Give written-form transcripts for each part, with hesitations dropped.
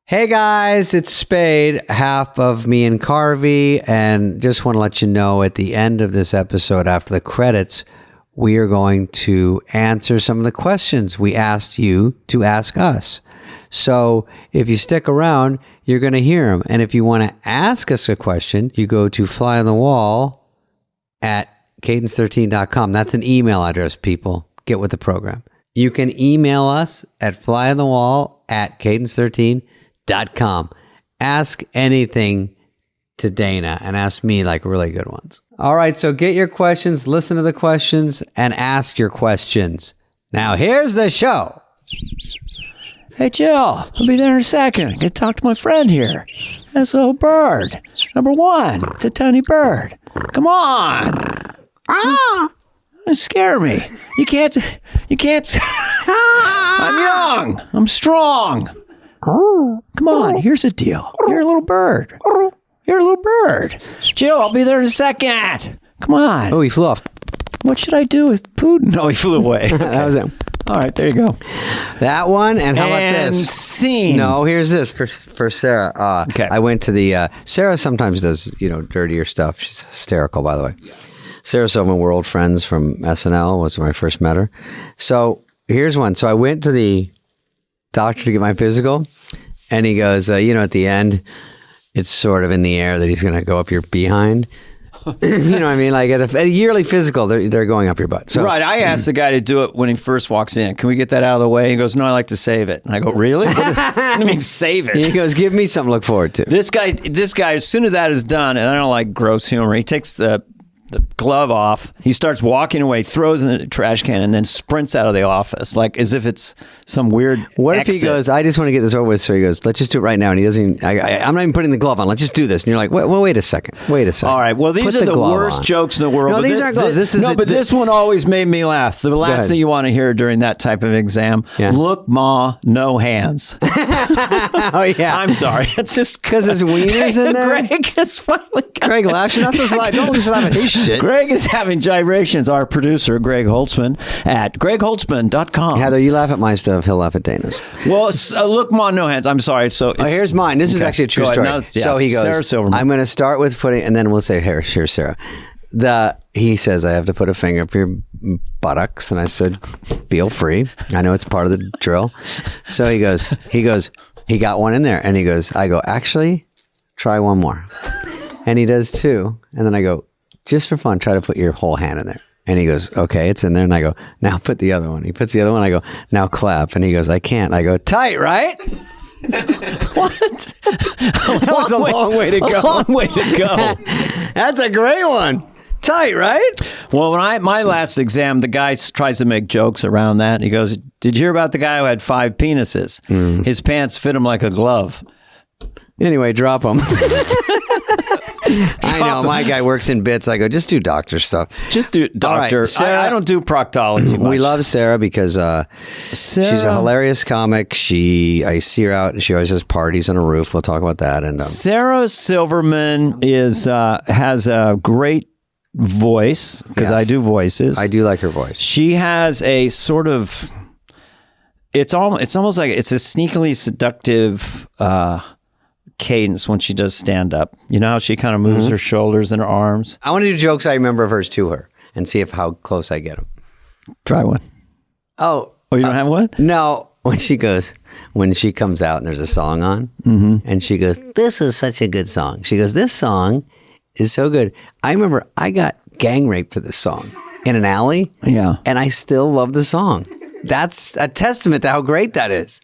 Hey guys, it's Spade, half of me and Carvey, and just want to let you know at the end of this episode, after the credits, we are going to answer some of the questions we asked you to ask us. So if you stick around, you're going to hear them. And if you want to ask us a question, you go to flyonthewall@cadence13.com. That's an email address, people. Get with the program. You can email us at flyonthewall@cadence13.com. Ask anything to Dana and ask me like really good ones. All right, so get your questions, listen to the questions, and ask your questions. Now here's the show. Hey, Jill, I'll be there in a second. I got to talk to my friend here. That's a little bird. Number one, it's a tiny bird. Come on. Don't scare me. You can't. I'm young. I'm strong. Come on, here's the deal. You're a little bird. You're a little bird. Jill, I'll be there in a second. Come on. Oh, he flew off. What should I do with Putin? No, he flew away. That was it. All right, there you go. That one, and how about this? And scene. No, here's this for Sarah. Okay. I went to the, Sarah sometimes does, dirtier stuff. She's hysterical, by the way. Sarah Silverman, we're old friends from SNL, was when I first met her. So here's one. So I went to the doctor to get my physical, and he goes, at the end, it's sort of in the air that he's going to go up your behind. You know what I mean? Like at a yearly physical, they're going up your butt. So, right. I asked the guy to do it when he first walks in. Can we get that out of the way? He goes, no, I like to save it. And I go, really? What do you mean save it? He goes, give me something to look forward to. This guy, as soon as that is done, and I don't like gross humor, he takes the glove off. He starts walking away, throws it in the trash can, and then sprints out of the office, like as if it's some weird What exit. if he goes, I just want to get this over with, so he goes, let's just do it right now, and he doesn't even, I'm not even putting the glove on, let's just do this. And you're like, wait a second. All right, well, these are the worst jokes in the world. No, these aren't gloves. This one always made me laugh. The last thing you want to hear during that type of exam, look, Ma, no hands. Oh, yeah. I'm sorry. It's just because his wiener's in there. Greg is finally Greg laughs. You're not supposed to laugh. Don't just laugh at his shit. Greg is having gyrations. Our producer, Greg Holtzman, at gregholtzman.com. Heather, you laugh at my stuff, he'll laugh at Dana's. Well, look, Ma, no hands. I'm sorry. So here's mine. This is actually a true story. Now, so he goes, Sarah Silverman. I'm going to start with putting, and then we'll say, here's Sarah. He says, I have to put a finger up your buttocks. And I said, feel free. I know it's part of the drill. So he goes, he got one in there. And I go, actually, try one more. And he does two. And then I go, just for fun, try to put your whole hand in there. And he goes, okay, it's in there. And I go, now put the other one. He puts the other one. I go, now clap. And he goes, I can't. I go, tight, right? What? That was a long way to go. A long way to go. That's a great one. Tight, right? Well, when my last exam, the guy tries to make jokes around that. He goes, did you hear about the guy who had 5 penises? His pants fit him like a glove. Anyway, drop them. I know, my guy works in bits. I go, just do doctor stuff. Just do doctor. Right, Sarah, I don't do proctology much. We love Sarah because she's a hilarious comic. I see her out. She always has parties on a roof. We'll talk about that. And Sarah Silverman has a great voice, because I do voices. I do like her voice. She has a sort of, it's almost like it's a sneakily seductive cadence when she does stand up. You know how she kind of moves her shoulders and her arms? I want to do jokes I remember of hers to her and see how close I get them. Try one. Oh, you don't have one? No. When she comes out and there's a song on, and she goes, this is such a good song. She goes, this song is so good. I remember I got gang raped to this song in an alley. Yeah. And I still love the song. That's a testament to how great that is.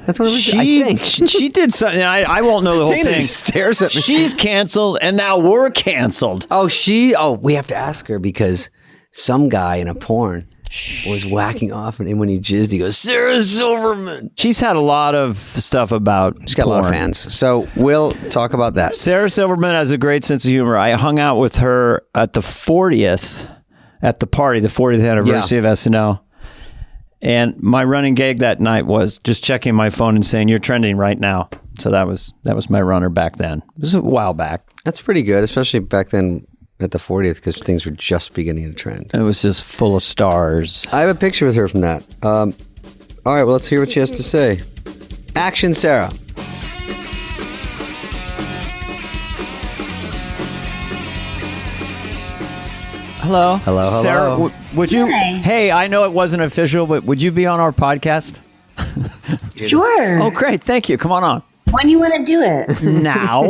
That's what I think. She did something. I won't know the whole Dana thing. Just stares at me. She's canceled, and now we're canceled. We have to ask her because some guy in a porn was whacking off, and when he jizzed, he goes, Sarah Silverman. She's had a lot of stuff about She's got porn. A lot of fans. So we'll talk about that. Sarah Silverman has a great sense of humor. I hung out with her at the 40th, at the party, the 40th anniversary of SNL. And my running gag that night was just checking my phone and saying, you're trending right now. So that was my runner back then. It was a while back. That's pretty good, especially back then at the 40th, because things were just beginning to trend. It was just full of stars. I have a picture with her from that. All right, well, let's hear what she has to say. Action, Sarah. Hello. Hello. Sarah, would you? Hi. Hey, I know it wasn't official, but would you be on our podcast? Sure. Oh, great. Thank you. Come on. When you want to do it? Now.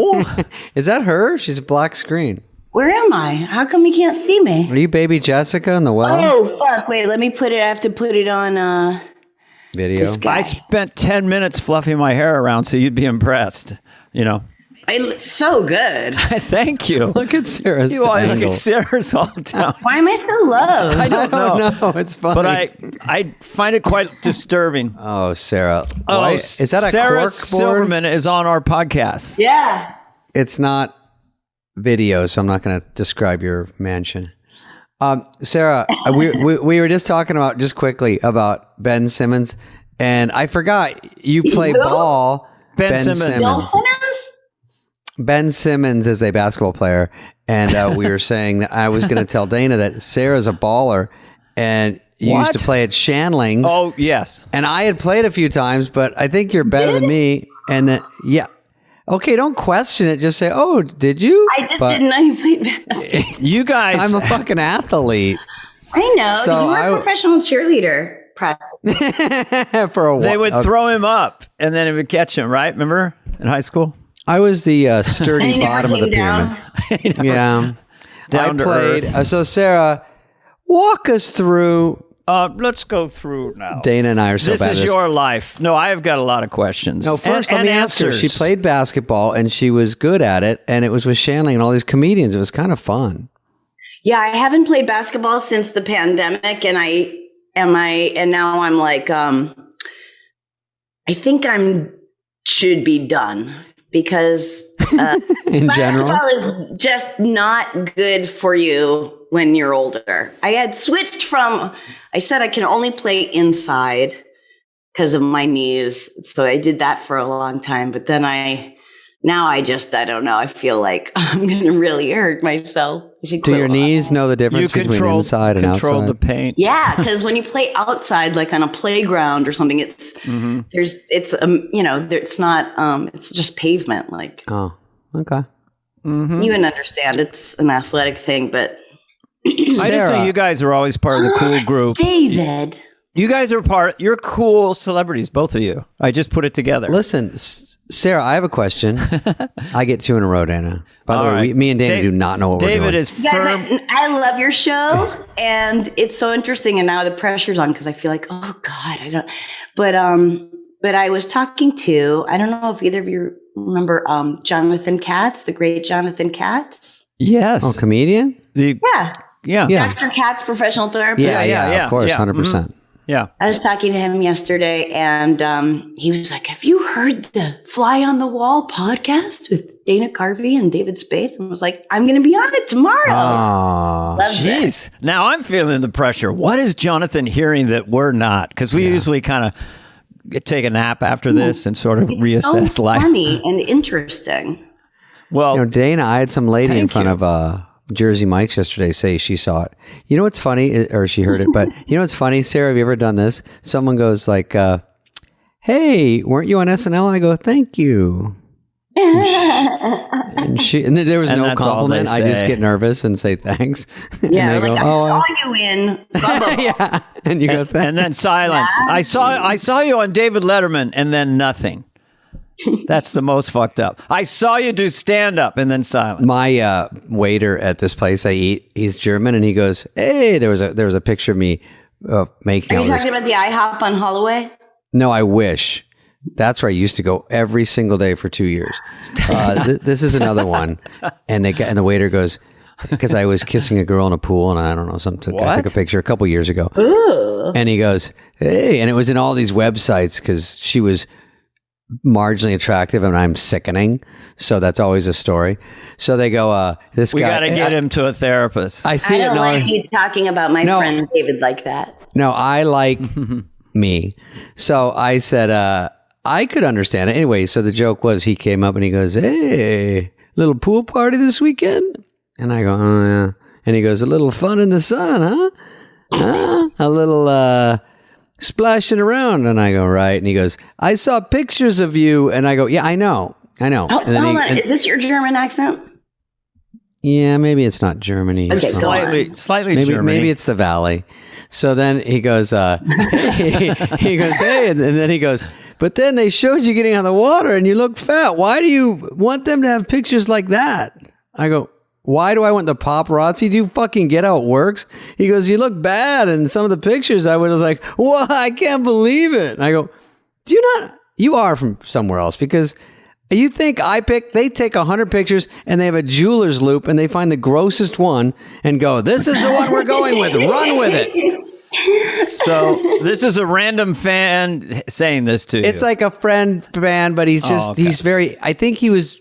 Is that her? She's a black screen. Where am I? How come you can't see me? Are you baby Jessica in the well? Oh, fuck. Wait, let me put it. I have to put it on Video. this guy. I spent 10 minutes fluffing my hair around so you'd be impressed. You know. I look so good. Thank you. Look at Sarah's You always look angle. at Sarah's all the time. Why am I so low? I don't know. No, it's funny. But I find it quite disturbing. Oh, Sarah. Oh, Why- is that a Sarah cork board? Silverman is on our podcast. Yeah. It's not video, so I'm not going to describe your mansion. Sarah, we were just talking about, just quickly, about Ben Simmons, and I forgot you play Who? ball. Ben Simmons. Bill Simmons? Ben Simmons is a basketball player, and we were saying that I was going to tell Dana that Sarah's a baller, and you used to What? play at Shanling's. Oh, yes. And I had played a few times, but I think you're better than me. And then, yeah. Okay, don't question it. Just say, oh, did you? I just But didn't know you played basketball. You guys. I'm a fucking athlete I know. So you were I- a professional cheerleader. Practice. for a while. They would throw him up, and then it would catch him, right? Remember in high school? I was the sturdy And he never bottom of the came down. pyramid. Yeah. Down to I played. earth. So, Sarah, walk us through. Let's go through now. Dana and I are so This bad at is your life. No, I have got a lot of questions. No, first let and me ask her. She answers. played basketball and she was good at it, and it was with Shanley and all these comedians. It was kind of fun. Yeah, I haven't played basketball since the pandemic, and now I'm like, I think should be done because In general, basketball is just not good for you when you're older. I had switched I said I can only play inside because of my knees. So I did that for a long time. But then I don't know. I feel like I'm going to really hurt myself. I should do quit your a lot. knees know the You difference between controlled, inside and controlled outside? the paint. Yeah, because when you play outside, like on a playground or something, it's it's just pavement. Like Oh, okay. Mm-hmm. you wouldn't understand. It's an athletic thing, but I just Sarah. think you guys are always part of the cool group. David, You guys are you're cool celebrities, both of you. I just put it together. Listen, Sarah, I have a question. I get 2 in a row, Dana. By the All way, right. me and Dana do not know what we're David doing. is you guys, firm. I love your show, and it's so interesting. And now the pressure's on because I feel like, oh God, I don't. But I was talking to, I don't know if either of you remember Jonathan Katz, the great Jonathan Katz. Yes. Oh, comedian? Yeah, Yeah. Yeah. Dr. Katz, professional therapist. Yeah, of course, yeah. 100%. Yeah. I was talking to him yesterday, and he was like, have you heard the Fly on the Wall podcast with Dana Carvey and David Spade? And I was like, I'm going to be on it tomorrow. Oh, Loves it. Jeez. Now I'm feeling the pressure. What is Jonathan hearing that we're not? Because we usually kind of take a nap after this and sort of It's reassess so life. funny and interesting. Well, Dana, I had some lady in Thank front you. of Jersey Mike's yesterday say she saw it. You know what's funny? Or she heard it, but you know what's funny? Sarah, have you ever done this? Someone goes like, hey, weren't you on SNL? I go, thank you. And then there was And no that's all they compliment. I just say. get nervous and say thanks. And Yeah, they like go, I "Oh, saw you in blah, blah, blah. yeah. And you go, thanks. and then silence. I saw you on David Letterman, and then nothing. That's the most fucked up. I saw you do stand up, and then silence. My waiter at this place I eat, he's German, and he goes, hey, there was a picture of me making Are out you with this. talking about the IHOP on Holloway? No, I wish. That's where I used to go every single day for 2 years. This is another one, and the waiter goes, because I was kissing a girl in a pool, and I don't know, I took a picture a couple years ago, and he goes, hey, and it was in all these websites because she was marginally attractive and I'm sickening, so that's always a story. So they go, this We guy, got to get him to a therapist. I see I it. don't No, like you talking about my No. friend David like that. no, I like me. So I said, I could understand it. Anyway, so the joke was he came up and he goes, hey, little pool party this weekend? And I go, oh, yeah. And he goes, a little fun in the sun, huh? A little splashing around. And I go, right. And he goes, I saw pictures of you. And I go, yeah, I know. Oh, and then hold on. Is this your German accent? Yeah, maybe it's not Germany. Okay, slightly maybe, Germany. maybe it's the Valley. So then he goes, he goes, hey, and then he goes, but then they showed you getting on the water and you look fat. Why do you want them to have pictures like that? I go, why do I want the paparazzi? Do you fucking get how it works? He goes, you look bad. And some of the pictures I was like, whoa, I can't believe it. And I go, you are from somewhere else because you think they take 100 pictures and they have a jeweler's loop and they find the grossest one and go, this is the one we're going with. Run with it. So this is a random fan saying this to you. It's like a friend fan, but he's just, he's very, I think he was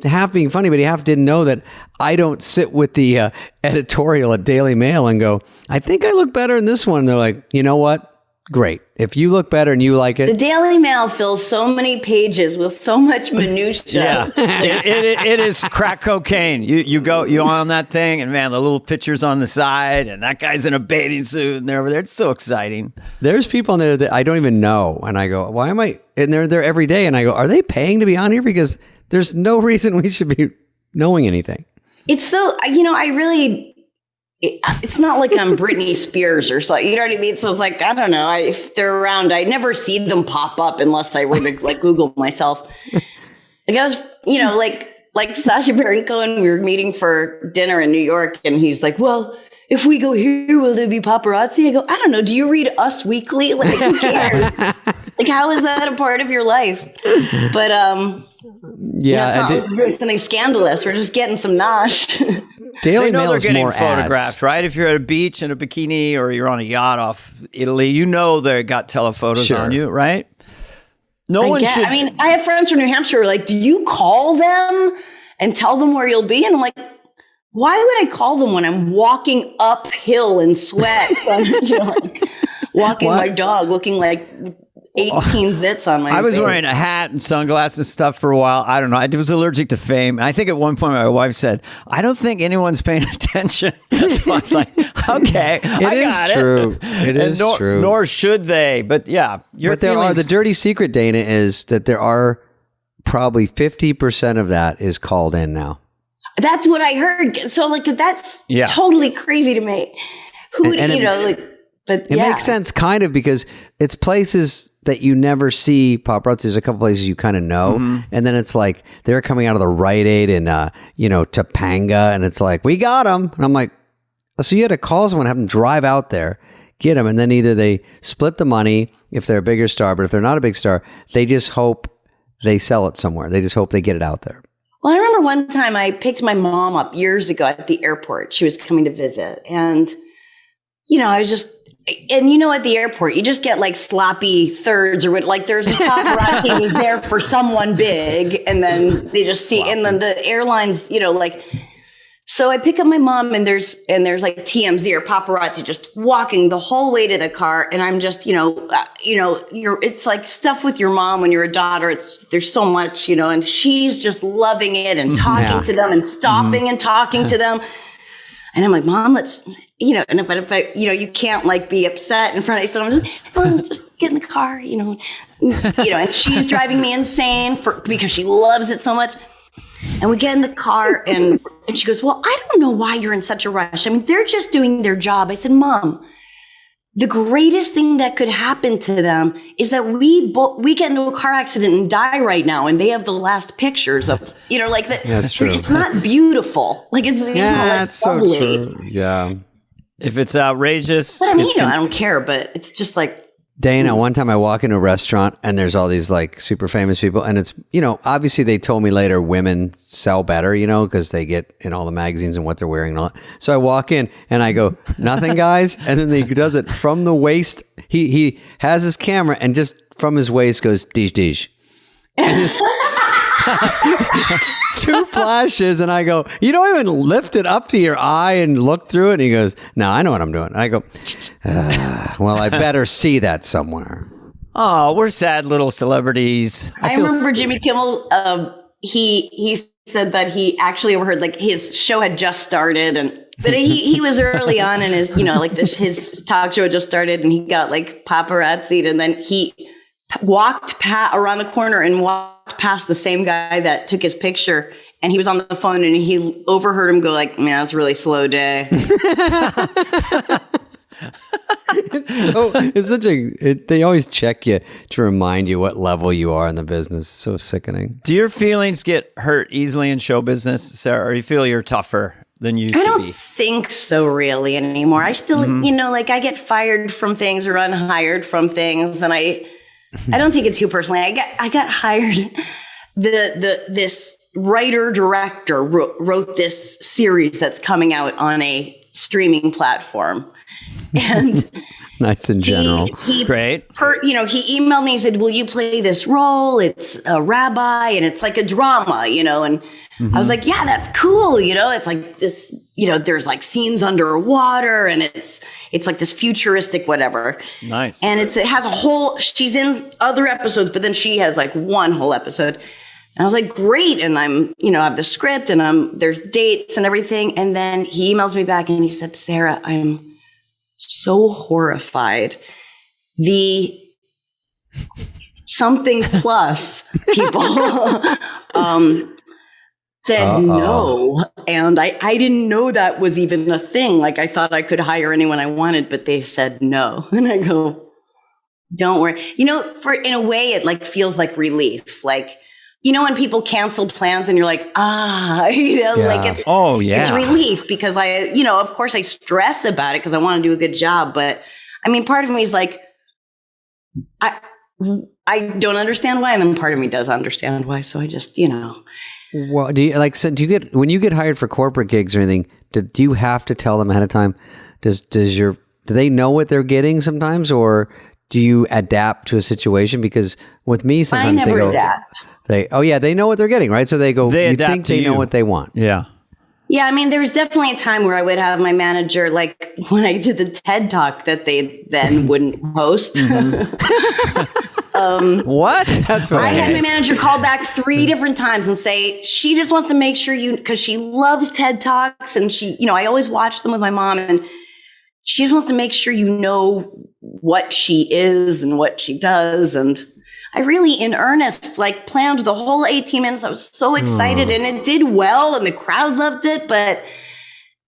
half being funny, but he half didn't know that I don't sit with the editorial at Daily Mail and go, I think I look better in this one. And they're like, you know what? Great. If you look better and you like it. The Daily Mail fills so many pages with so much minutia. Yeah, it is crack cocaine. You on that thing, and man, the little pictures on the side, and that guy's in a bathing suit, and they're over there. It's so exciting. There's people on there that I don't even know, and I go, why am I? And they're there every day, and I go, are they paying to be on here? Because there's no reason we should be knowing anything. It's so, I really. It's not like I'm Britney Spears or something. You know what I mean? So it's like, I don't know. If they're around, I never see them pop up unless I were to like Google myself. Like I was, like Sacha Baron Cohen, we were meeting for dinner in New York and he's like, well, if we go here, will there be paparazzi? I go, I don't know. Do you read Us Weekly? Like, who cares? Like, how is that a part of your life? But, it's not really something scandalous. We're just getting some nosh. Daily Mail they're is getting more photographed, ads. right? If you're at a beach in a bikini or you're on a yacht off Italy, you know they got telephotos on you, right? No one should. I mean, I have friends from New Hampshire who are like, do you call them and tell them where you'll be? And I'm like, why would I call them when I'm walking uphill in sweat? Walking my dog, looking like 18 zits on my face. I was wearing a hat and sunglasses and stuff for a while. I don't know. I was allergic to fame. I think at one point my wife said, I don't think anyone's paying attention. So I was like, okay, It is true. It is true. Nor should they. But yeah. But the dirty secret, Dana, is that there are probably 50% of that is called in now. That's what I heard. So like, that's totally crazy to me. But it makes sense kind of because it's places that you never see paparazzi. There's a couple places you kind of know. Mm-hmm. And then it's like they're coming out of the Rite Aid in, Topanga. And it's like, we got them. And I'm like, so you had to call someone, have them drive out there, get them. And then either they split the money if they're a bigger star. But if they're not a big star, they just hope they sell it somewhere. They just hope they get it out there. Well, I remember one time I picked my mom up years ago at the airport. She was coming to visit. And, I was just... And at the airport, you just get like sloppy thirds or what, like there's a paparazzi there for someone big and then they just see, and then the airlines, so I pick up my mom and there's like TMZ or paparazzi just walking the whole way to the car. And I'm just, it's like stuff with your mom when you're a daughter. There's so much, and she's just loving it and talking to them and stopping and talking to them. And I'm like, Mom, let's, but if I, you can't like be upset in front of someone. Let's just get in the car, and she's driving me insane because she loves it so much. And we get in the car and she goes, well, I don't know why you're in such a rush. I mean, they're just doing their job. I said, Mom, the greatest thing that could happen to them is that we get into a car accident and die right now, and they have the last pictures of, like that. That's true. It's not beautiful. Like it's that's so true. Yeah. If it's outrageous, but I mean, I don't care. But it's just like Dana. One time I walk into a restaurant and there's all these like super famous people, and it's obviously they told me later women sell better, because they get in all the magazines and what they're wearing and all that. So I walk in and I go, nothing, guys, and then he does it from the waist. He has his camera and just from his waist goes dish. And just, 2 flashes, and I go, you don't even lift it up to your eye and look through it. And he goes, no, I know what I'm doing. And I go, well, I better see that somewhere. Oh, we're sad little celebrities. I remember Jimmy Kimmel. He said that he actually overheard, like his show had just started, and But he was early on in his, like his talk show just started, and he got like paparazzi'd, and then he walked around the corner and walked past the same guy that took his picture, and he was on the phone, and he overheard him go like, "Man, it's a really slow day." They always check you to remind you what level you are in the business. It's so sickening. Do your feelings get hurt easily in show business, Sarah, or you feel you're tougher than you used to be? I don't think so really anymore. I still, like I get fired from things or unhired from things, and I don't take it too personally. I got hired. This writer director wrote this series that's coming out on a streaming platform. And nice in general. Great. He emailed me and said, "Will you play this role? It's a rabbi and it's like a drama, and I was like, yeah, that's cool. It's like this, there's like scenes underwater and it's like this futuristic whatever. Nice. And it has she's in other episodes, but then she has like one whole episode. And I was like, great. And I'm, I have the script and there's dates and everything. And then he emails me back and he said, "Sarah, I'm so horrified. The something plus people said no. And I didn't know that was even a thing. Like I thought I could hire anyone I wanted, but they said no." And I go, don't worry. In a way, it like feels like relief. Like, when people cancel plans and you're like, like it's, it's relief because of course I stress about it because I want to do a good job. But I mean, part of me is like, I don't understand why. And then part of me does understand why. So I just, Well, do you get, when you get hired for corporate gigs or anything, do you have to tell them ahead of time? Do they know what they're getting sometimes, or do you adapt to a situation? Because with me, sometimes they go, adapt. They know what they're getting, right? So they go, you think they know what they want. Yeah. Yeah, I mean, there was definitely a time where I would have my manager, like when I did the TED Talk that they then wouldn't host. What? That's what I had my manager call back 3 different times and say, she just wants to make sure because she loves TED Talks and she, I always watch them with my mom, and she just wants to make sure you know what she is and what she does. And I really, in earnest, like planned the whole 18 minutes. I was so excited and it did well and the crowd loved it. But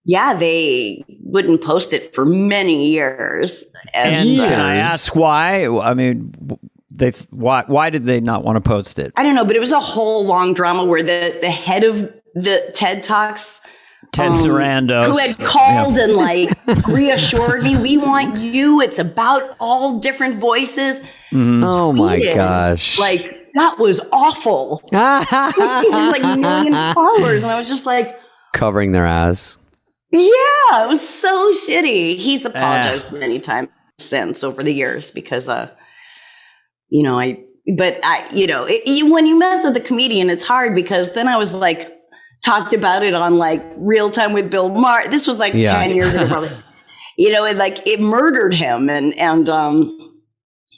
yeah, they wouldn't post it for many years. And can I ask why? I mean, why did they not want to post it? I don't know, but it was a whole long drama where the head of the TED Talks, Ted Sarandos, who had called and like reassured me, "We want you. It's about all different voices." Oh my gosh! Like that was awful. He was like millions of followers, and I was just like covering their ass. Yeah, it was so shitty. He's apologized many times since over the years because, when you mess with a comedian, it's hard because then I was like. Talked about it on like Real Time with Bill Maher. This was like 10 years ago, probably. It murdered him, and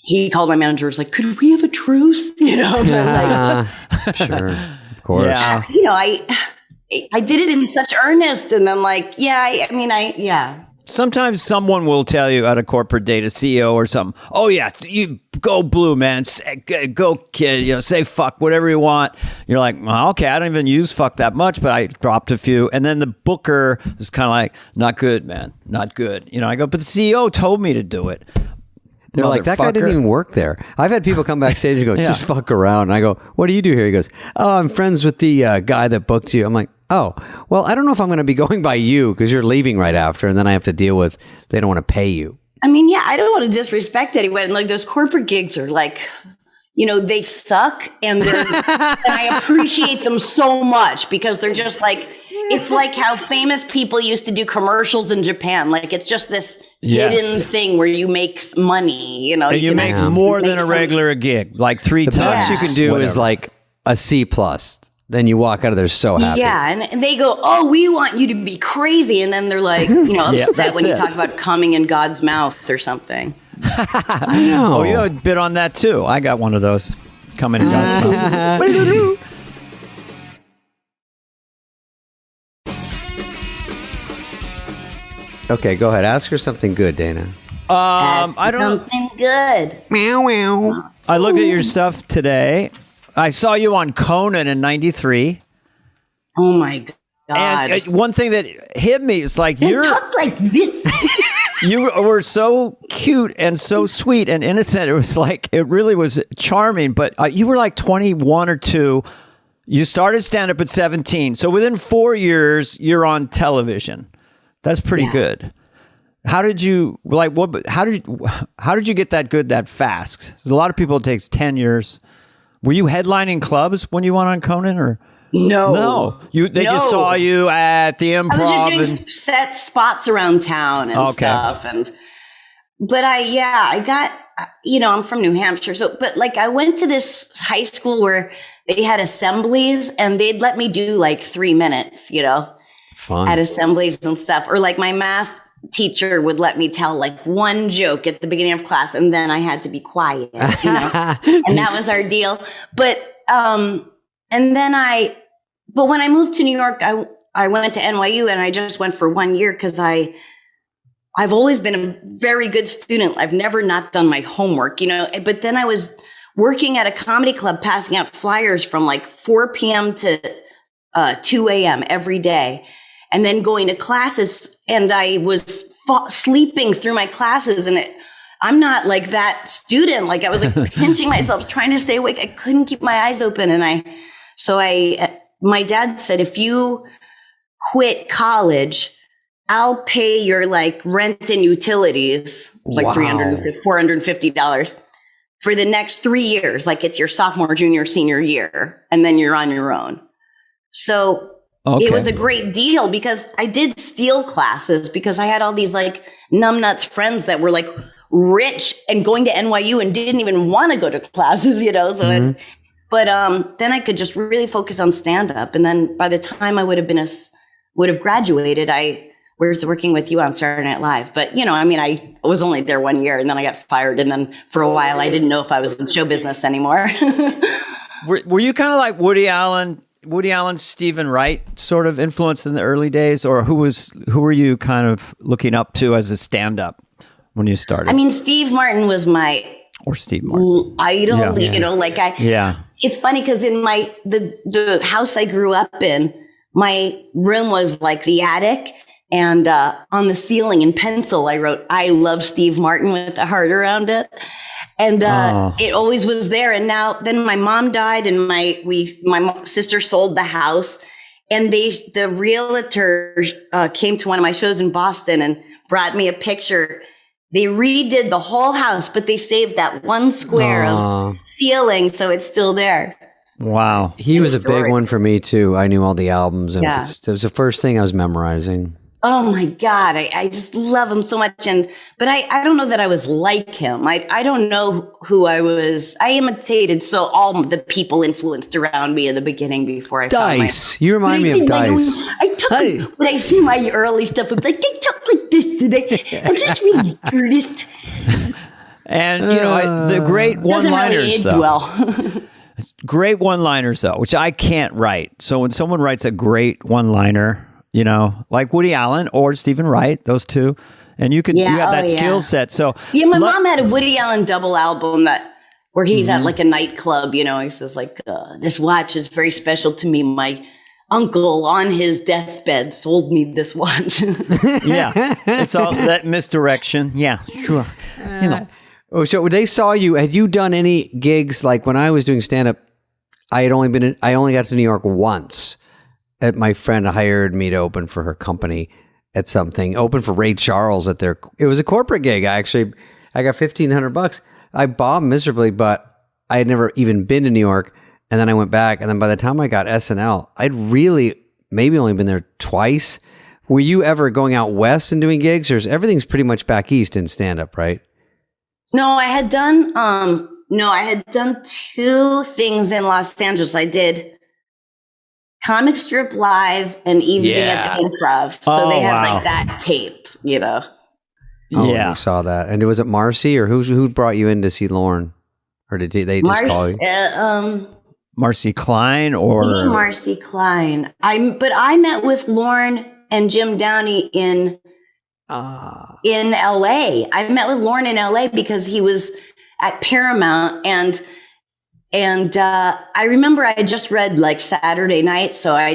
he called my manager. Was like, "Could we have a truce?" Sure, of course. Yeah. I did it in such earnest, and then Sometimes someone will tell you at a corporate date, a CEO or something, "Oh yeah, you go blue, man. Go kid, say fuck, whatever you want." You're like, well, okay, I don't even use fuck that much, but I dropped a few. And then the booker is kind of like, "Not good, man, not good." I go, "But the CEO told me to do it." They're like, "That guy didn't even work there." I've had people come backstage and go, "Just fuck around." And I go, "What do you do here?" He goes, "Oh, I'm friends with the guy that booked you." I'm like, "Oh, well, I don't know if I'm going to be going by you because you're leaving right after, and then I have to deal with they don't want to pay you." I mean, yeah, I don't want to disrespect anyone. And like those corporate gigs are like, they suck, and and I appreciate them so much because they're just like, it's like how famous people used to do commercials in Japan. Like it's just this hidden thing where you make money. And you make more than a regular gig, like 3 times. The best you can do is like a C+. Then you walk out of there so happy. Yeah, and they go, "Oh, we want you to be crazy," and then they're like, upset when you talk about coming in God's mouth or something. I know. Oh, you had a bit on that too. I got one of those coming in God's mouth. Okay, go ahead. Ask her something good, Dana. I don't know. Something good. Meow, meow. I looked at your stuff today. I saw you on Conan in '93. Oh my God. And one thing that hit me is like They talk like this. you were so cute and so sweet and innocent. It was like, it really was charming. But you were like 21 or 2. You started stand-up at 17. So within 4 years, you're on television. That's pretty good. How did you how did you get that good that fast? A lot of people, it takes 10 years. Were you headlining clubs when you went on Conan, or? No. They just saw you at the Improv. I was just doing set spots around town and stuff. But I got, I'm from New Hampshire. But I went to this high school where they had assemblies and they'd let me do like 3 minutes, Fun. at assemblies and stuff. Or like my math teacher would let me tell like one joke at the beginning of class and then I had to be quiet, and that was our deal. But, but when I moved to New York, I went to NYU and I just went for 1 year because I've always been a very good student. I've never not done my homework, but then I was working at a comedy club, passing out flyers from like 4 p.m. to 2 a.m. every day, and then going to classes. And I was sleeping through my classes, and I'm not like that student. Like I was like pinching myself, trying to stay awake. I couldn't keep my eyes open. And my dad said, if you quit college, I'll pay your like rent and utilities, like $450 for the next 3 years. Like it's your sophomore, junior, senior year. And then you're on your own. So it was a great deal because I did steal classes because I had all these like numbnuts friends that were like rich and going to NYU and didn't even want to go to classes, So, but then I could just really focus on stand up. And then by the time I would have graduated, I was working with you on Saturday Night Live. But I was only there 1 year and then I got fired. And then for a while, I didn't know if I was in show business anymore. Were you kind of like Woody Allen, Stephen Wright sort of influence in the early days, or who were you kind of looking up to as a stand-up when you started? I mean, Steve Martin was my idol. It's funny because in the house I grew up in, my room was like the attic, and on the ceiling in pencil I wrote "I love Steve Martin" with a heart around it. And it always was there. And then my mom died, and my sister sold the house, and the realtor came to one of my shows in Boston and brought me a picture. They redid the whole house, but they saved that one square of ceiling, so it's still there. Wow, he was a big one for me too. I knew all the albums, and it was the first thing I was memorizing. Oh my God, I just love him so much. But I don't know that I was like him. I don't know who I was. I imitated all the people influenced around me in the beginning before I Dice. You remind me of Dice. When I see my early stuff, I'm like, they talk like this today. I'm just really earnest. And the great one-liners though. Great one-liners though, which I can't write. So when someone writes a great one-liner, like Woody Allen or Stephen Wright, those two, and you have that skill set. So my mom had a Woody Allen double album where he's at like a nightclub. He says like, this watch is very special to me. My uncle on his deathbed sold me this watch. It's all that misdirection. Yeah, sure. So they saw you. Had you done any gigs? Like when I was doing stand up, I only got to New York once. My friend hired me to open for her company at something. Open for Ray Charles at it was a corporate gig. I got $1,500. I bombed miserably, but I had never even been to New York. And then I went back. And then by the time I got SNL, I'd really maybe only been there twice. Were you ever going out west and doing gigs, or is everything's pretty much back east in stand up, right? No, I had done 2 things in Los Angeles. I did Comic Strip Live and Evening at the Improv. So they had like that tape, I saw that. And was it Marcy, or who brought you in to see Lorne? Or did they just call you? Marcy Klein or Marcy Klein. I met with Lorne and Jim Downey in in LA. I met with Lorne in LA because he was at Paramount, and I remember I had just read like Saturday Night, so I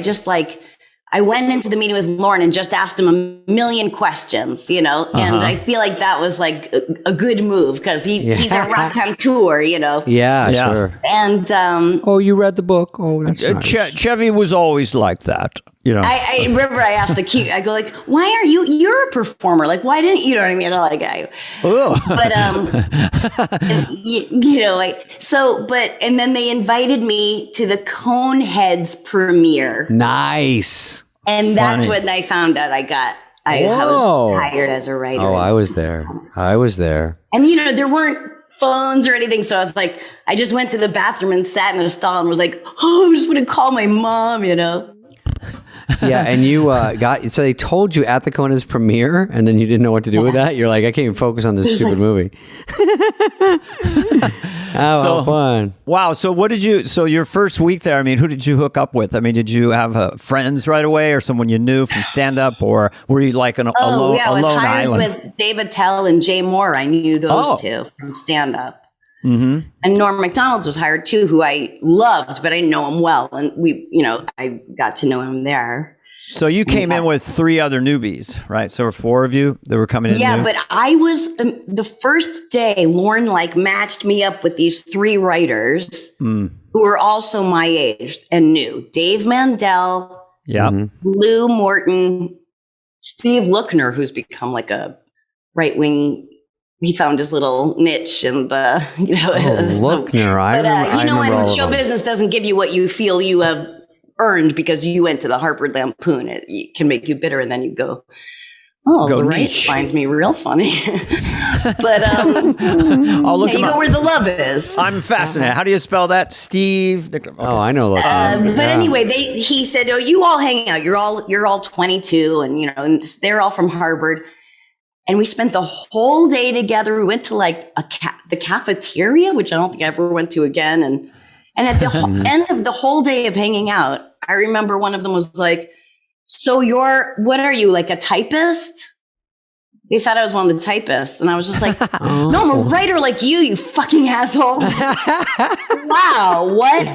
went into the meeting with Lorne and just asked him a million questions, and I feel like that was like a good move because he's at Rock Tour, Yeah, sure. And you read the book? Oh, that's nice. Chevy was always like that. I remember I asked I go like, why are you're a performer? Like, why didn't you know what I mean? And then they invited me to the Coneheads premiere. Nice. And that's when I found out I was hired as a writer. Oh, I was there. And there weren't phones or anything. So I was like, I just went to the bathroom and sat in a stall and was like, I'm just going to call my mom, Yeah, and you so they told you at the Coneheads premiere, and then you didn't know what to do with that? You're like, I can't even focus on this stupid movie. So fun. Wow. So your first week there, I mean, who did you hook up with? I mean, did you have friends right away or someone you knew from stand-up, or were you like a lone island? I was hired with David Tell and Jay Moore. I knew those two from stand-up. Mm-hmm. And Norm Macdonald was hired too, who I loved, but I didn't know him well. And I got to know him there. So you came in with 3 other newbies, right? So 4 of you that were coming in. Yeah, new? but I was the first day. Lorne matched me up with these 3 writers who were also my age and new: Dave Mandel, Lou Morton, Steve Lookner, who's become like a right-wing. He found his little niche, and Lookner. I remember. And show business doesn't give you what you feel you have earned because you went to the Harvard Lampoon. It can make you bitter, and then you go, the right finds me real funny. But I'll look you go where the love is. I'm fascinated. How do you spell that, Steve? Okay. Oh, I know Lookner. But anyway, he said, you all hang out. You're all 22, and and they're all from Harvard. And we spent the whole day together. We went to the cafeteria, which I don't think I ever went to again. And at the end of the whole day of hanging out, I remember one of them was like, so what are you, like a typist? They thought I was one of the typists. And I was just like, no, I'm a writer like you fucking asshole. Wow, what?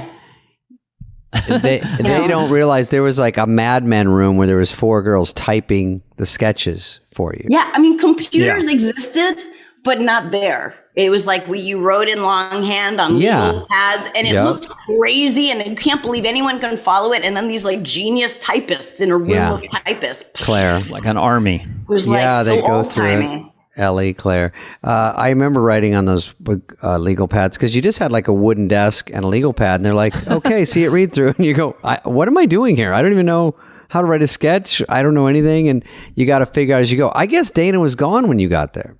They don't realize there was like a Mad Men room where there was 4 girls typing the sketches for you. Yeah, I mean, computers existed, but not there. It was like you wrote in longhand on legal pads, and it looked crazy, and you can't believe anyone can follow it. And then these genius typists in a room of typists. Claire. Like an army. It was they go through it. Ellie, Claire. I remember writing on those legal pads because you just had like a wooden desk and a legal pad, and they're like, okay, see it read through. And you go, what am I doing here? I don't even know how to write a sketch. I don't know anything. And you got to figure out as you go. I guess Dana was gone when you got there.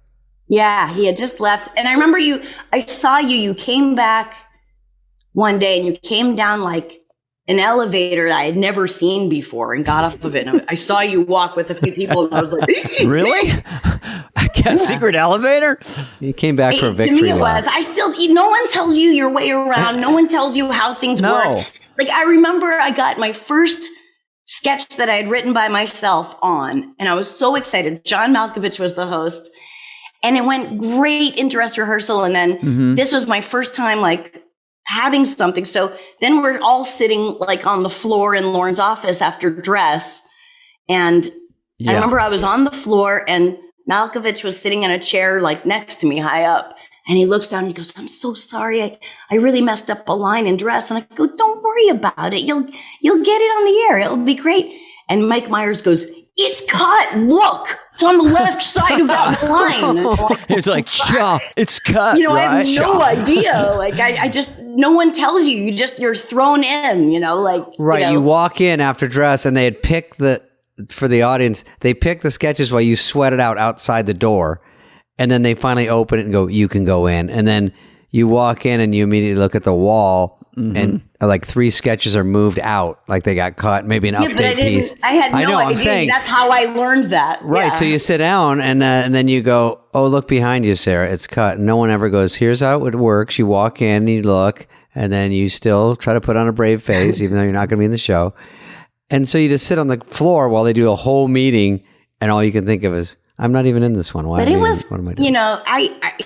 Yeah, he had just left. And I remember I saw you came back one day and you came down like an elevator that I had never seen before and got off of it. And I saw you walk with a few people and I was like, really? A secret elevator? You came back for a victory lap. No one tells you your way around. No one tells you how things work. Like I remember I got my first sketch that I had written by myself on, and I was so excited. John Malkovich was the host. And it went great in dress rehearsal. And then this was my first time having something. So then we're all sitting on the floor in Lorne's office after dress. And I remember I was on the floor and Malkovich was sitting in a chair next to me high up. And he looks down and he goes, I'm so sorry. I really messed up a line in dress. And I go, don't worry about it. You'll get it on the air. It'll be great. And Mike Myers goes, it's cut. Look, it's on the left side of that line. It's like, it's cut. I have no idea. I just, no one tells you. You're thrown in, Right. You walk in after dress and they had picked for the audience, they picked the sketches while you sweated out outside the door. And then they finally open it and go, you can go in. And then you walk in and you immediately look at the wall and 3 sketches are moved out. Like they got cut, maybe an update piece. I had no idea. I'm saying, that's how I learned that. Right. Yeah. So you sit down and then you go, oh, look behind you, Sarah. It's cut. No one ever goes, here's how it works. You walk in and you look and then you still try to put on a brave face, even though you're not going to be in the show. And so you just sit on the floor while they do a whole meeting and all you can think of is, I'm not even in this one. Why? But it was, what am I doing?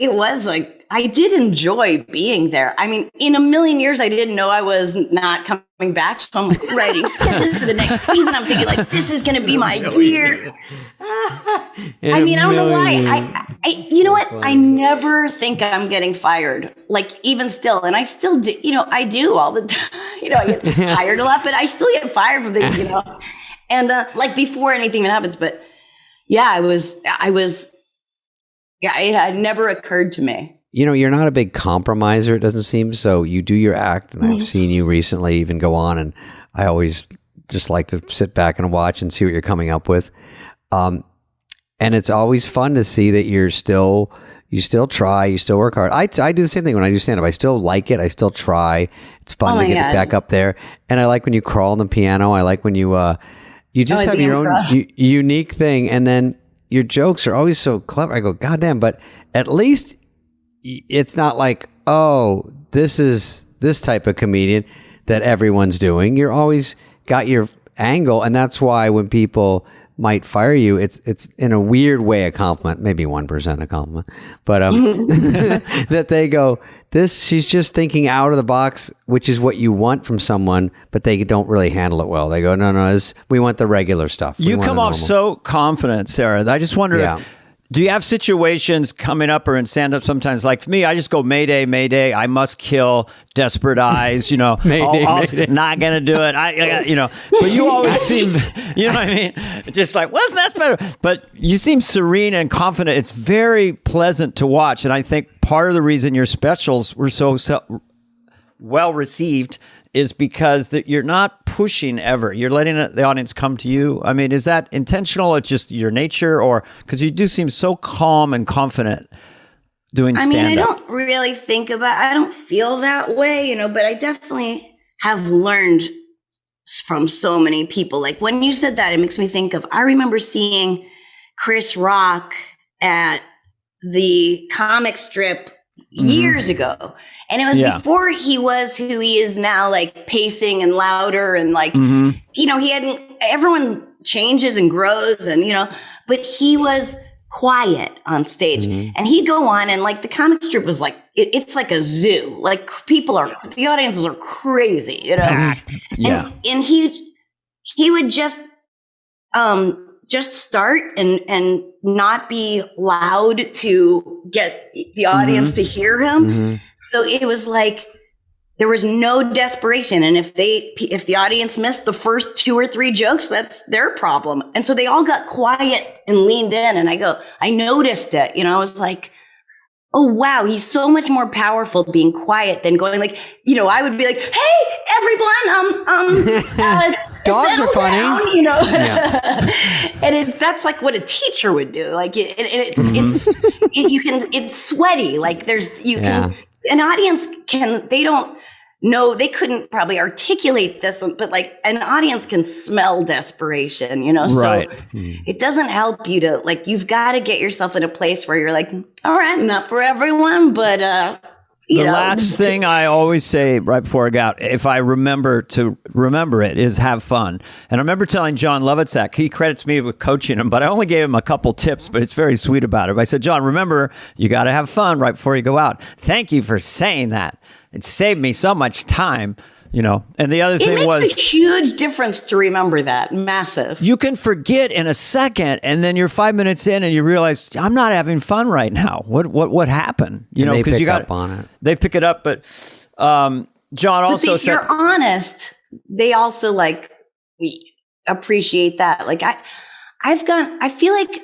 it was like, I did enjoy being there. I mean, in a million years, I didn't know I was not coming back. So I'm like writing sketches for the next season. I'm thinking like, this is going to be my year. I mean, I don't know why. You know what? I never think I'm getting fired. Like even still, and I still do. I do all the time. I get fired a lot, but I still get fired from things. And like before anything that happens. But yeah, it had never occurred to me. You're not a big compromiser, it doesn't seem. So you do your act, and I've seen you recently even go on, and I always just like to sit back and watch and see what you're coming up with. And it's always fun to see that you still try, you still work hard. I do the same thing when I do stand-up. I still like it. I still try. It's fun to get it back up there. And I like when you crawl on the piano. I like when you just have your own unique thing. And then your jokes are always so clever. I go, God damn, but at least it's not like, oh, this is this type of comedian that everyone's doing. You're always got your angle, and that's why when people might fire you, it's in a weird way a compliment, maybe 1% a compliment, but that they go, she's just thinking out of the box, which is what you want from someone, but they don't really handle it well. They go, no, we want the regular stuff. You come off so confident, Sarah. I just wonder if, do you have situations coming up or in stand-up sometimes? Like me, I just go, Mayday, Mayday, I must kill, desperate eyes, Mayday, Mayday. Not going to do it. But you always seem, you know what I mean? Just like, well, that's better. But you seem serene and confident. It's very pleasant to watch. And I think part of the reason your specials were so well received is because you're not pushing ever. You're letting the audience come to you. I mean, is that intentional? It's just your nature, or because you do seem so calm and confident doing stand-up. I mean, I don't really I don't feel that way, but I definitely have learned from so many people. Like when you said that, it makes me think of, I remember seeing Chris Rock at the comic strip years ago. And it was before he was who he is now, like pacing and louder and like, everyone changes and grows and, but he was quiet on stage and he'd go on and like the comic strip was like, it's like a zoo. Like the audiences are crazy, Yeah. And he would just start and not be loud to get the audience to hear him. So it was like there was no desperation, and if the audience missed the first 2 or 3 jokes, that's their problem. And so they all got quiet and leaned in, and I noticed it. I was like, oh wow, he's so much more powerful being quiet than going like, I would be like, hey everyone, dogs are funny, down, and that's like what a teacher would do. Like it's sweaty. Like an audience they don't know, they couldn't probably articulate this, but like an audience can smell desperation, Right. So it doesn't help you to like, you've got to get yourself in a place where you're like, all right, not for everyone, but the last thing I always say right before I go out, if I remember it, is have fun. And I remember telling John Lovitzak, he credits me with coaching him, but I only gave him a couple tips, but it's very sweet about it. But I said, John, remember, you got to have fun right before you go out. Thank you for saying that. It saved me so much time. And the other thing was, it makes a huge difference to remember that. Massive. You can forget in a second, and then you're 5 minutes in, and you realize I'm not having fun right now. What happened? Because you got up on it. They pick it up, but John also said, you're honest. They also like appreciate that. Like I feel like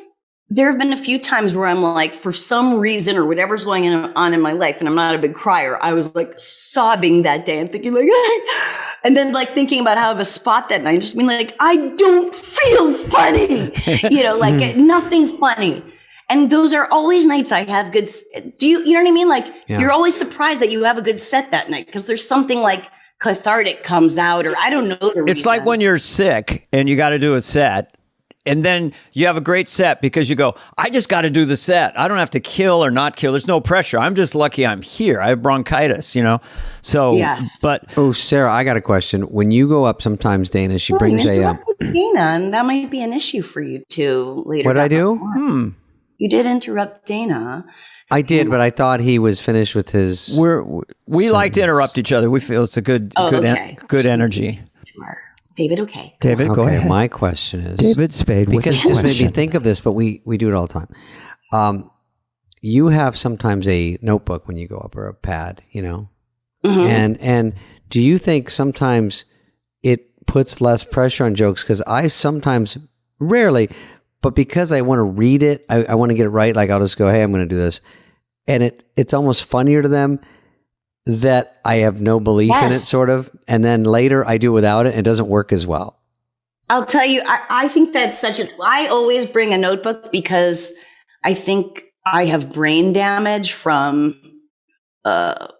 there have been a few times where I'm like, for some reason or whatever's going on in my life, and I'm not a big crier, I was like sobbing that day and thinking like, and then like thinking about how I have a spot that night, just being like, I don't feel funny, like nothing's funny. And those are always nights I have good. You know what I mean? Like you're always surprised that you have a good set that night because there's something like cathartic comes out, or I don't know. It's like when you're sick and you got to do a set. And then you have a great set because you go, I just got to do the set. I don't have to kill or not kill. There's no pressure. I'm just lucky I'm here. I have bronchitis, So, Yes. but Oh, Sarah, I got a question. When you go up sometimes, Dana, she brings you a... interrupted Dana, and that might be an issue for you too later. What did I do? You did interrupt Dana. I did, but I thought he was finished with his... we like to interrupt each other. We feel it's a good energy. Sure. David, okay. David, go ahead. My question is... David Spade, because it just made me think of this, but we do it all the time. You have sometimes a notebook when you go up or a pad, and do you think sometimes it puts less pressure on jokes? Because I sometimes, rarely, but because I want to read it, I want to get it right. Like I'll just go, hey, I'm going to do this, and it's almost funnier to them that I have no belief in it, sort of, and then later I do it without it, and it doesn't work as well. I'll tell you, I think that's I always bring a notebook because I think I have brain damage from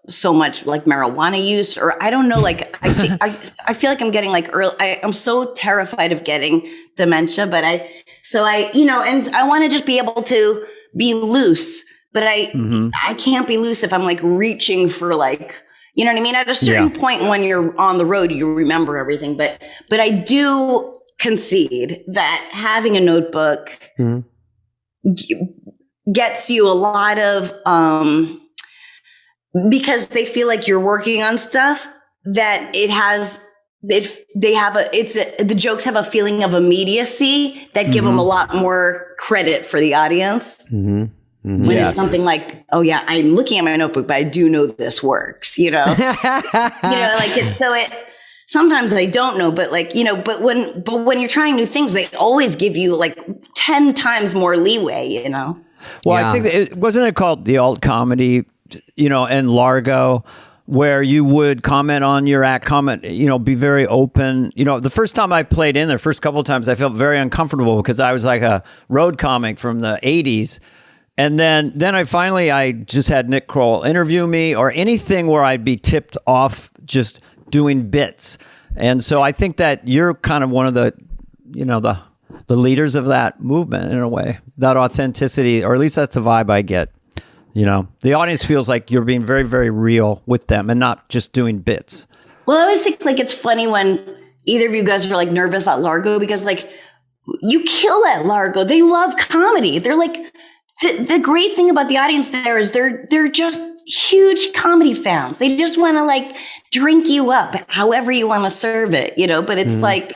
so much like marijuana use, or I don't know, like I feel like I'm getting like I'm so terrified of getting dementia, but and I want to just be able to be loose, but I can't be loose if I'm like reaching for like, you know what I mean? At a certain point when you're on the road, you remember everything, but I do concede that having a notebook gets you a lot of, because they feel like you're working on stuff that the jokes have a feeling of immediacy that give them a lot more credit for the audience. When it's something like, oh yeah, I'm looking at my notebook, but I do know this works, sometimes I don't know, but but when you're trying new things, they always give you like 10 times more leeway, Well, I think wasn't it called the alt comedy, and Largo, where you would comment on your act, be very open. The first time I played in there, first couple of times, I felt very uncomfortable because I was like a road comic from the 80s. And then I just had Nick Kroll interview me, or anything where I'd be tipped off just doing bits. And so I think that you're kind of one of the leaders of that movement in a way, that authenticity, or at least that's the vibe I get. The audience feels like you're being very, very real with them and not just doing bits. Well, I always think like it's funny when either of you guys are like nervous at Largo, because like you kill at Largo. They love comedy. They're like, the great thing about the audience there is they're just huge comedy fans. They just want to like drink you up however you want to serve it, but it's like,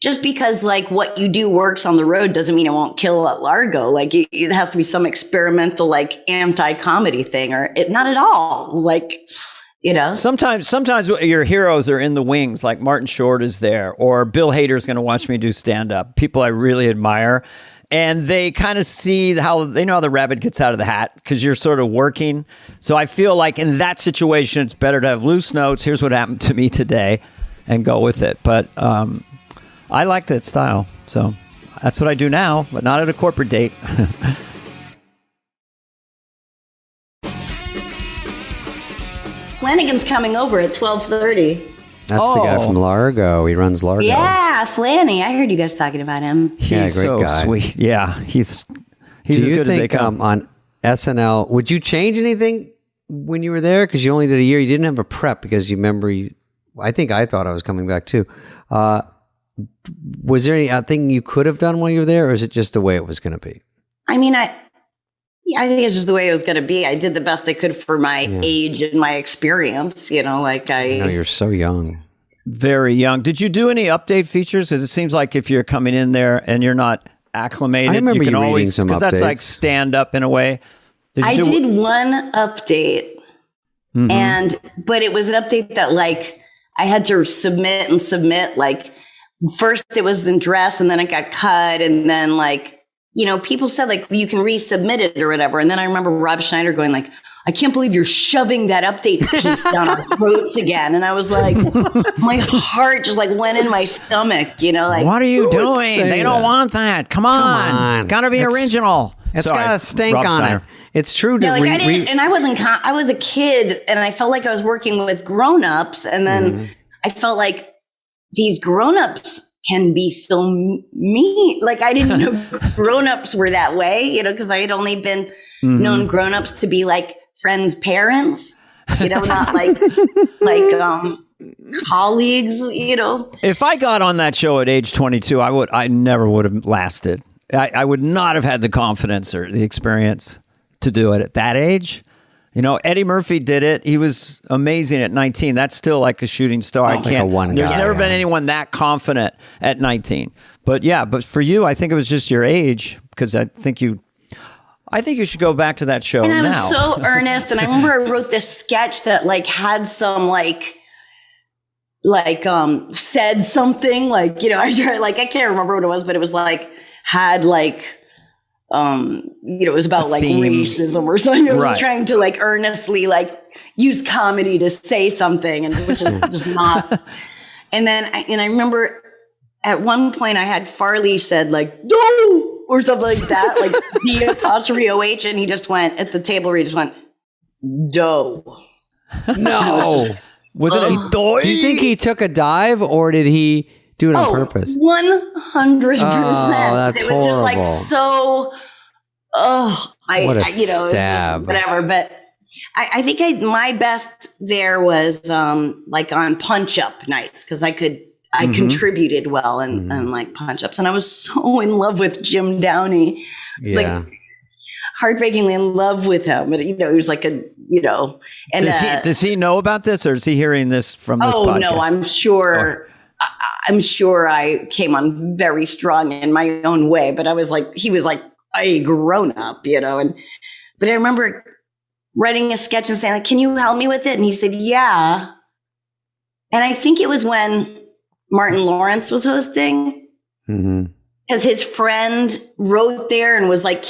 just because like what you do works on the road doesn't mean it won't kill at Largo. Like it has to be some experimental like anti-comedy thing, or not at all. Like, Sometimes your heroes are in the wings, like Martin Short is there, or Bill Hader's going to watch me do stand-up. People I really admire. And they kind of see how the rabbit gets out of the hat because you're sort of working. So I feel like in that situation, it's better to have loose notes. Here's what happened to me today, and go with it. But I like that style. So that's what I do now, but not at a corporate date. Flanagan's coming over at 12:30. That's the guy from Largo. He runs Largo. Yeah, Flanny. I heard you guys talking about him. He's great so guy. sweet. Yeah, he's Do as you good as they think come. on SNL, would you change anything when you were there? Because you only did a year. You didn't have a prep because you remember. I thought I was coming back too. Was there anything you could have done while you were there, or is it just the way it was going to be? I mean, I think it's just the way it was going to be. I did the best I could for my age and my experience. I know you're so young. Very young. Did you do any update features? Because it seems like if you're coming in there and you're not acclimated, I remember you can you always, reading some because that's updates. like stand up in a way. I did one update, but it was an update that like I had to submit. Like first it was in dress, and then it got cut, and then like, people said like you can resubmit it or whatever. And then I remember Rob Schneider going like, I can't believe you're shoving that update piece down our throats again. And I was like, my heart just like went in my stomach, like, what are you doing? They don't want that. Come on. Gotta be original. It's got a stink Rob on Schneider. it. It's true. I didn't, and I wasn't, I was a kid, and I felt like I was working with grownups. And then I felt like these grownups can be so mean. Like, I didn't know grown-ups were that way, you know, because I had only been known grown-ups to be like friends' parents, you know, not like colleagues, you know. If I got on that show at age 22, I never would have lasted. I would not have had the confidence or the experience to do it at that age. You know, Eddie Murphy did it. He was amazing at 19. That's still like a shooting star. I can't. There's never been anyone that confident at 19. But yeah, but for you, I think it was just your age, because I think you should go back to that show now. And I was so earnest. And I remember I wrote this sketch that like had some like said something like, you know, I can't remember what it was, but it was like, had like, you know, it was about like racism or something. I was trying to like earnestly like use comedy to say something, and which is just not. And then I remember at one point I had Farley said like "no" or something like that, like D''OH, and he just went at the table where he just went "dough." No, was it a dough? Do you think he took a dive, or did he do it on purpose? 100%. That's it was horrible. just like so. What a you know, stab. just whatever. But I think my best there was like on punch up nights, because I contributed well and like punch ups, and I was so in love with Jim Downey. It's like heartbreakingly in love with him. But you know, he was like a, you know, and does he know about this, or is he hearing this from this podcast? No, I'm sure. I'm sure I came on very strong in my own way, but he was like a grown up, you know. But I remember writing a sketch and saying, like, "Can you help me with it?" And he said, "Yeah." And I think it was when Martin Lawrence was hosting, because his friend wrote there and was like,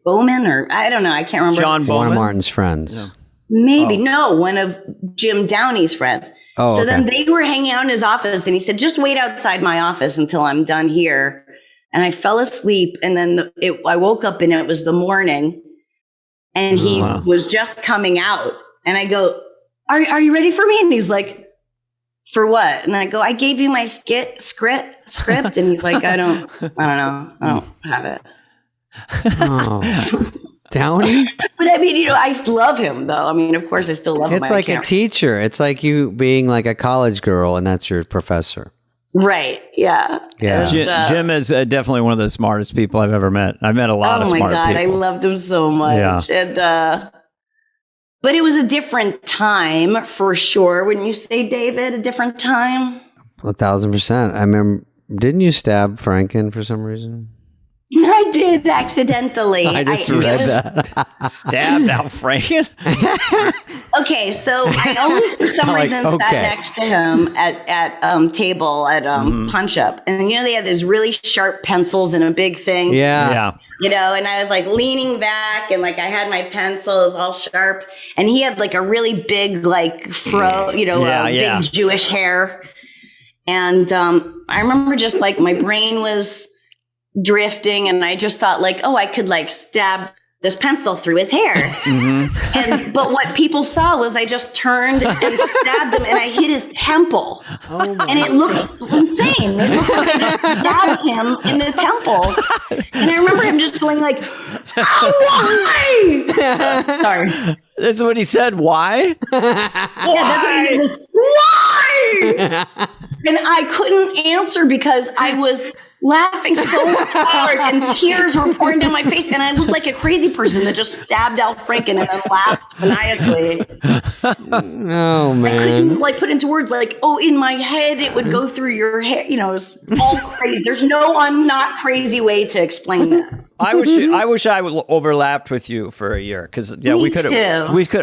Bowman, or I don't know, I can't remember. John Bowman, one of Martin's friends. Yeah. Maybe one of Jim Downey's friends. Oh, so then they were hanging out in his office, and he said, "Just wait outside my office until I'm done here." And I fell asleep, and then I woke up, and it was the morning, and he was just coming out. And I go, "Are you ready for me?" And he's like, "For what?" And I go, "I gave you my script." And he's like, I don't know. I don't have it. Oh. Downey? But I mean, you know, I love him, though. I mean, of course, I still love him. It's like a teacher. It's like you being like a college girl, and that's your professor. Right. Yeah. Yeah. Jim is definitely one of the smartest people I've ever met. I've met a lot of smart people. Oh my God, I loved him so much. Yeah. And but it was a different time for sure. Wouldn't you say, David? A different time? 1,000%. I remember. Didn't you stab Franken for some reason? I did accidentally. I just read that. Stabbed out Franken. Okay, so I always for some reason sat next to him at table at Punch Up, and you know they had those really sharp pencils and a big thing. Yeah. You know, and I was like leaning back, and like I had my pencils all sharp, and he had like a really big like fro, you know, big Jewish hair, and I remember just like my brain was drifting, and I just thought like, oh, I could like stab this pencil through his hair. But what people saw was I just turned and stabbed him, and I hit his temple. And it looked insane. It looked like I just stabbed him in the temple. And I remember him just going like, why? Sorry. That's what he said. Why? That's what he said. Why? And I couldn't answer because I was laughing so hard and tears were pouring down my face, and I looked like a crazy person that just stabbed Al Franken and then laughed maniacally. Oh man! I couldn't like put into words like, oh, in my head it would go through your hair. You know, it was all crazy. There's no I'm not crazy way to explain that. I wish I would overlapped with you for a year, because we could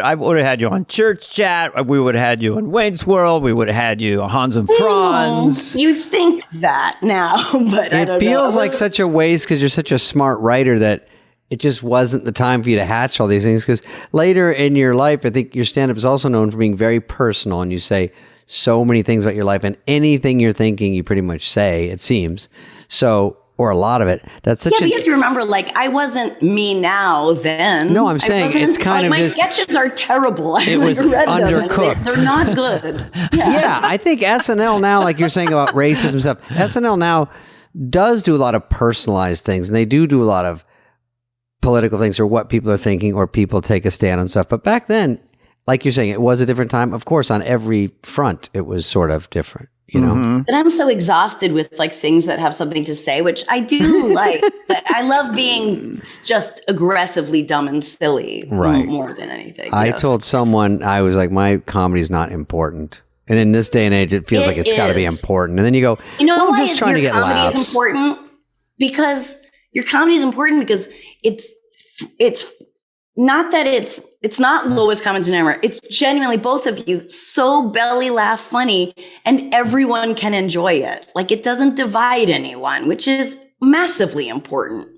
I would have had you on Church Chat. We would have had you on Wayne's World. We would have had you on Hans and Franz. You think that now, but I don't know. It feels like such a waste because you're such a smart writer that it just wasn't the time for you to hatch all these things. Because later in your life, I think your stand-up is also known for being very personal, and you say so many things about your life, and anything you're thinking, you pretty much say, it seems. So or a lot of it. That's such but you have to remember, like, I wasn't me now then. No, I'm saying it's kind of my just... My sketches are terrible. It was undercooked. They're not good. Yeah, I think SNL now, like you're saying about racism stuff, SNL now does do a lot of personalized things, and they do a lot of political things, or what people are thinking, or people take a stand on stuff. But back then, like you're saying, it was a different time. Of course, on every front, it was sort of different. You know, and I'm so exhausted with like things that have something to say, which I do like. But I love being just aggressively dumb and silly, right? More than anything. I told someone, I was like, my comedy's not important, and in this day and age, it feels like it's got to be important. And then you go, you know, I'm just trying to get laughs. Is important because your comedy is important because it's not that it's not lowest common denominator. It's genuinely both of you so belly laugh funny, and everyone can enjoy it. Like, it doesn't divide anyone, which is massively important.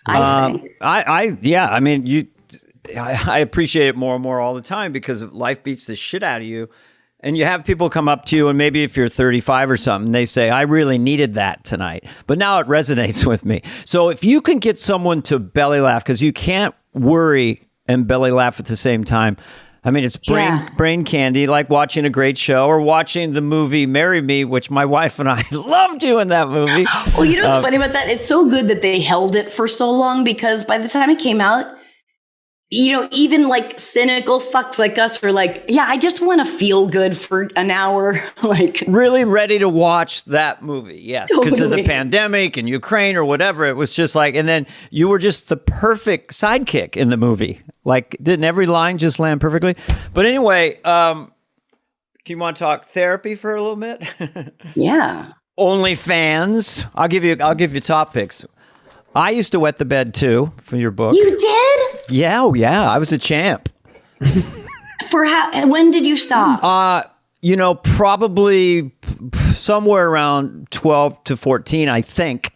I think. I mean, I appreciate it more and more all the time because life beats the shit out of you. And you have people come up to you, and maybe if you're 35 or something, they say, I really needed that tonight. But now it resonates with me. So if you can get someone to belly laugh, because you can't worry and belly laugh at the same time. I mean, it's brain candy, like watching a great show or watching the movie Marry Me, which my wife and I love doing that movie. Well, you know what's funny about that? It's so good that they held it for so long, because by the time it came out, you know, even like cynical fucks like us were like, yeah, I just want to feel good for an hour. Like, really ready to watch that movie. Yes. Because of the pandemic and Ukraine or whatever. It was just like, and then you were just the perfect sidekick in the movie. Like, didn't every line just land perfectly? But anyway, do you want to talk therapy for a little bit? Yeah. OnlyFans. I'll give you top picks. I used to wet the bed too for your book. You did? Yeah, oh yeah. I was a champ. For how? When did you stop? You know, probably somewhere around 12 to 14, I think.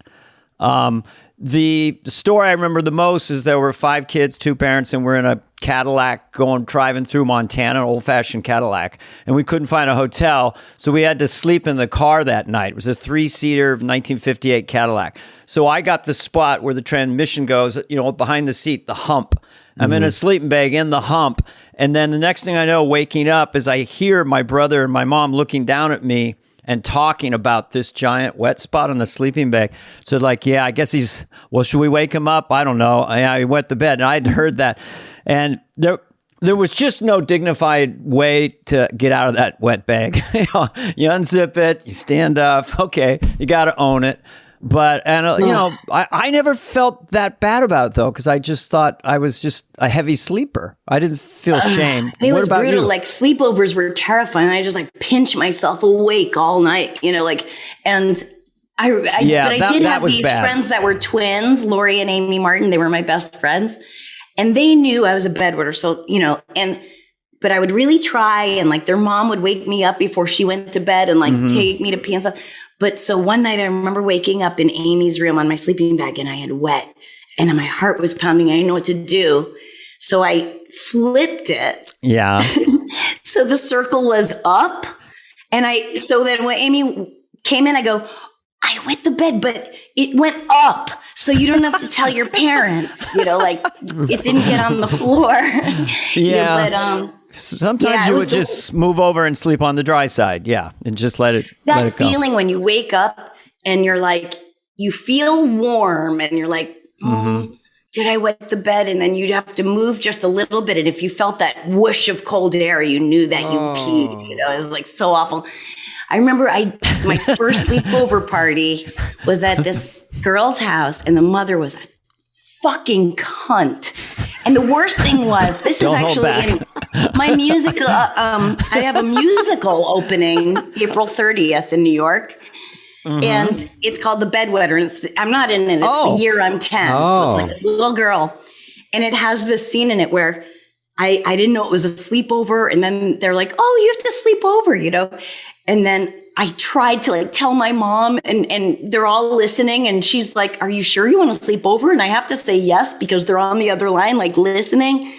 The story I remember the most is there were 5 kids, 2 parents, and we're in a Cadillac driving through Montana, an old-fashioned Cadillac, and we couldn't find a hotel, so we had to sleep in the car that night. It was a 3-seater 1958 Cadillac. So I got the spot where the transmission goes, you know, behind the seat, the hump. I'm in a sleeping bag in the hump, and then the next thing I know, waking up, is I hear my brother and my mom looking down at me and talking about this giant wet spot on the sleeping bag. So like, yeah, I guess should we wake him up? I don't know. I wet the bed, and I'd heard that. And there was just no dignified way to get out of that wet bag. You unzip it, you stand up. Okay, you got to own it. But, you know, I never felt that bad about it, though, because I just thought I was just a heavy sleeper. I didn't feel shame. It what was about brutal. you? Like, sleepovers were terrifying. I just like pinch myself awake all night, you know, like, and I did have these friends that were twins, Lori and Amy Martin. They were my best friends, and they knew I was a bedwetter. So, you know, but I would really try, and like their mom would wake me up before she went to bed and like take me to pee and stuff. But so one night I remember waking up in Amy's room on my sleeping bag, and I had wet, and my heart was pounding. I didn't know what to do. So I flipped it. Yeah. So the circle was up. So then when Amy came in, I go, I wet the bed, but it went up. So you don't have to tell your parents, you know, like it didn't get on the floor. Yeah. But, sometimes you would just move over and sleep on the dry side. Yeah. And just let it go. That feeling when you wake up and you're like, you feel warm and you're like, did I wet the bed? And then you'd have to move just a little bit. And if you felt that whoosh of cold air, you knew that you peed. You know, it was like so awful. I remember my first sleepover party was at this girl's house, and the mother was a fucking cunt. And the worst thing was, this is actually in my musical. I have a musical opening April 30th in New York. And it's called The Bedwetter. And I'm not in it. It's the year I'm 10. So it's like this little girl. And it has this scene in it where I didn't know it was a sleepover. And then they're like, oh, you have to sleep over, you know. And then I tried to like tell my mom, and they're all listening. And she's like, are you sure you want to sleep over? And I have to say yes, because they're on the other line, like listening.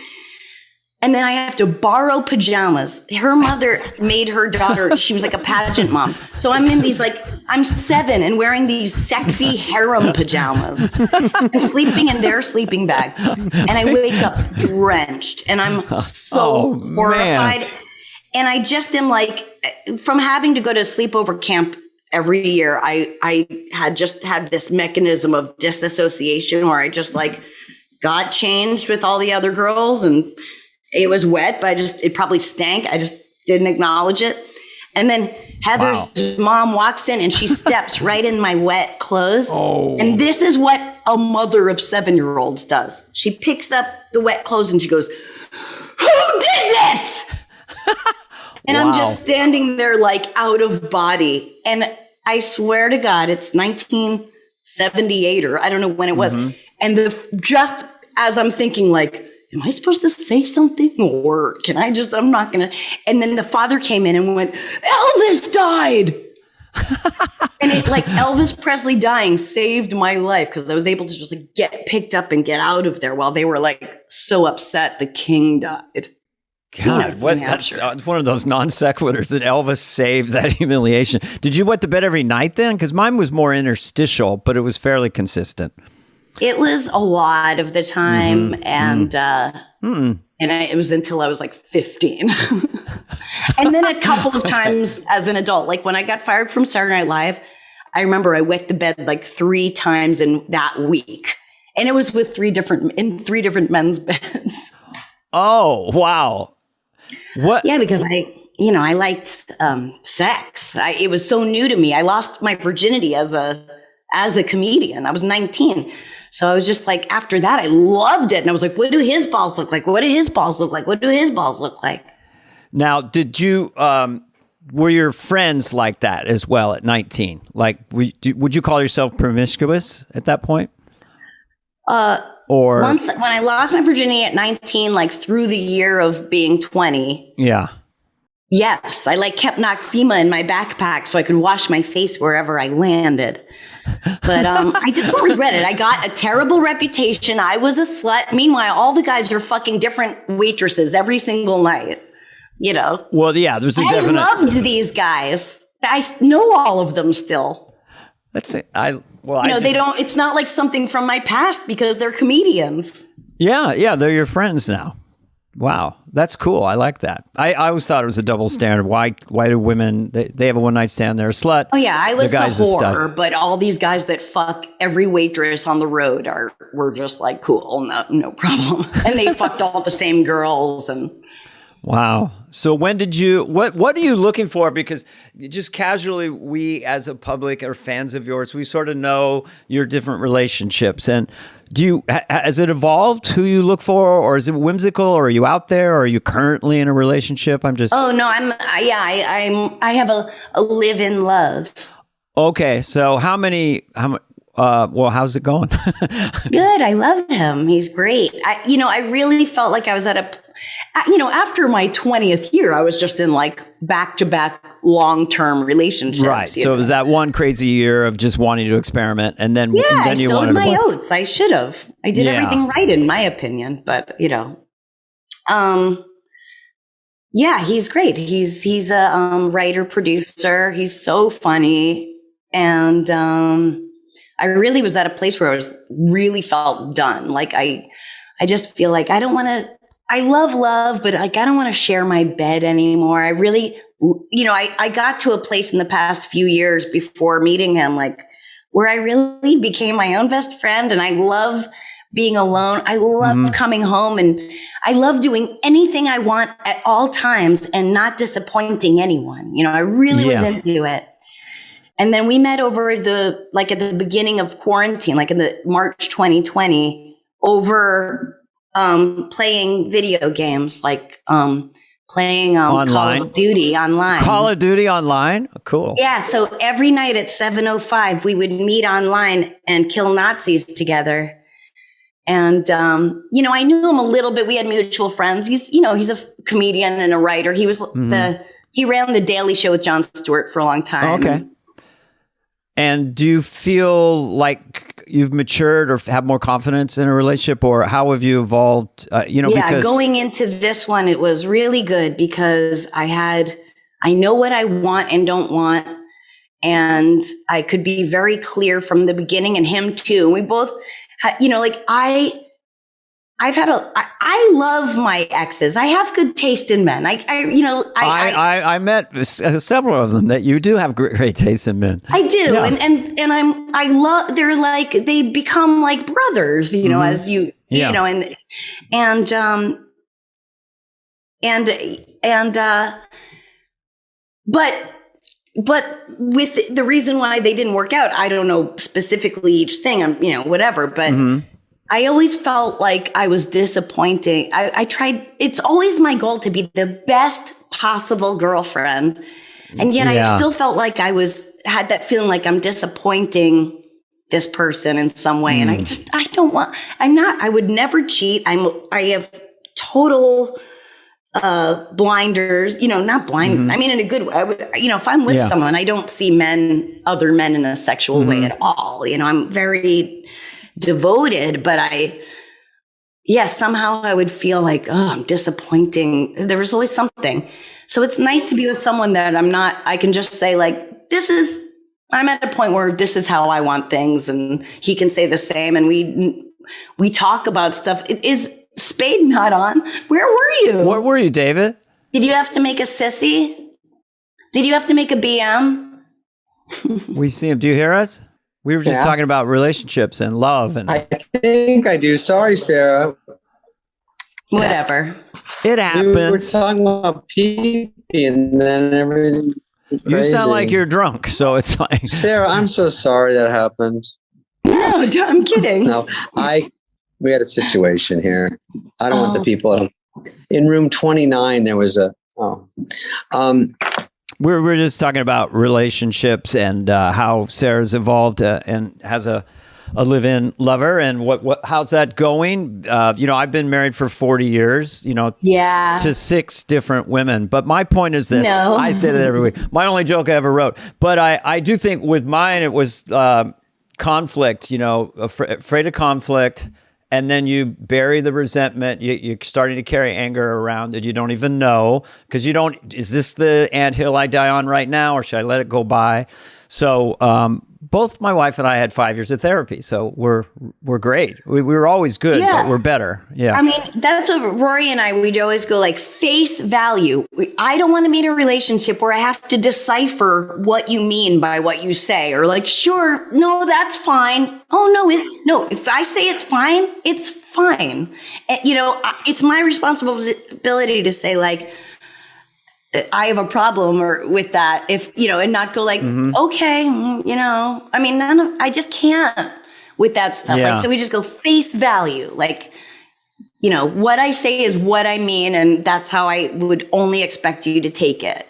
And then I have to borrow pajamas. Her mother made her daughter, she was like a pageant mom. So I'm in these like I'm 7 and wearing these sexy harem pajamas and sleeping in their sleeping bag. And I wake up drenched and I'm so horrified. Man. And I just am like, from having to go to sleepover camp every year, I had this mechanism of disassociation where I just like got changed with all the other girls and it was wet, but it probably stank. I just didn't acknowledge it. And then Heather's mom walks in and she steps right in my wet clothes. Oh. And this is what a mother of 7-year-olds does. She picks up the wet clothes and she goes, "Who did this?" And I'm just standing there like out of body. And I swear to God, it's 1978 or I don't know when it was. Mm-hmm. And just as I'm thinking like, am I supposed to say something or can I just, I'm not going to. And then the father came in and went, "Elvis died." And it like Elvis Presley dying saved my life because I was able to just like get picked up and get out of there while they were like so upset the king died. God, that's one of those non sequiturs that Elvis saved that humiliation. Did you wet the bed every night then? Because mine was more interstitial, but it was fairly consistent. It was a lot of the time, and it was until I was like 15. And then a couple of times as an adult, like when I got fired from Saturday Night Live, I remember I wet the bed like 3 times in that week, and it was with 3 different men's beds. Oh, wow. What? Yeah, because I liked sex. It was so new to me. I lost my virginity as a comedian. I was 19. So I was just like, after that, I loved it. And I was like, what do his balls look like? What do his balls look like? What do his balls look like? Now, did you, were your friends like that as well at 19? Like, would you call yourself promiscuous at that point? Or once when I lost my virginity at 19, like through the year of being 20. Yeah. Yes. I like kept Noxema in my backpack so I could wash my face wherever I landed. But I didn't regret it. I got a terrible reputation. I was a slut. Meanwhile, all the guys are fucking different waitresses every single night. You know? Well, yeah, there's a definite. I loved these guys. I know all of them still. Let's say they don't. It's not like something from my past because they're comedians. Yeah, they're your friends now. Wow, that's cool. I like that. I always thought it was a double standard. Why do women they have a one night stand? They're a slut. Oh yeah, I was the whore, but all these guys that fuck every waitress on the road were just like cool, no problem, and they fucked all the same girls and. Wow. So when did you, what are you looking for? Because just casually, we as a public are fans of yours. We sort of know your different relationships. And has it evolved who you look for, or is it whimsical, or are you out there, or are you currently in a relationship? I'm just. Oh, no, I have a live-in love. Okay. So how's it going? Good. I love him. He's great. I really felt like I was at after my 20th year, I was just in like back-to-back long-term relationships. Right. So it was that one crazy year of just wanting to experiment, and then you I wanted sowed my oats. I should have. I did everything right in my opinion, but he's great. He's a writer producer. He's so funny, and I really was at a place where I really felt done. Like I just feel like I don't want to. I love, but like I don't want to share my bed anymore. I really, I got to a place in the past few years before meeting him, like where I really became my own best friend, and I love being alone. I love coming home, and I love doing anything I want at all times and not disappointing anyone. I really was into it. And then we met over at the beginning of quarantine, like in the March 2020, over playing video games, like playing Call of Duty online. Call of Duty online? Cool. Yeah. So every night at 7:05, we would meet online and kill Nazis together. And, I knew him a little bit. We had mutual friends. He's a comedian and a writer. He was he ran the Daily Show with Jon Stewart for a long time. Okay. And do you feel like you've matured or have more confidence in a relationship, or how have you evolved? Because going into this one, it was really good because I know what I want and don't want. and I could be very clear from the beginning, and him too. And we both had, like I love my exes. I have good taste in men. I met several of them that you do have great taste in men. I do. Yeah. And I love, they're like, they become like brothers, as you know, but with the reason why they didn't work out, I don't know specifically each thing, whatever, but I always felt like I was disappointing. I tried, it's always my goal to be the best possible girlfriend. And yet I still felt like I had that feeling like I'm disappointing this person in some way. And I would never cheat. I have total blinders, not blind. I mean, in a good way. I would, if I'm with someone, I don't see other men in a sexual way at all. I'm very devoted, but somehow I would feel like, I'm disappointing. There was always something. So it's nice to be with someone that I can just say like, I'm at a point where this is how I want things. And he can say the same. And we talk about stuff. Is Spade not on? Where were you? Where were you, David? Did you have to make a sissy? Did you have to make a BM? We see him. Do you hear us? We were just talking about relationships and love. And I think I do. Sorry, Sarah. Whatever. It happens. We were talking about pee and then everything. You sound like you're drunk, so it's like... Sarah, I'm so sorry that happened. No, I'm kidding. No, we had a situation here. I don't want the people... In room 29, there was We're just talking about relationships and how Sarah's evolved and has a live-in lover, and how's that going? I've been married for 40 years, to 6 different women. But my point is this. No. I say that every week. My only joke I ever wrote. But I do think with mine, it was conflict, afraid of conflict. And then you bury the resentment. You're starting to carry anger around that you don't even know, because is this the anthill I die on right now, or should I let it go by? So both my wife and I had 5 years of therapy, so we're great. We were always good, but we're better. Yeah. I mean, that's what Rory and we'd always go like face value. I don't want to be in a relationship where I have to decipher what you mean by what you say, or like, sure, no, that's fine. Oh, no, if I say it's fine, it's fine. And, it's my responsibility to say like, I have a problem with that, and not go like, okay, I mean, I just can't with that stuff. Yeah. Like, so we just go face value. Like, what I say is what I mean. And that's how I would only expect you to take it,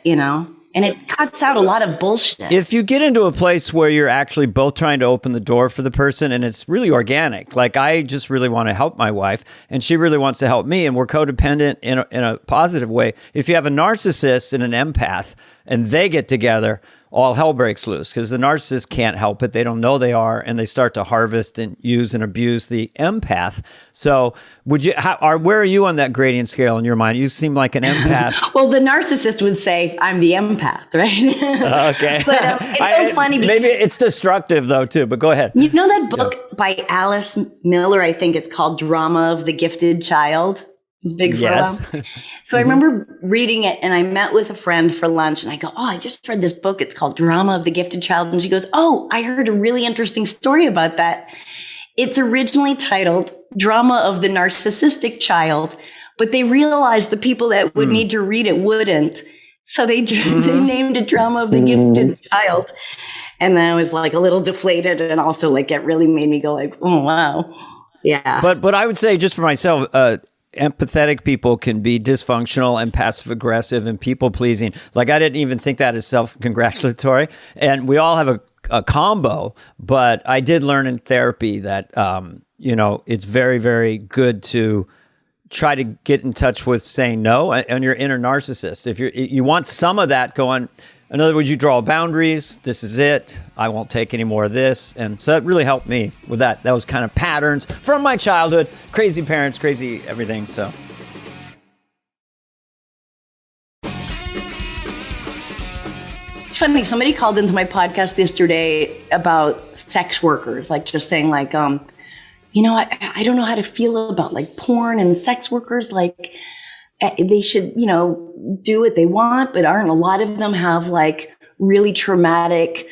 and it cuts out a lot of bullshit. If you get into a place where you're actually both trying to open the door for the person and it's really organic, like I just really want to help my wife and she really wants to help me, and we're codependent in a positive way. If you have a narcissist and an empath and they get together, all hell breaks loose, because the narcissist can't help it. They don't know they are, and they start to harvest and use and abuse the empath. So where are you on that gradient scale in your mind? You seem like an empath. Well, the narcissist would say, I'm the empath, right? Okay. But it's so funny. Maybe it's destructive, though, too, but go ahead. You know that book by Alice Miller, I think it's called Drama of the Gifted Child? It's big for a while. So I remember reading it, and I met with a friend for lunch, and I go, I just read this book. It's called Drama of the Gifted Child. And she goes, I heard a really interesting story about that. It's originally titled Drama of the Narcissistic Child, but they realized the people that would need to read it wouldn't. So they named it Drama of the Gifted Child. And then I was like a little deflated, and also like it really made me go like, oh, wow. Yeah. But I would say, just for myself, empathetic people can be dysfunctional and passive aggressive and people pleasing. Like, I didn't even think that is self-congratulatory. And we all have a combo, but I did learn in therapy that, it's very, very good to try to get in touch with saying no and your inner narcissist. If you want some of that going, in other words, you draw boundaries. This is it. I won't take any more of this. And so that really helped me with that. That was kind of patterns from my childhood. Crazy parents, crazy everything. So. It's funny. Somebody called into my podcast yesterday about sex workers, like just saying like, you know, I don't know how to feel about like porn and sex workers. Like they should, you know, do what they want, but aren't a lot of them have like really traumatic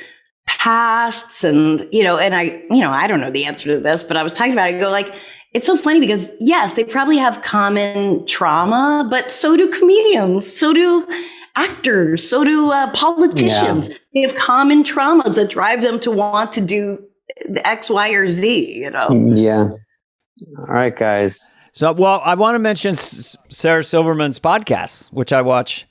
pasts? And, you know, and I don't know the answer to this, but I was talking about it. I go like, it's so funny because yes, they probably have common trauma, but so do comedians, so do actors, so do politicians. Yeah. They have common traumas that drive them to want to do the X, Y, or Z, you know? Yeah. All right, guys. So, well, I want to mention Sarah Silverman's podcast, which I watch,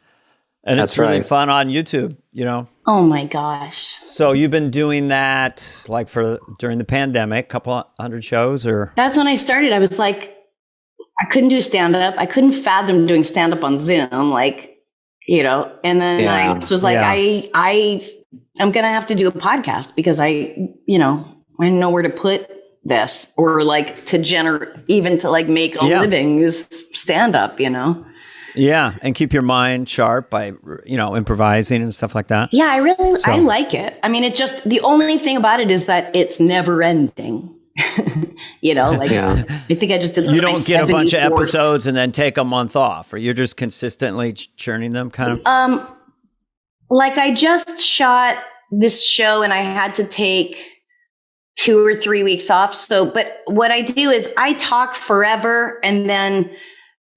and it's really fun on YouTube, you know? Oh my gosh. So you've been doing that like during the pandemic, couple hundred shows or? That's when I started. I was like, I couldn't do stand-up. I couldn't fathom doing stand-up on Zoom, like, you know, and then I was like, I'm going to have to do a podcast because I didn't know where to put this or like even to like make a living is stand-up, you know? Yeah. And keep your mind sharp by, you know, improvising and stuff like that. Yeah, I like it. I mean, the only thing about it is that it's never ending. You know, like I think I just did. You don't get a bunch of episodes and then take a month off, or you're just consistently churning them kind of? Like I just shot this show and I had to take 2 or 3 weeks off. So, but what I do is I talk forever and then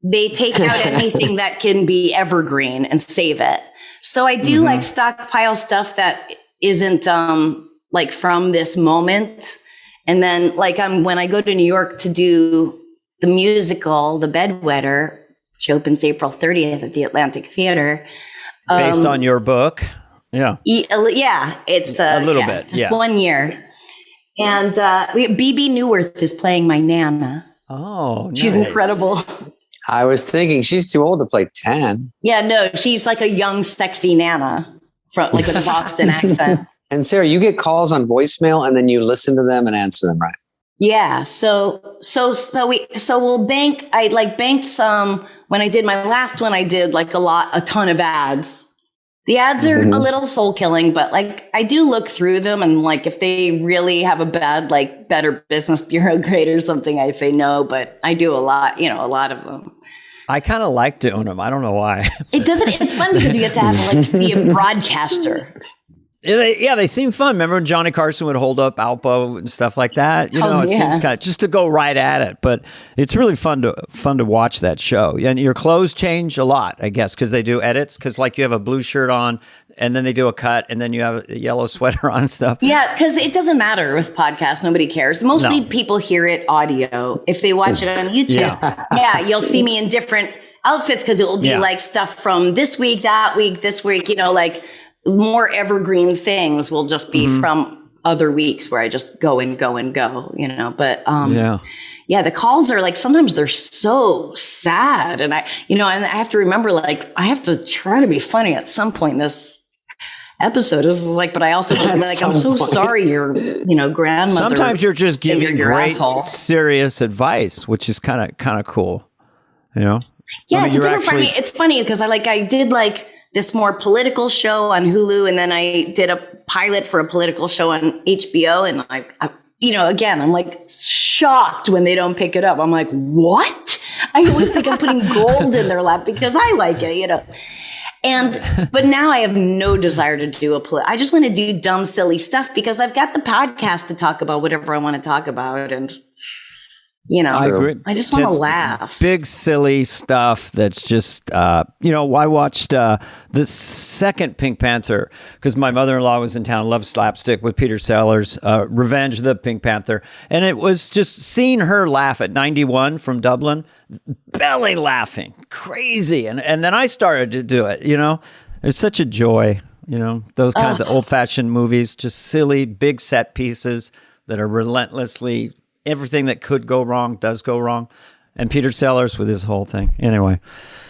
they take out anything that can be evergreen and save it. So I do like stockpile stuff that isn't like from this moment. And then like when I go to New York to do the musical, The Bedwetter, which opens April 30th at the Atlantic Theater. Based on your book. Yeah. Yeah. It's a little bit. Yeah. 1 year. And BB Newirth is playing my Nana. Oh, nice. She's incredible. I was thinking she's too old to play 10. Yeah, no, she's like a young, sexy Nana from like with a Boston accent. And Sarah, you get calls on voicemail and then you listen to them and answer them, right? Yeah. So we'll bank. I like banked some when I did my last one. I did like a ton of ads. The ads are a little soul killing, but like I do look through them and like if they really have a bad, like Better Business Bureau grade or something, I say no, but I do a lot of them. I kind of like doing them. I don't know why. It's fun because you get to have like be a broadcaster. They seem fun. Remember when Johnny Carson would hold up Alpo and stuff like that? You know, it seems kind of just to go right at it. But it's really fun to watch that show. And your clothes change a lot, I guess, because they do edits. Because like you have a blue shirt on, and then they do a cut, and then you have a yellow sweater on and stuff. Yeah, because it doesn't matter with podcasts. Nobody cares. Mostly people hear it audio. If they watch it on YouTube, you'll see me in different outfits because it will be like stuff from this week, that week, this week. You know, like. More evergreen things will just be from other weeks where I just go and go and go, you know, but, the calls are like, sometimes they're so sad. And and I have to remember, like, I have to try to be funny at some point in this episode. This is like, but I also like, I'm so sorry your, grandmother. Sometimes you're just giving great, serious advice, which is kind of cool, you know? Yeah, it's different for me. It's funny because I did like, this more political show on Hulu. And then I did a pilot for a political show on HBO. And again, I'm like shocked when they don't pick it up. I'm like, what? I always think I'm putting gold in their lap because I like it, you know? But now I have no desire to do I just want to do dumb, silly stuff because I've got the podcast to talk about whatever I want to talk about. And I agree. I just want to laugh. Big, silly stuff that's just, I watched the second Pink Panther because my mother-in-law was in town, loved slapstick with Peter Sellers, Revenge of the Pink Panther. And it was just seeing her laugh at 91 from Dublin, belly laughing, crazy. And then I started to do it, It's such a joy, those kinds of old-fashioned movies, just silly, big set pieces that are relentlessly... Everything that could go wrong does go wrong. And Peter Sellers with his whole thing. Anyway.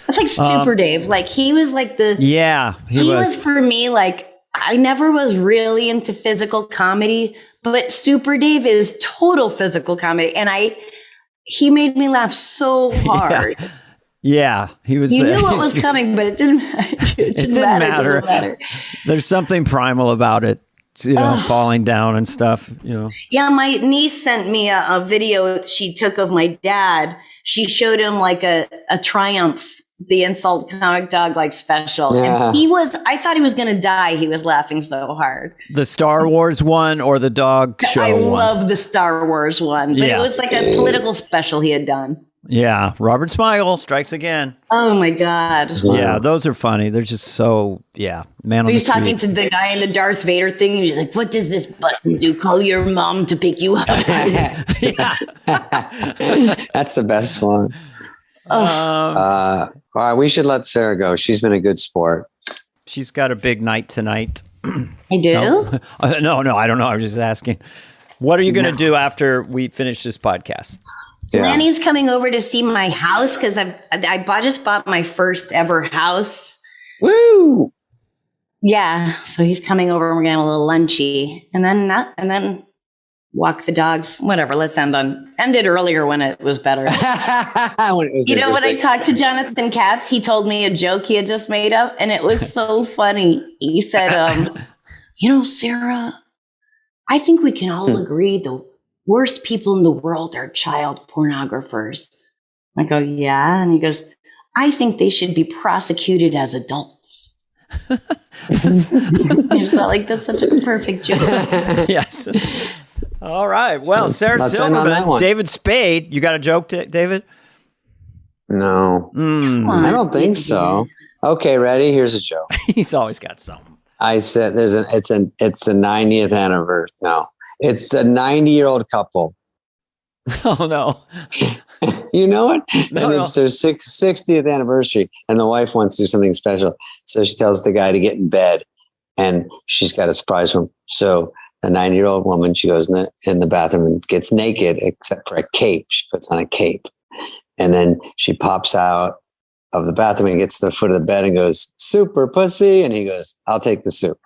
It's like Super Dave. Like he was like the... Yeah, he was for me, like I never was really into physical comedy, but Super Dave is total physical comedy. And he made me laugh so hard. Yeah, he was. You knew what was coming, but it didn't. It didn't matter. There's something primal about it, falling down and stuff. Yeah, my niece sent me a video she took of my dad. She showed him like a Triumph, the Insult Comic Dog special, and I thought he was going to die. He was laughing so hard. The Star Wars one or the dog show? I love the Star Wars one, but it was like a political special he had done. Yeah, Robert Smigel strikes again. Oh my God! Yeah, those are funny. They're just so man on the street. He's talking to the guy in the Darth Vader thing. And he's like, "What does this button do? Call your mom to pick you up." That's the best one. All right, we should let Sarah go. She's been a good sport. She's got a big night tonight. I do? No, I don't know. I was just asking. What are you going to do after we finish this podcast? Lanny's coming over to see my house because I just bought my first ever house. Woo! Yeah, so he's coming over and we're gonna have a little lunchy, and then walk the dogs. Whatever. Let's end it earlier when it was better. When I talked to Jonathan Katz, he told me a joke he had just made up, and it was so funny. He said, Sarah, I think we can all agree the worst people in the world are child pornographers. I go, yeah. And he goes, I think they should be prosecuted as adults. I just felt like that's such a perfect joke. Yes. All right. Well, Sarah Silverman, David Spade. You got a joke, David? No. I don't think so. Okay, ready? Here's a joke. He's always got something. I said it's the 90th anniversary. No. It's the 90-year-old couple. Oh, no. You know it? No, and it's their 60th anniversary, and the wife wants to do something special. So she tells the guy to get in bed, and she's got a surprise for him. So the 90-year-old woman, she goes in the bathroom and gets naked, except for a cape. She puts on a cape. And then she pops out of the bathroom and gets to the foot of the bed and goes, "Super pussy." And he goes, "I'll take the soup."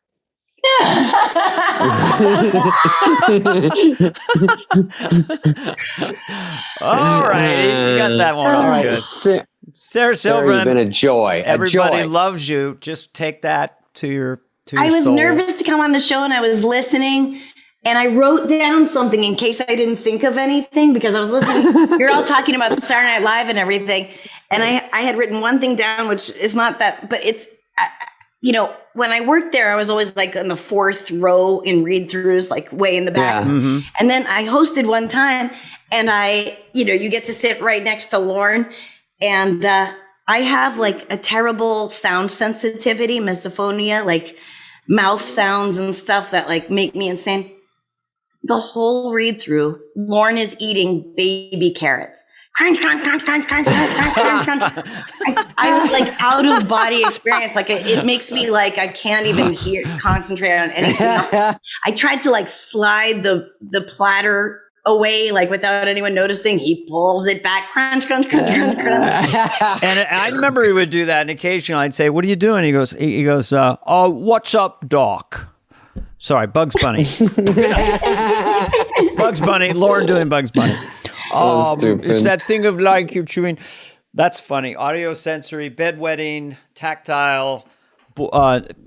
All right, you got that one. All right, good. Sarah Silverman, you've been a joy. Everybody loves you. Just take that to your I was soul. nervous to come on the show, and I was listening, and I wrote down something in case I didn't think of anything because I was listening. You're all talking about Saturday Night Live and everything, and I had written one thing down, which is not that, but it's. When I worked there, I was always like in the fourth row in read-throughs, like way in the back. Yeah. Mm-hmm. And then I hosted one time, and you get to sit right next to Lauren. And I have like a terrible sound sensitivity, misophonia, like mouth sounds and stuff that like make me insane. The whole read-through, Lauren is eating baby carrots. Crunch, crunch, crunch, crunch, crunch, crunch, crunch, crunch. I was like out of body experience. Like it makes me like I can't even concentrate on anything else. I tried to like slide the platter away, like without anyone noticing. He pulls it back, crunch, crunch, crunch, crunch, crunch. And I remember he would do that. And occasionally I'd say, "What are you doing?" He goes, "Oh, what's up, Doc?" Sorry, Bugs Bunny. Bugs Bunny. Lauren doing Bugs Bunny. So stupid. It's that thing of like you're chewing. That's funny. Audio sensory, bedwetting, tactile,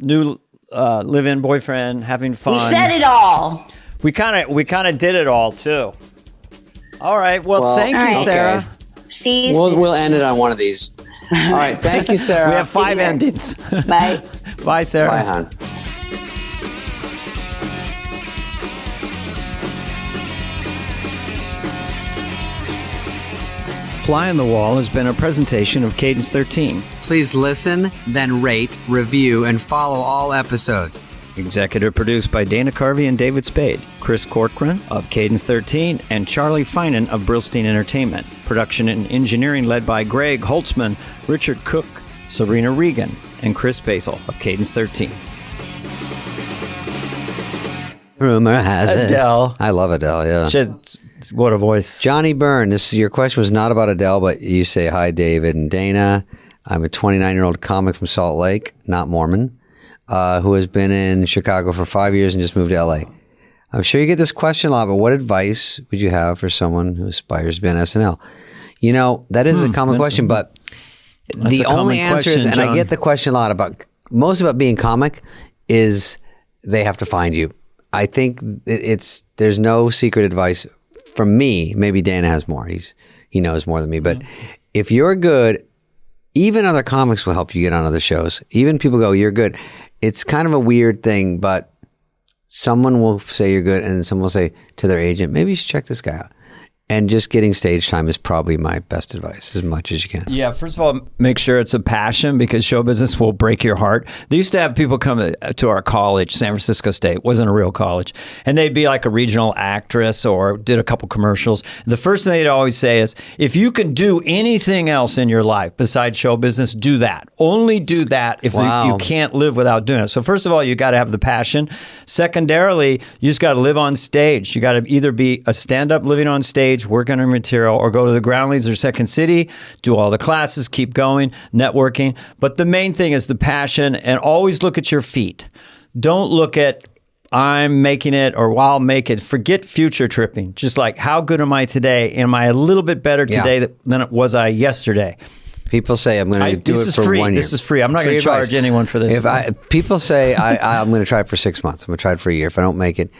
new live-in boyfriend, having fun. We said it all. We kind of did it all too. All right. Well, thank you, Sarah. Okay. See you. We'll end it on one of these. All right. Thank you, Sarah. We have 5 endings. Bye. Bye, Sarah. Bye, hon. Fly on the Wall has been a presentation of Cadence 13. Please listen, then rate, review, and follow all episodes. Executive produced by Dana Carvey and David Spade, Chris Corcoran of Cadence 13, and Charlie Finan of Brillstein Entertainment. Production and engineering led by Greg Holtzman, Richard Cook, Serena Regan, and Chris Basil of Cadence 13. Rumor has it. Adele. I love Adele, yeah. What a voice. Johnny Byrne, your question was not about Adele, but you say, "Hi, David and Dana. I'm a 29-year-old comic from Salt Lake, not Mormon, who has been in Chicago for 5 years and just moved to LA. I'm sure you get this question a lot, but what advice would you have for someone who aspires to be on SNL?" That is a common question, but The only answer is, and I get the question a lot about being comic, is they have to find you. I think there's no secret advice from me. Maybe Dana has more. He knows more than me. But if you're good, even other comics will help you get on other shows. Even people go, you're good. It's kind of a weird thing, but someone will say you're good, and someone will say to their agent, maybe you should check this guy out. And just getting stage time is probably my best advice, as much as you can. Yeah, first of all, make sure it's a passion, because show business will break your heart. They used to have people come to our college, San Francisco State, wasn't a real college, and they'd be like a regional actress or did a couple commercials. The first thing they'd always say is, if you can do anything else in your life besides show business, do that. Only do that if you can't live without doing it. So first of all, you got to have the passion. Secondarily, you just got to live on stage. You got to either be a stand-up living on stage, work on your material, or go to the Ground Leads or Second City, do all the classes, keep going, networking. But the main thing is the passion, and always look at your feet. Don't look at, I'm making it or I'll make it. Forget future tripping. Just like, how good am I today? Am I a little bit better today than was I yesterday? People say I'm going to do it for 1 year. This is free. I'm not going to charge anyone for this. People say I'm going to try it for 6 months. I'm going to try it for a year. If I don't make it,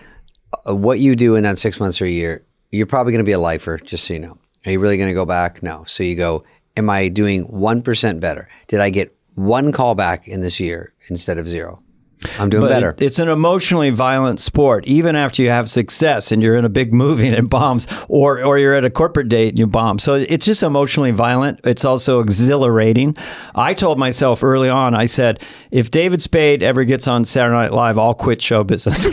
what you do in that 6 months or a year, you're probably going to be a lifer, just so you know. Are you really going to go back? No. So you go, am I doing 1% better? Did I get one call back in this year instead of 0? I'm doing better. It's an emotionally violent sport. Even after you have success and you're in a big movie and it bombs, or you're at a corporate date and you bomb. So it's just emotionally violent. It's also exhilarating. I told myself early on, I said, if David Spade ever gets on Saturday Night Live, I'll quit show business.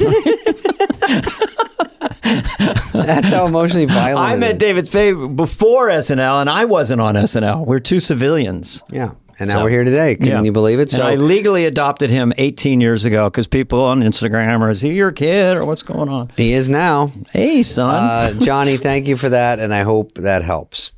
That's how emotionally violent I met David Spade before SNL, and I wasn't on SNL. We're two civilians. Yeah. And now we're here today. Can you believe it? So I legally adopted him 18 years ago, because people on Instagram are, is he your kid or what's going on? He is now. Hey, son. Johnny, thank you for that, and I hope that helps.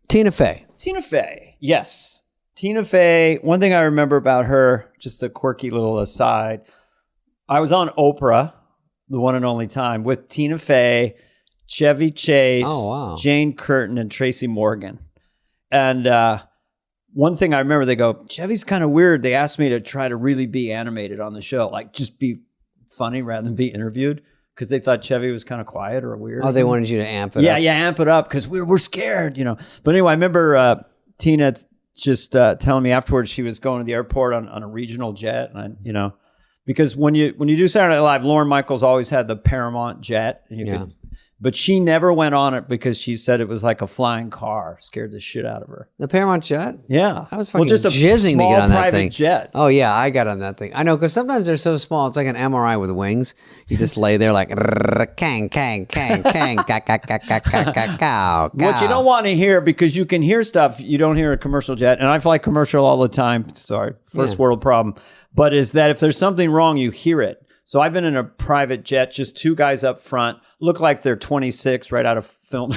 Tina Fey. Tina Fey, yes. Tina Fey, one thing I remember about her, just a quirky little aside, I was on Oprah, the one and only time, with Tina Fey, Chevy Chase, Jane Curtin, and Tracy Morgan. And one thing I remember, they go, Chevy's kind of weird. They asked me to try to really be animated on the show, like just be funny rather than be interviewed, because they thought Chevy was kind of quiet or weird. Oh, they wanted you to amp it up. Yeah, amp it up, because we're scared, you know. But anyway, I remember Tina just telling me afterwards she was going to the airport on a regional jet, and because when you do Saturday Night Live, Lorne Michaels always had the Paramount jet, and but she never went on it because she said it was like a flying car, scared the shit out of her. The Paramount jet? Yeah, I was fucking just jizzing to get on that thing. Jet. Oh yeah, I got on that thing. I know, because sometimes they're so small, it's like an MRI with wings. You just lay there like kang kang kang kang cow. What you don't want to hear, because you can hear stuff you don't hear a commercial jet, and I fly commercial all the time. Sorry, first world problem. But is that if there's something wrong, you hear it. So I've been in a private jet, just two guys up front, look like they're 26, right out of film.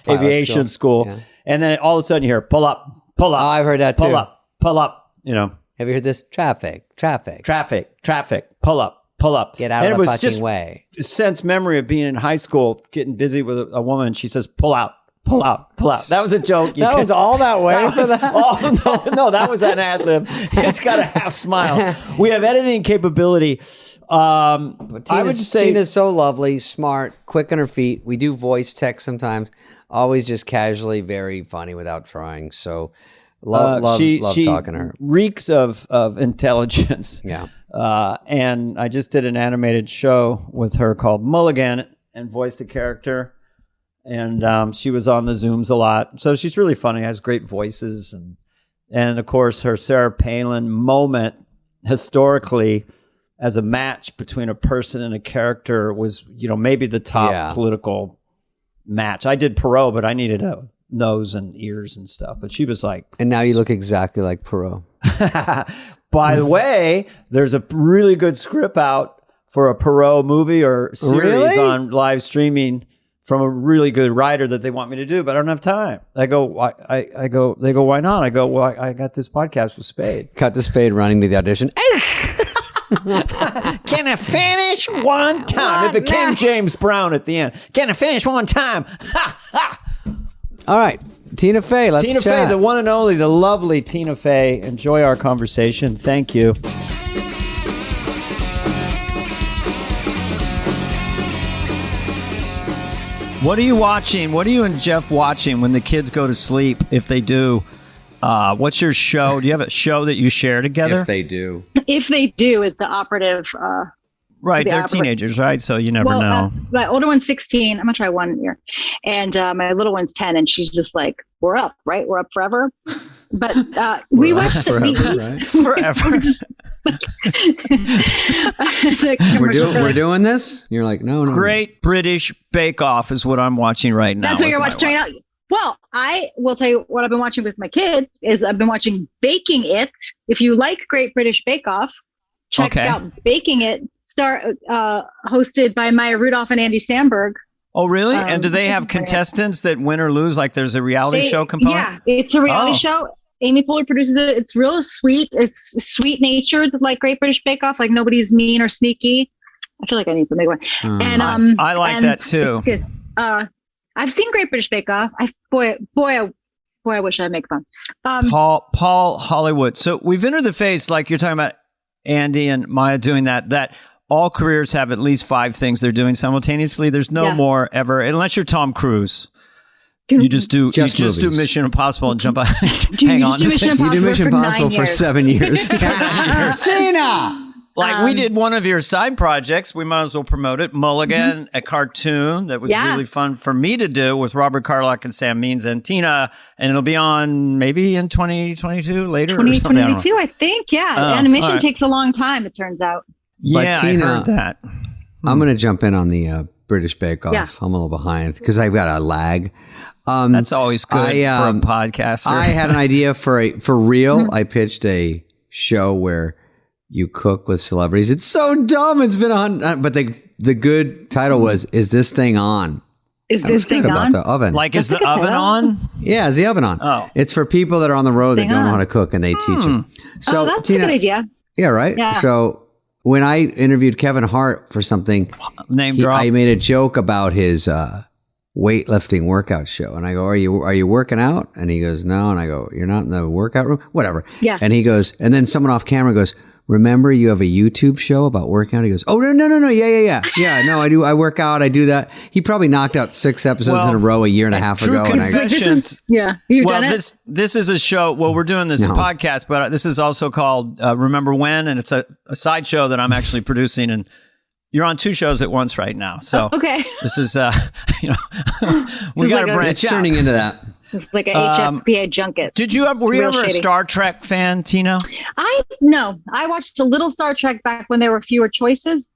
Aviation school. Yeah. And then all of a sudden you hear, pull up. Oh, I've heard that too. Pull up. You know. Have you heard this? Traffic. Pull up. Get out of the fucking way. Sense memory of being in high school, getting busy with a woman. She says, pull out. That was a joke. That was all that way for that? Oh, no, that was an ad lib. It's got a half smile. We have editing capability. I would say Tina's so lovely, smart, quick on her feet. We do voice text sometimes. Always just casually, very funny without trying. So love talking to her. Reeks of intelligence. Yeah. And I just did an animated show with her called Mulligan, and voiced a character. And she was on the Zooms a lot. So she's really funny, has great voices. And of course, her Sarah Palin moment historically as a match between a person and a character was, maybe the top political match. I did Perot, but I needed a nose and ears and stuff. But she was like... And now you look exactly like Perot. By the way, there's a really good script out for a Perot movie or series on live streaming from a really good writer that they want me to do, but I don't have time. They go, why not? I go, well, I got this podcast with Spade. Cut to Spade running to the audition. Can I finish one time? It became James Brown at the end. Can I finish one time? All right. Tina Fey, let's Tina chat. Fey, the one and only, the lovely Tina Fey. Enjoy our conversation. Thank you. What are you watching? What are you and Jeff watching when the kids go to sleep, if they do? What's your show? Do you have a show that you share together? If they do. If they do is the operative. Right, they're teenagers, right? So you never know. My older one's 16. I'm going to try 1 year. And my little one's 10, and she's just like, we're up, right? We're up forever. But we watched forever, right? Forever. We're doing this? You're like, no. Great British Bake Off is what I'm watching right now. That's what you're watching right now? Well, I will tell you what I've been watching with my kid is I've been watching Baking It. If you like Great British Bake Off, check out Baking It, hosted by Maya Rudolph and Andy Samberg. Oh, really? And do they have contestants that win or lose? Like there's a reality show component? Yeah, it's a reality show. Amy Poehler produces it. It's real sweet. It's sweet-natured, like Great British Bake Off. Like nobody's mean or sneaky. I feel like I need to make one. And I like that too. I've seen Great British Bake Off. Boy, I wish I'd make fun. Paul Hollywood. So we've entered the phase, like you're talking about Andy and Maya doing that all careers have at least 5 things they're doing simultaneously. There's no more ever, unless you're Tom Cruise. You just do Mission Impossible and jump out. Hang on. You do Mission Impossible for 7 years. Tina! Like we did one of your side projects. We might as well promote it. Mulligan, a cartoon that was really fun for me to do with Robert Carlock and Sam Means and Tina. And it'll be on maybe in 2022 later or something. 2022, I think. Yeah. Animation takes a long time, it turns out. Yeah, Tina, I heard that. I'm going to jump in on the British Bake Off. Yeah. I'm a little behind because I've got a lag. That's always good for a podcaster. I had an idea for real. I pitched a show where you cook with celebrities. It's so dumb. It's been but the good title was, "Is this thing on?" Is this thing good on? about the oven. Like, is the oven on? Yeah, is the oven on? Oh. It's for people that are on the road that don't know how to cook and they teach them. So that's Tina, a good idea. Yeah, right? Yeah. So when I interviewed Kevin Hart for something, I made a joke about his weightlifting workout show. And I go, are you working out? And he goes, no. And I go, you're not in the workout room? Whatever. Yeah. And he goes, and then someone off camera goes, remember you have a YouTube show about working out? He goes, oh, no. Yeah. Yeah, no, I do. I work out. I do that. He probably knocked out 6 episodes in a row a year and a half ago. Confessions. You've done it? This is a show. Well, we're doing this podcast, but this is also called Remember When? And it's a side show that I'm actually producing. And you're on 2 shows at once right now. So okay. This is, we got to branch It's turning into that. It's like a HFPA junket. Were you ever a Star Trek fan, Tina? No. I watched a little Star Trek back when there were fewer choices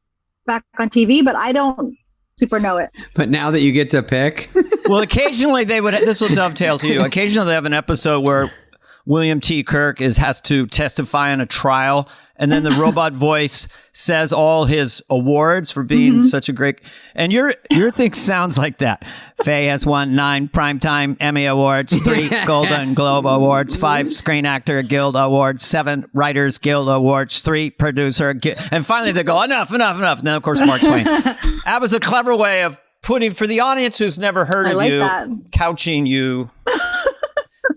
back on TV, but I don't super know it. But now that you get to pick. Well, occasionally this will dovetail to you. Occasionally they have an episode where William T. Kirk has to testify in a trial, and then the robot voice says all his awards for being such a great. And your thing sounds like that. Faye has won 9 Primetime Emmy Awards, 3 Golden Globe Awards, 5 Screen Actor Guild Awards, 7 Writers Guild Awards, 3 Producer and finally they go, enough. And then, of course, Mark Twain. That was a clever way of putting, for the audience who's never heard of you, couching you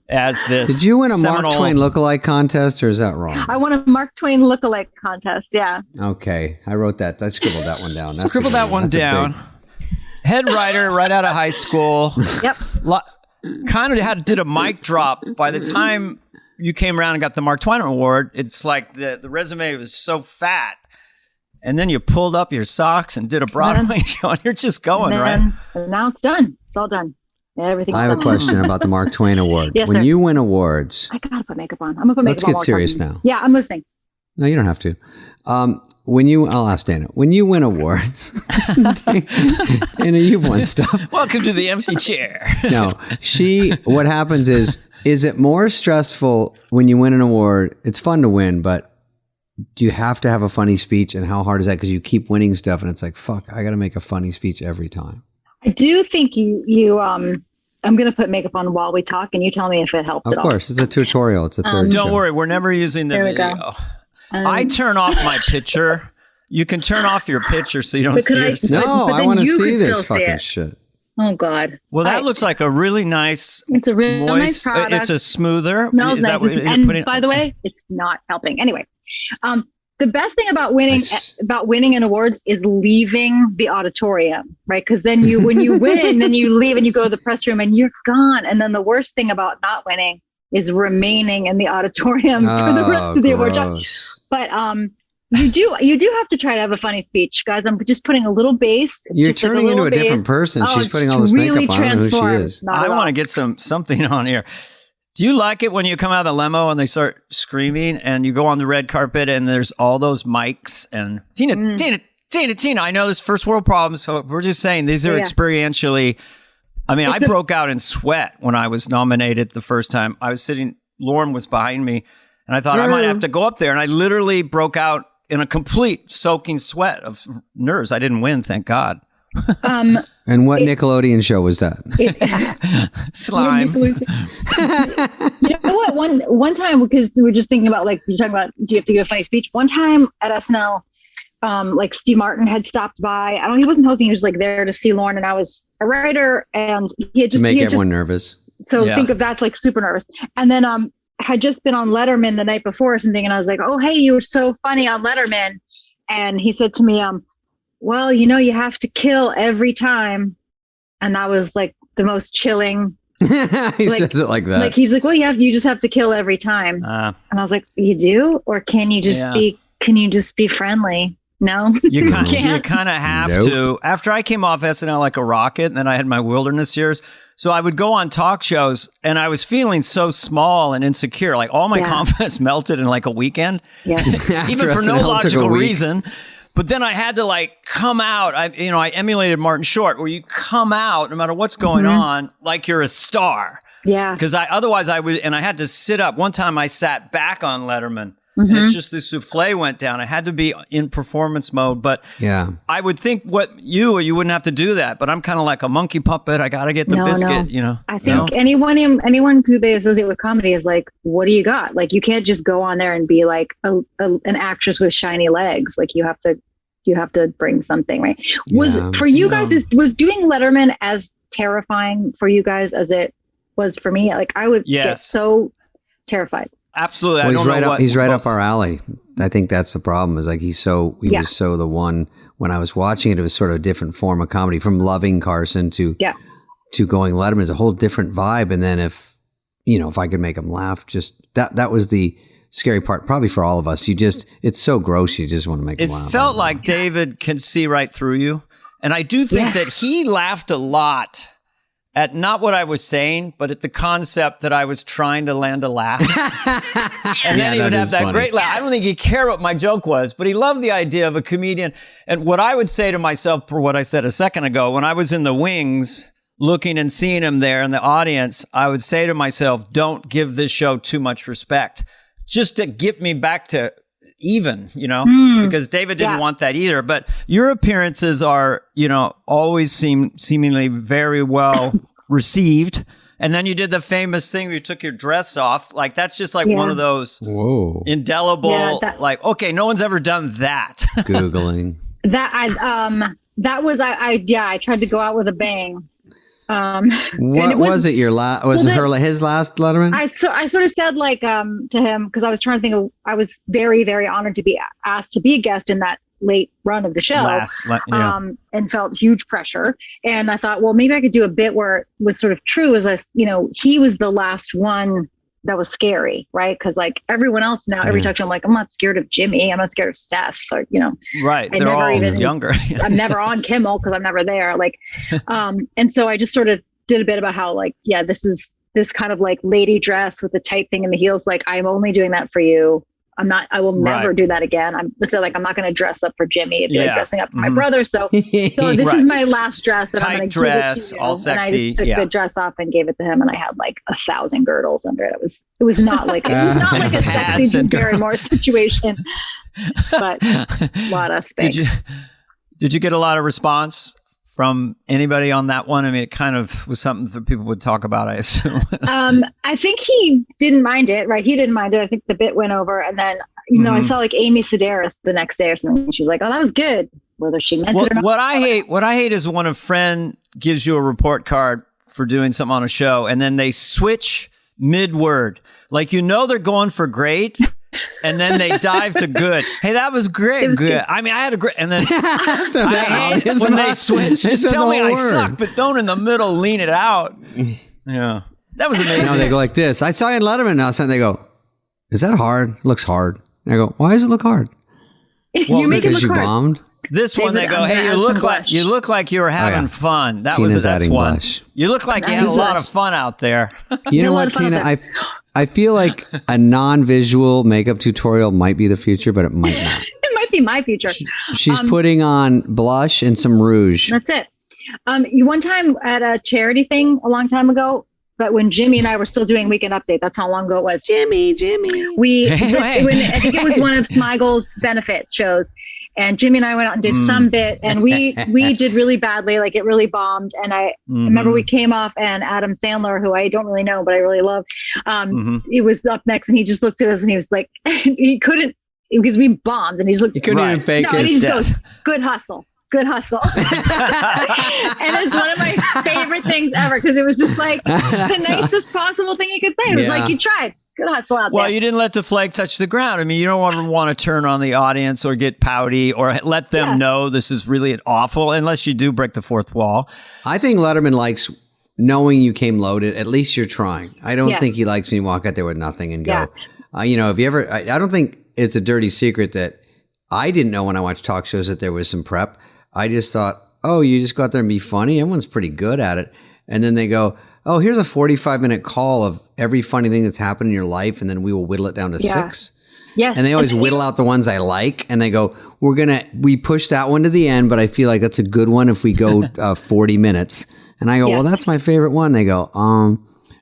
as this. Did you win a Mark Twain lookalike contest, or is that wrong? I won a Mark Twain lookalike contest. Yeah. Okay, I wrote that. I scribbled that one down. Scribbled that one down. Head writer, right out of high school. Yep. Kind of did a mic drop. By the time you came around and got the Mark Twain Award, it's like the resume was so fat. And then you pulled up your socks and did a Broadway show, and you're just going, right? And now it's done. It's all done. Everything's I have done. A question about the Mark Twain Award. Yes, when sir. you win awards, I gotta put makeup on. I'm gonna put makeup on. Let's get serious now. Yeah, I'm listening. No, you don't have to. I'll ask Dana. When you win awards, Dana, you've won stuff. Welcome to the MC chair. No, what happens is it more stressful when you win an award? It's fun to win, but do you have to have a funny speech, and how hard is that? Because you keep winning stuff, and it's like, fuck, I got to make a funny speech every time. I do think I'm going to put makeup on while we talk, and you tell me if it helps at all. Of course, it's a tutorial. It's a third show. Don't worry, we're never using the video. I turn off my picture. You can turn off your picture so you don't see yourself. No, but I then want to you see could this still see fucking it. shit. Oh God. Well, that looks like a really nice, It's a real nice moist. product. It's a smoother. Smells Is that nice. what you're And putting? by the way, it's not helping. Anyway, the best thing about winning in awards is leaving the auditorium, right? Because then when you win, then you leave and you go to the press room and you're gone. And then the worst thing about not winning is remaining in the auditorium for the rest of the award show. But you do have to try to have a funny speech, guys. I'm just putting a little bass. You're turning into a different person. She's putting all this makeup on. I don't know who she is. I want to get something on here. Do you like it when you come out of the limo and they start screaming and you go on the red carpet and there's all those mics and Tina, I know this first world problem, so we're just saying these are experientially. I mean, I broke out in sweat when I was nominated the first time. I was sitting, Lauren was behind me, and I thought I might have to go up there, and I literally broke out in a complete soaking sweat of nerves. I didn't win, thank God. And what Nickelodeon show was that? Slime. You know what? One time, because we were just thinking about, like, you're talking about, do you have to give a funny speech? One time at SNL, like Steve Martin had stopped by. He wasn't hosting. He was like there to see Lauren, and I was a writer, and he had just make everyone nervous. So think of that's like super nervous. And then had just been on Letterman the night before or something, and I was like, "Oh, hey, you were so funny on Letterman." And he said to me, "Well, you know, you have to kill every time." And that was like the most chilling. He says it like that. Like he's like, "Well, you just have to kill every time." And I was like, "You do, or can you just be? Can you just be friendly?" No, you kind of have to. After I came off SNL like a rocket, and then I had my wilderness years, so I would go on talk shows, and I was feeling so small and insecure. Like all my confidence melted in like a weekend, even for no logical reason. But then I had to like come out. I emulated Martin Short, where you come out no matter what's going on, like you're a star. Yeah. Because otherwise I would, and I had to sit up. One time I sat back on Letterman. And it's just the souffle went down. I had to be in performance mode, but I would think you wouldn't have to do that. But I'm kind of like a monkey puppet. I got to get the biscuit, you know. I think anyone who they associate with comedy is like, what do you got? Like, you can't just go on there and be like an actress with shiny legs. Like, you have to bring something, right? For you guys, was doing Letterman as terrifying for you guys as it was for me? Like, I would get so terrified. Absolutely. Well, he's right up our alley. I think that's the problem. Is like he was so the one. When I was watching it, it was sort of a different form of comedy, from loving Carson to going Letterman is a whole different vibe. And then if I could make him laugh, just that was the scary part, probably for all of us. It's so gross. You just want to make him laugh. It felt like David can see right through you, and I do think that he laughed a lot at not what I was saying, but at the concept that I was trying to land a laugh. And then he would have that great laugh. I don't think he cared what my joke was, but he loved the idea of a comedian. And what I would say to myself, for what I said a second ago, when I was in the wings looking and seeing him there in the audience, I would say to myself, don't give this show too much respect, just to get me back to even, because David didn't want that either. But your appearances are, always seemingly very well received. And then you did the famous thing where you took your dress off. Like, that's just like one of those indelible, like, okay, no one's ever done that. Googling. I tried to go out with a bang. What was it? Your last? Was it his last Letterman? I sort of said like to him, because I was trying to think of. I was very, very honored to be asked to be a guest in that late run of the show, and felt huge pressure. And I thought, well, maybe I could do a bit where it was sort of true, as he was the last one that was scary, right? Because like everyone else now, every talk show, I'm like, I'm not scared of Jimmy, I'm not scared of Steph, or right? They're all younger. I'm never on Kimmel because I'm never there. Like, and so I just sort of did a bit about how like, this is this kind of like lady dress with the tight thing in the heels. Like, I'm only doing that for you. I will never do that again. I'm not going to dress up for Jimmy. It'd be like dressing up for my brother. So this is my last dress that I'm going to give it to you. All sexy. And I just took the dress off and gave it to him, and I had like 1,000 girdles under it. It was not like a sexy Drew Barrymore situation, but a lot of space. Did you get a lot of response from anybody on that one? I mean, it kind of was something that people would talk about, I assume. I think he didn't mind it, right? He didn't mind it. I think the bit went over, and then I saw like Amy Sedaris the next day or something. And she was like, "Oh, that was good." Whether she meant it or not. What I hate is when a friend gives you a report card for doing something on a show, and then they switch mid-word. Like, they're going for great, and then they dive to good. Hey, that was great. Good. I mean, I had a great, and then I hate when they switch. Just tell me I suck, but don't in the middle lean it out. Yeah. That was amazing. No, they go like this. I saw you in Letterman last night. They go, "Is that hard? It looks hard." And I go, "Why does it look hard?" Well, you make it because look you hard. bombed. This David, one, they go, I'm "Hey, gonna you look like you were having fun." That's adding one. blush. You look like you had a lot of fun out there. You know what, Tina? I feel like a non-visual makeup tutorial might be the future, but it might not. It might be my future. She's putting on blush and some rouge. That's it. One time at a charity thing a long time ago, but when Jimmy and I were still doing Weekend Update, that's how long ago it was. Jimmy. I think it was one of Smigel's benefit shows. And Jimmy and I went out and did some bit, and we did really badly, like it really bombed. And I remember we came off, and Adam Sandler, who I don't really know, but I really love, he was up next, and he just looked at us, and he was like, he couldn't, because we bombed, and he just looked. He couldn't even fake it. And he just goes, "Good hustle." Good hustle. And it's one of my favorite things ever, because it was just like the nicest possible thing you could say. It was like, you tried. Good hustle out there. Well, you didn't let the flag touch the ground. I mean, you don't ever want to turn on the audience or get pouty or let them know this is really awful, unless you do break the fourth wall. I think Letterman likes knowing you came loaded. At least you're trying. I don't think he likes when you walk out there with nothing and go, if you ever, I don't think it's a dirty secret that I didn't know when I watched talk shows that there was some prep. I just thought, oh, you just go out there and be funny. Everyone's pretty good at it. And then they go, oh, here's a 45-minute call of every funny thing that's happened in your life, and then we will whittle it down to 6. Yes. And they always whittle out the ones I like, and they go, we push that one to the end, but I feel like that's a good one if we go 40 minutes. And I go, well, that's my favorite one. They go,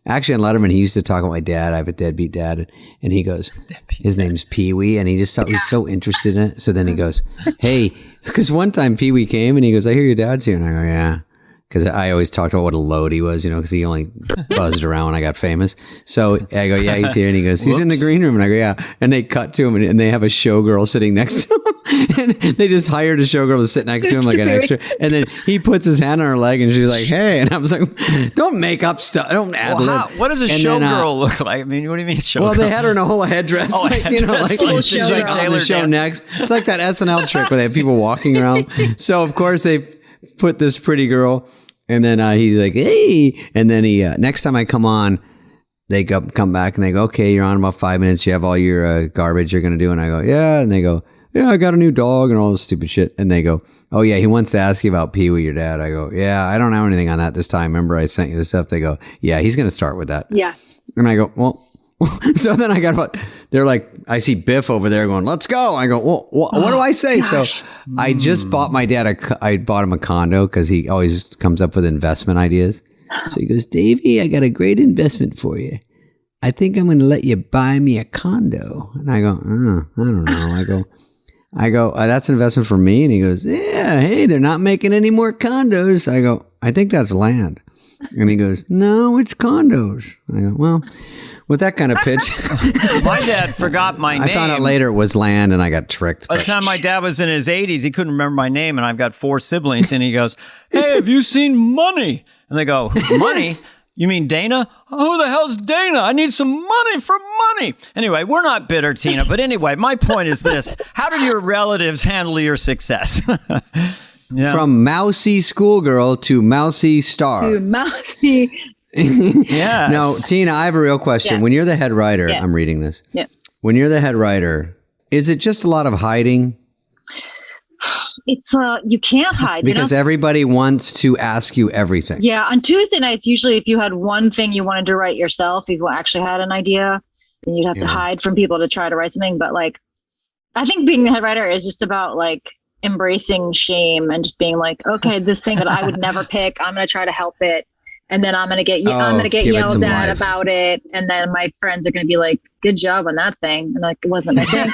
actually on Letterman, he used to talk about my dad. I have a deadbeat dad. And he goes, his name's Pee-wee. And he just thought he was so interested in it. So then he goes, hey, because one time Pee-wee came and he goes, I hear your dad's here. And I go, yeah. Because I always talked about what a load he was, because he only buzzed around when I got famous. So I go, yeah, he's here. And he goes, he's in the green room. And I go, yeah. And they cut to him and they have a showgirl sitting next to him. And they just hired a showgirl to sit next to him like an extra. And then he puts his hand on her leg and she's like, hey. And I was like, don't make up stuff. Don't ad lib. What does a showgirl look like? I mean, what do you mean showgirl? Well, they had her in a whole headress. She's like on the show next. It's like that SNL trick where they have people walking around. So, of course, they put this pretty girl. And then he's like, hey. And then he next time I come on, they come back and they go, okay, you're on about 5 minutes. You have all your garbage you're going to do. And I go, yeah. And they go, yeah, I got a new dog and all this stupid shit. And they go, oh, yeah, he wants to ask you about Pee-wee, your dad. I go, yeah, I don't know anything on that this time. Remember I sent you this stuff? They go, yeah, he's going to start with that. Yeah. And I go, well, so then I got, they're like, I see Biff over there going, let's go. I go, well, what do I say? Gosh. So I just bought my dad, I bought him a condo because he always comes up with investment ideas. So he goes, Davey, I got a great investment for you. I think I'm going to let you buy me a condo. And I go, I don't know. I go, that's an investment for me. And he goes, yeah, hey, they're not making any more condos. I go, I think that's land. And he goes, no, it's condos. I go, well, with that kind of pitch. My dad forgot my name. I found out later it was land and I got tricked. By the time my dad was in his 80s, he couldn't remember my name. And I've got 4 siblings. And he goes, hey, have you seen Money? And they go, Money? You mean Dana? Who the hell's Dana? I need some money for money. Anyway, we're not bitter, Tina. But anyway, my point is this. How did your relatives handle your success? Yeah. From mousy schoolgirl to mousy star. To mousy. Yes. Now, Tina, I have a real question. Yeah. When you're the head writer, I'm reading this. Yeah. When you're the head writer, is it just a lot of hiding? It's you can't hide because everybody wants to ask you everything. Yeah, on Tuesday nights, usually if you had one thing you wanted to write yourself, if you actually had an idea, then you'd have to hide from people to try to write something. But like, I think being the head writer is just about like embracing shame and just being like, okay, this thing that I would never pick, I'm going to try to help it. And then I'm going to get I'm going to get yelled at about it. And then my friends are going to be like, good job on that thing. And like, it wasn't my thing.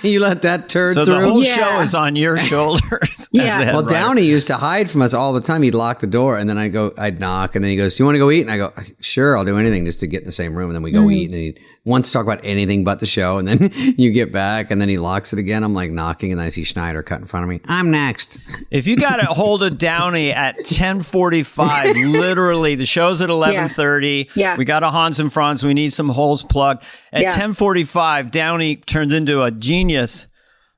You let that turd So through? the whole show is on your shoulders. Yeah. Well, Downey used to hide from us all the time. He'd lock the door, and then I'd knock, and then he goes, "Do you want to go eat?" And I go, "Sure, I'll do anything just to get in the same room." And then we go eat, and he wants to talk about anything but the show. And then you get back, and then he locks it again. I'm like knocking, and then I see Schneider cut in front of me. I'm next. If you got a hold of Downey at 10:45, literally the show's at 11:30. Yeah. We got a Hans and Franz. We need some holes plugged. At 10:45, Downey turns into a genius.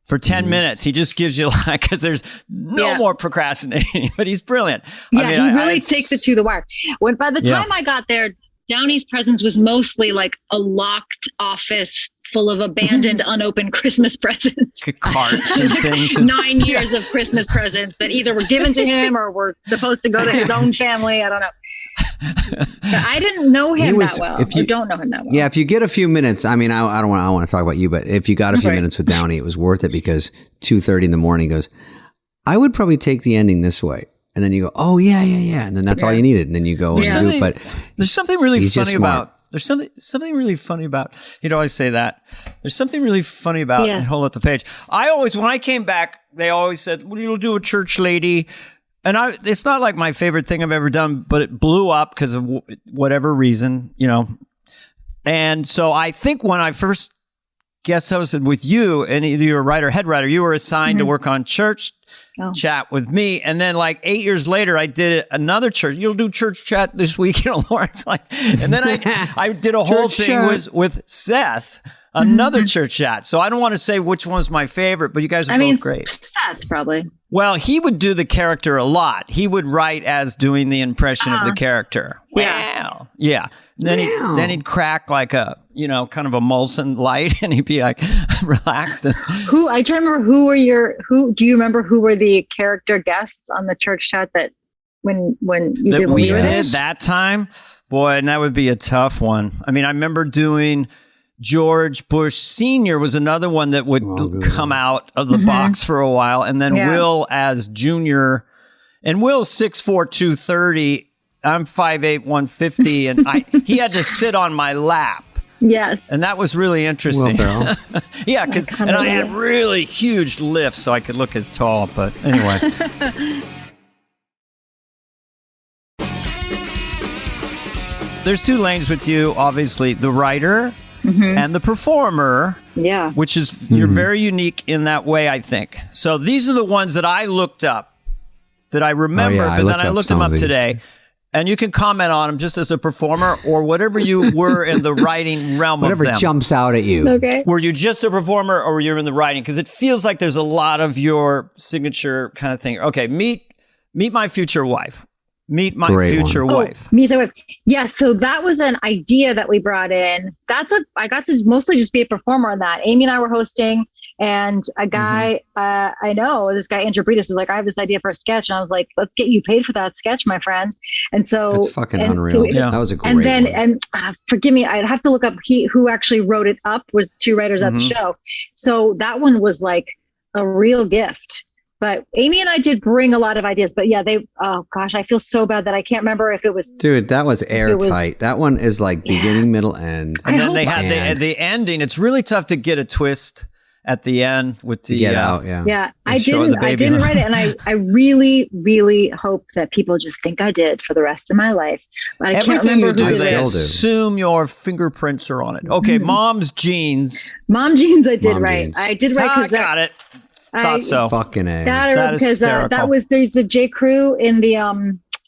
For 10 minutes, he just gives you like, because there's no more procrastinating, but he's brilliant. Yeah, I mean, he really takes it to the wire. By the time I got there, Downey's presence was mostly like a locked office full of abandoned, unopened Christmas presents. Carts and things. 9 years of Christmas presents that either were given to him or were supposed to go to his own family. I don't know. But I didn't know him that well. I don't know him that well. Yeah, if you get a few minutes, I mean, I don't want to talk about you, but if you got a few minutes with Downey, it was worth it because 2:30 in the morning he goes, I would probably take the ending this way. And then you go, oh, yeah. And then that's all you needed. And then you go, but there's something really funny about, something really funny about, he'd always say that. There's something really funny about, and hold up the page. When I came back, they always said, well, you'll do a church lady. And it's not like my favorite thing I've ever done, but it blew up because of whatever reason, And so I think when I first guest hosted with you, and you're a head writer, you were assigned to work on church chat with me. And then like 8 years later, I did another church. You'll do church chat this week, Lawrence. And then I did a whole thing with Seth. Another church chat. So I don't want to say which one's my favorite, but you guys are both great. Seth, probably. Well, he would do the character a lot. He would write as doing the impression of the character. Yeah. Wow. Yeah. Then he'd crack like a, kind of a Molson light, and he'd be like relaxed. I try to remember do you remember who were the character guests on the church chat that when you did we did that time? Boy, and that would be a tough one. I mean, I remember doing George Bush Sr. was another one that would come out of the box for a while. And then Will as Junior. And Will's 6'4", 230. I'm 5'8", 150. And he had to sit on my lap. Yes. And that was really interesting. Yeah, and I had really huge lifts so I could look as tall. But anyway. There's two lanes with you, obviously. The writer... and the performer, which is, you're very unique in that way, I think. So these are the ones that I looked up, that I remember, but then I looked them up today. And you can comment on them just as a performer or whatever you were in the writing realm of them. Whatever jumps out at you. Okay. Were you just a performer or were you in the writing? Because it feels like there's a lot of your signature kind of thing. Okay, meet my future wife. Meet my future wife. Meet my wife. Yeah, so that was an idea that we brought in. I got to mostly just be a performer on that. Amy and I were hosting, and a guy, I know, this guy, Andrew Breedis, was like, I have this idea for a sketch. And I was like, let's get you paid for that sketch, my friend. And so... That's fucking unreal. That was a great one. Forgive me, I'd have to look up who actually wrote it up, was two writers at the show. So that one was like a real gift. But Amy and I did bring a lot of ideas, but I feel so bad that I can't remember if it was. Dude, that was airtight. That one is like beginning, middle, end. And then they had the ending. It's really tough to get a twist at the end with the get out. Yeah. I didn't write it, and I really, really hope that people just think I did for the rest of my life. But I can't remember who they assume your fingerprints are on it. Okay, Mom's Jeans. Mom Jeans, I did write. I did write. I got it. Thought so. Fucking A. That is hysterical. There's a J. Crew in the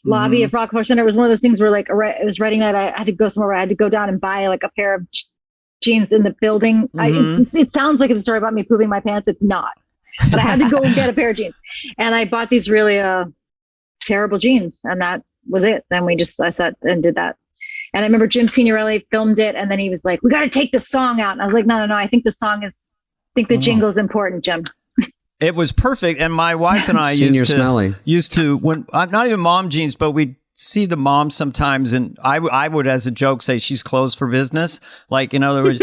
lobby of Rockefeller Center. It was one of those things where like I was writing that I had to go somewhere where I had to go down and buy like a pair of jeans in the building. It sounds like it's a story about me pooping my pants. It's not. But I had to go and get a pair of jeans. And I bought these really terrible jeans. And that was it. Then I sat and did that. And I remember Jim Signorelli filmed it. And then he was like, we got to take the song out. And I was like, no. I think the jingle is important, Jim. It was perfect, and my wife and I used to when not even Mom Jeans, but we'd see the mom sometimes, and I would, as a joke, say she's closed for business. Like, in other words,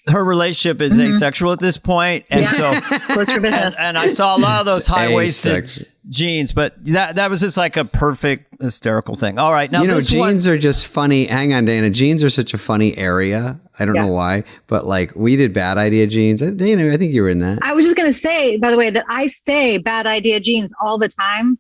her relationship is asexual at this point, and so closed for business. And I saw a lot of those high-waisted jeans, but that was just like a perfect hysterical thing. All right, now jeans are just funny. Hang on, Dana. Jeans are such a funny area. I don't know why, but like we did Bad Idea jeans. Dana, I think you were in that. I was just gonna say, by the way, that I say Bad Idea jeans all the time.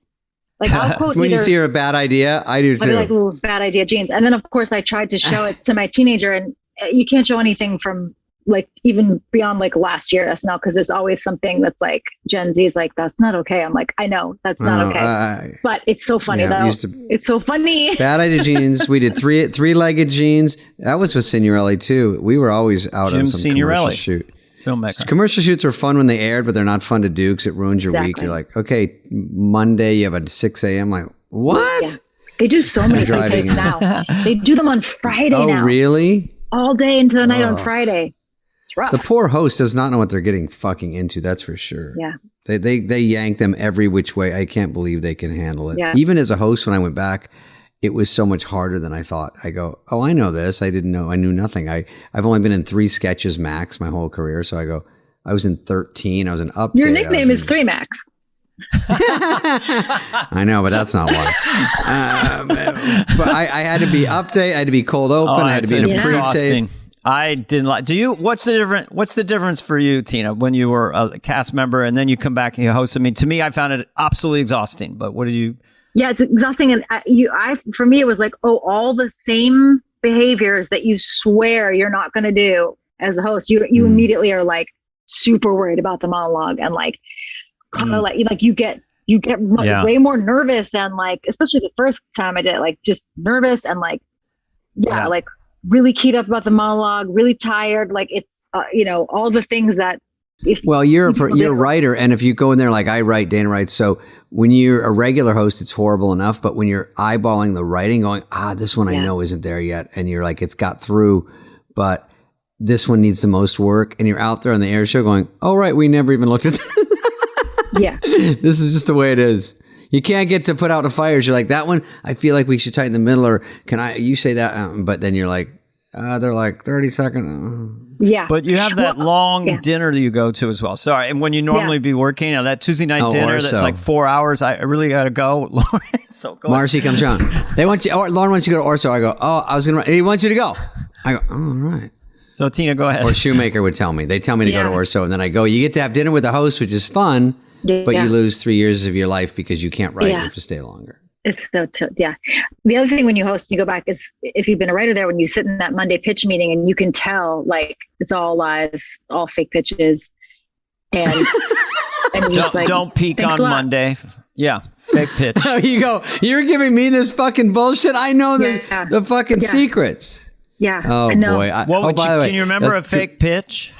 Like I'll quote when you see a bad idea, I do too. I'll be like, Bad Idea jeans, and then of course I tried to show it to my teenager, and you can't show anything from like even beyond like last year SNL because there's always something that's like Gen Z is like, that's not okay. I'm like, I know that's not okay, but it's so funny though. It's so funny. Bad Idea jeans. We did three-legged jeans. That was with Signorelli too. We were always out on some commercial shoot. Filmmaker. Commercial shoots are fun when they aired, but they're not fun to do because it ruins your week. You're like, okay, Monday you have a 6 a.m. Like, what? Yeah. They do so many takes now. They do them on Friday now. Oh, really? All day into the night on Friday. It's rough. The poor host does not know what they're getting fucking into. That's for sure. Yeah. They yank them every which way. I can't believe they can handle it. Yeah. Even as a host, when I went back, it was so much harder than I thought. I go, oh, I know this. I didn't know. I knew nothing. I've only been in 3 sketches max my whole career. So I go, I was in 13. I was in Update. Your nickname is 3 Max. I know, but that's not why. But I had to be Update. I had to be Cold Open. I had to be in a pre-tape. I didn't like. What's the difference for you, Tina, when you were a cast member and then you come back and you host? I mean, to me, I found it absolutely exhausting. But what did you? Yeah, it's exhausting, and for me, it was like, all the same behaviors that you swear you're not going to do as a host. You immediately are like super worried about the monologue and like kind of like you get way more nervous and like, especially the first time I did it, like just nervous and like like really keyed up about the monologue, really tired, like it's all the things that you're a writer, and if you go in there like I write, Dana writes, so when you're a regular host it's horrible enough, but when you're eyeballing the writing going, this one I know isn't there yet, and you're like, it's got through, but this one needs the most work, and you're out there on the air show going, oh right, we never even looked at this is just the way it is. You can't get to put out the fires. You're like, that one, I feel like we should tighten the middle, or you say that, but then you're like, they're like 30 seconds. Yeah. But you have that long dinner that you go to as well. Sorry. And when you normally be working, that Tuesday night dinner that's like 4 hours, I really got to go. Lauren, so go. Marcy comes around. They want you, Lauren wants you to go to Orso. I go, he wants you to go. I go, all right. So Tina, go ahead. Or Shoemaker would tell me. They tell me to go to Orso, and then I go, you get to have dinner with the host, which is fun. But you lose 3 years of your life because you can't write. You have to stay longer. It's so The other thing when you host and you go back is if you've been a writer there, when you sit in that Monday pitch meeting and you can tell like it's all live, all fake pitches, and you just like, don't peek on Monday. Yeah, fake pitch. You go, you're giving me this fucking bullshit. I know the fucking secrets. Yeah. Oh boy. By the way, can you remember a fake pitch?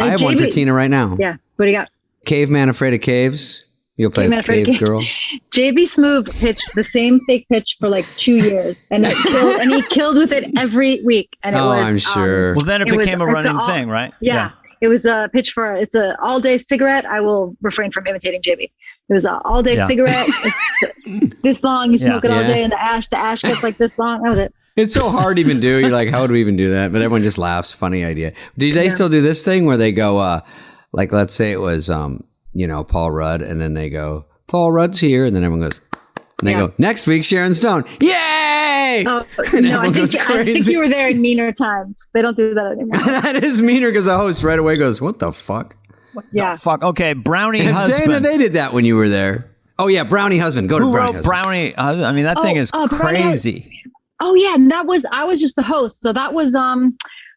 I have one for Tina right now. Yeah. What do you got? Caveman Afraid of Caves. You'll play Cave Girl. JB Smoove pitched the same fake pitch for like 2 years, and he killed with it every week. And it was, I'm sure. Well, then it became a running thing, right? Yeah. It was a pitch it's an all-day cigarette. I will refrain from imitating JB. It was an all-day cigarette. It's this long. You smoke it all day, and the ash gets like this long. That was it. It's so hard to even do. You're like, how would we even do that? But everyone just laughs. Funny idea. Do they still do this thing where they go, like, let's say it was, Paul Rudd, and then they go, Paul Rudd's here, and then everyone goes, and they go, next week, Sharon Stone. Yay! No, I think you were there in meaner times. They don't do that anymore. That is meaner because the host right away goes, what the fuck? What the fuck? Okay, Brownie Husband. Dana, they did that when you were there. Oh, yeah, Brownie Husband. Go to Brownie Husband. Brownie? I mean, that thing is crazy. Oh yeah, and I was just the host. So that was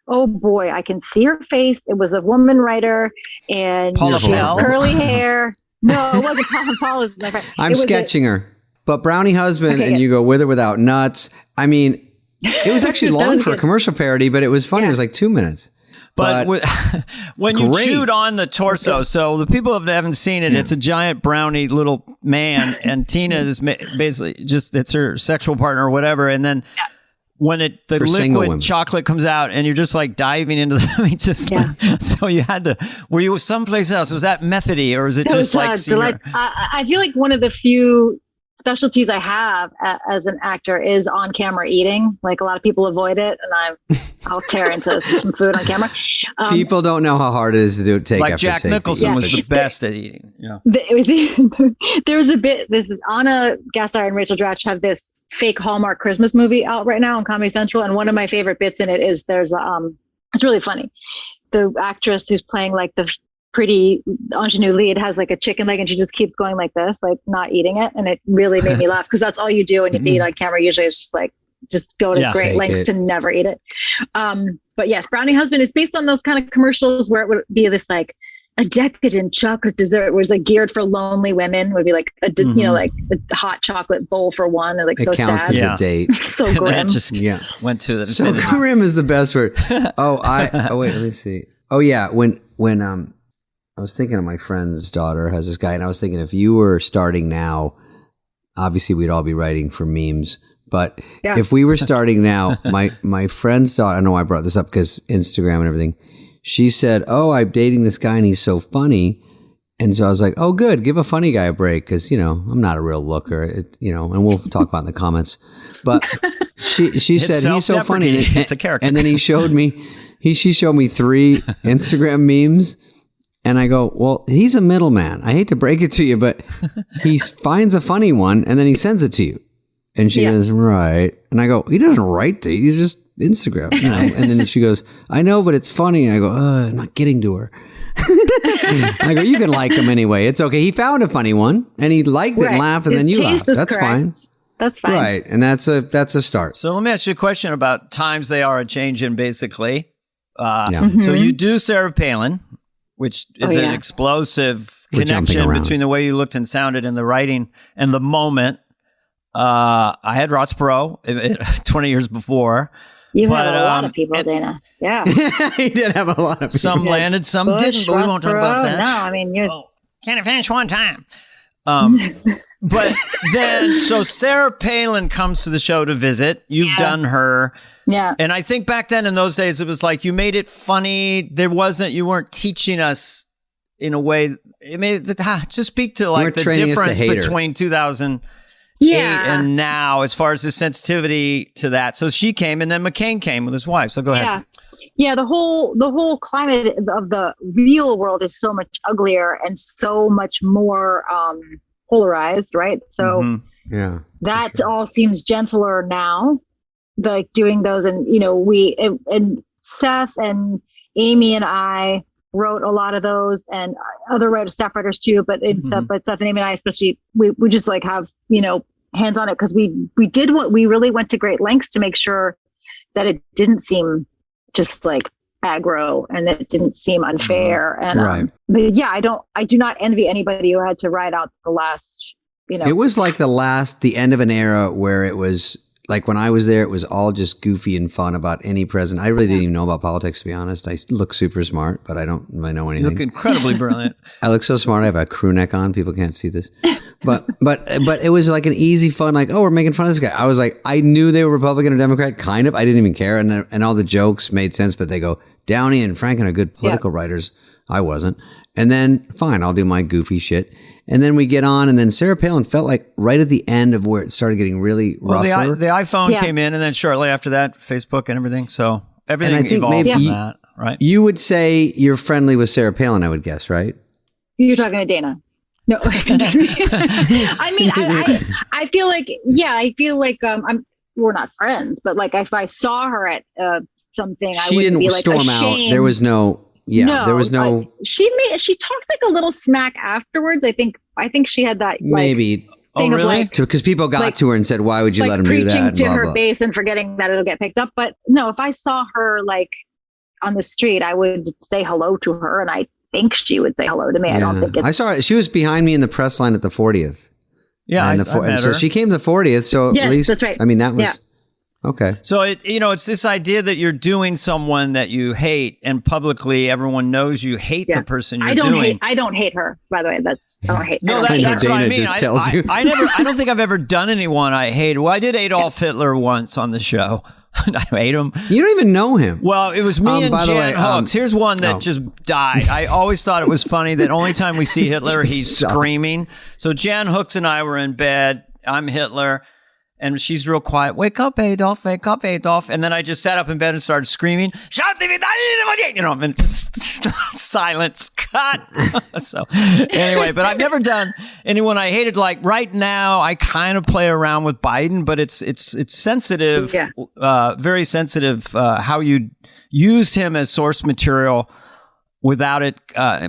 oh boy, I can see her face. It was a woman writer, and she had curly hair. No, it wasn't Paula. Paul is my friend. I'm sketching her, but Brownie Husband, and you go with or without nuts. I mean, it was actually long for a commercial parody, but it was funny. It was like 2 minutes. But when you chewed on the torso, so the people that haven't seen it, it's a giant brownie little man, and Tina is basically it's her sexual partner or whatever. And then when the liquid chocolate comes out, and you're just like diving into the, so you had to. Were you someplace else? Was that methody, or was it just like? I feel like one of the few specialties I have as an actor is on camera eating. Like a lot of people avoid it, and I'll tear into some food on camera. People don't know how hard it is to take. Like Jack Nicholson was the best at eating. Yeah. There's a bit. This is Anna Gasteyer and Rachel Dratch have this fake Hallmark Christmas movie out right now on Comedy Central, and one of my favorite bits in it is there's it's really funny. The actress who's playing like the pretty ingenue lead has like a chicken leg, and she just keeps going like this, like not eating it, and it really made me laugh because that's all you do when you eat on camera. Usually, it's just like go to great lengths to never eat it. But yes, Brownie Husband is based on those kind of commercials where it would be this like a decadent chocolate dessert was like geared for lonely women. Would be like you know, like a hot chocolate bowl for one, and like it so counts sad. as a date. So grim. Went to the so grim is the best word. Oh wait, let me see. Oh yeah, when I was thinking of my friend's daughter has this guy, and I was thinking if you were starting now, obviously we'd all be writing for memes. But if we were starting now, my friend's daughter, I know I brought this up because Instagram and everything, she said, "Oh, I'm dating this guy and he's so funny." And so I was like, "Oh, good, give a funny guy a break," because I'm not a real looker, and we'll talk about it in the comments. But she said he's so funny, and it's a character. And then he showed me, she showed me 3 Instagram memes. And I go, well, he's a middleman. I hate to break it to you, but he finds a funny one and then he sends it to you. And she goes, right. And I go, he doesn't write to you. He's just Instagram. And then she goes, I know, but it's funny. And I go, I'm not getting to her. I go, you can like him anyway. It's okay. He found a funny one and he liked it and laughed, and then you laughed. That's fine. That's fine. Right. And that's a start. So let me ask you a question about times they are a changing, basically. So you do Sarah Palin, which is an explosive connection between the way you looked and sounded in the writing and the moment. I had Ross Perot 20 years before. You had a lot of people, Dana. Yeah. He did have a lot of people. Some landed, some didn't, but we won't talk about that. No, I mean, can't finish one time. But then, so Sarah Palin comes to the show to visit. You've done her. Yeah. And I think back then in those days, it was like you made it funny. You weren't teaching us in a way. Just speak to like the difference between 2008 and now as far as the sensitivity to that. So she came, and then McCain came with his wife. So go ahead. Yeah. The whole climate of the real world is so much uglier and so much more polarized, right? So that all seems gentler now. Like doing those, and and Seth and Amy and I wrote a lot of those, and other staff writers too. But Seth and Amy and I especially, we just like have hands on it because we really went to great lengths to make sure that it didn't seem just like aggro and that it didn't seem unfair. And but yeah, I do not envy anybody who had to ride out the last. It was like the end of an era where it was. Like when I was there, it was all just goofy and fun about any president. I really didn't even know about politics, to be honest. I look super smart, but I don't really know anything. You look incredibly brilliant. I look so smart. I have a crew neck on. People can't see this. But it was like an easy fun, like, oh, we're making fun of this guy. I was like, I knew they were Republican or Democrat, kind of. I didn't even care. And all the jokes made sense, but they go, Downey and Franken are good political writers. I wasn't. And then, fine, I'll do my goofy shit. And then we get on, and then Sarah Palin felt like right at the end of where it started getting really rougher. The iPhone came in, and then shortly after that, Facebook and everything. So everything evolved from that, right? You would say you're friendly with Sarah Palin, I would guess, right? You're talking to Dana. No. I mean, I feel like, we're not friends, but like if I saw her at something, I wouldn't be like storm ashamed. Out. There was no... Yeah, there was no. She talked like a little smack afterwards. I think she had that maybe. Thing really? Of like, because people got to her and said, "Why would you let him do that?" Preaching to blah, her blah. base and forgetting that it'll get picked up. But no, if I saw her like on the street, I would say hello to her, and I think she would say hello to me. Yeah. I don't think I saw her. She was behind me in the press line at the 40th. Yeah, and so she came to the 40th. So yes, at least that's right. I mean, that was. Yeah. Okay. So it's this idea that you're doing someone that you hate, and publicly everyone knows you hate the person you're doing. I don't hate her, by the way. I don't hate. No, that's what I mean. Just tells you. I don't think I've ever done anyone I hate. Well, I did Adolf Hitler once on the show. I hate him. You don't even know him. Well, it was me and Jan Hooks. Here's one that just died. I always thought it was funny that only time we see Hitler, he's screaming. So Jan Hooks and I were in bed, I'm Hitler. And she's real quiet. Wake up, Adolf. Wake up, Adolf. And then I just sat up in bed and started screaming, and just silence. Cut. So anyway, but I've never done anyone I hated. Like right now, I kind of play around with Biden, but it's sensitive, very sensitive, how you use him as source material without it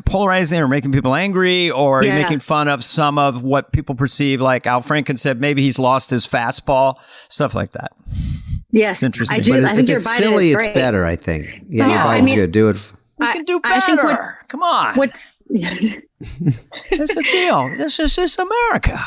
polarizing or making people angry, or making fun of some of what people perceive. Like Al Franken said, maybe he's lost his fastball, stuff like that. Yes, it's interesting. I do. But I think if it's silly, it's better, I think. Yeah, your Biden's good. Do it. We can do better. Come on. Here's the deal. This is America.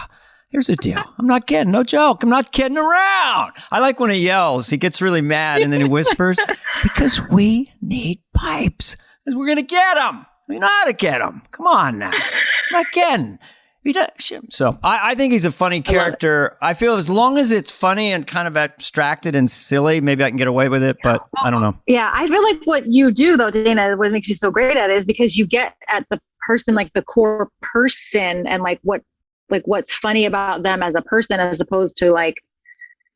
Here's the deal. I'm not kidding. No joke. I'm not kidding around. I like when he yells. He gets really mad and then he whispers, because we need pipes. We're going to get them. We know how to get them. Come on now. I'm not kidding. So I think he's a funny character. I feel as long as it's funny and kind of abstracted and silly, maybe I can get away with it, but I don't know. Yeah, I feel like what you do, though, Dana, what makes you so great at it is because you get at the person, like the core person, and what's funny about them as a person, as opposed to like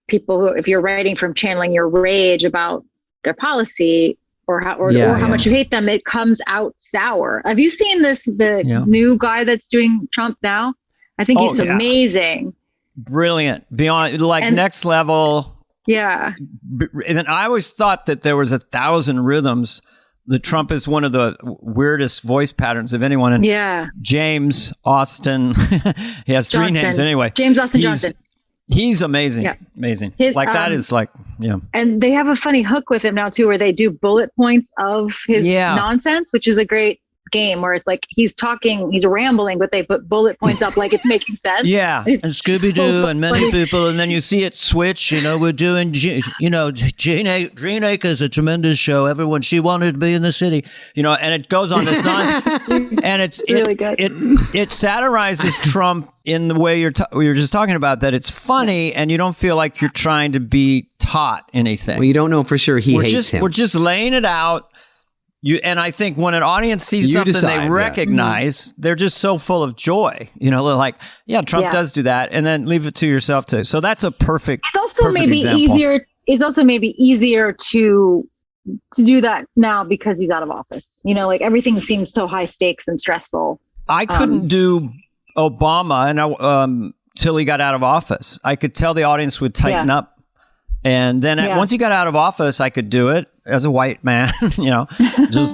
people who, if you're writing from channeling your rage about their policy, or how much you hate them, it comes out sour. Have you seen the new guy that's doing Trump now? I think he's amazing. Brilliant. Beyond, next level. Yeah. And I always thought that there was 1,000 rhythms. That Trump is one of the weirdest voice patterns of anyone. And James Austin, he has three names anyway. James Austin Johnson. He's amazing. Yeah. Amazing. That is And they have a funny hook with him now too, where they do bullet points of his nonsense, which is a great game where it's like he's rambling, but they put bullet points up like it's making sense. Yeah. And Scooby-Doo and many people. And then you see it switch, we're doing, Green Acres is a tremendous show. Everyone, she wanted to be in the city, and it goes on this and it's really good. It satirizes Trump in the way you're just talking about, that it's funny and you don't feel like you're trying to be taught anything. Well, you don't know for sure he hates him. We're just laying it out. And I think when an audience sees something they recognize, they're just so full of joy. They're like, Trump does do that, and then leave it to yourself too. So that's a perfect. It's also maybe easier. It's also maybe easier to do that now because he's out of office. Everything seems so high stakes and stressful. I couldn't do Obama and till he got out of office. I could tell the audience would tighten up. And then once he got out of office, I could do it as a white man, just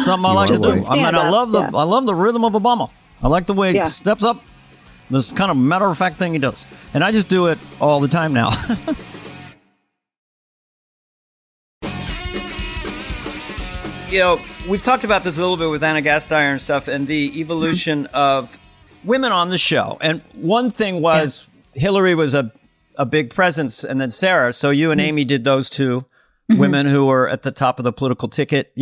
something I like to do. I love the rhythm of Obama. I like the way he steps up. This kind of matter of fact thing he does. And I just do it all the time now. We've talked about this a little bit with Anna Gasteyer and stuff, and the evolution of women on the show. And one thing was Hillary was a big presence, and then Sarah. So you and Amy did those two women who were at the top of the political ticket,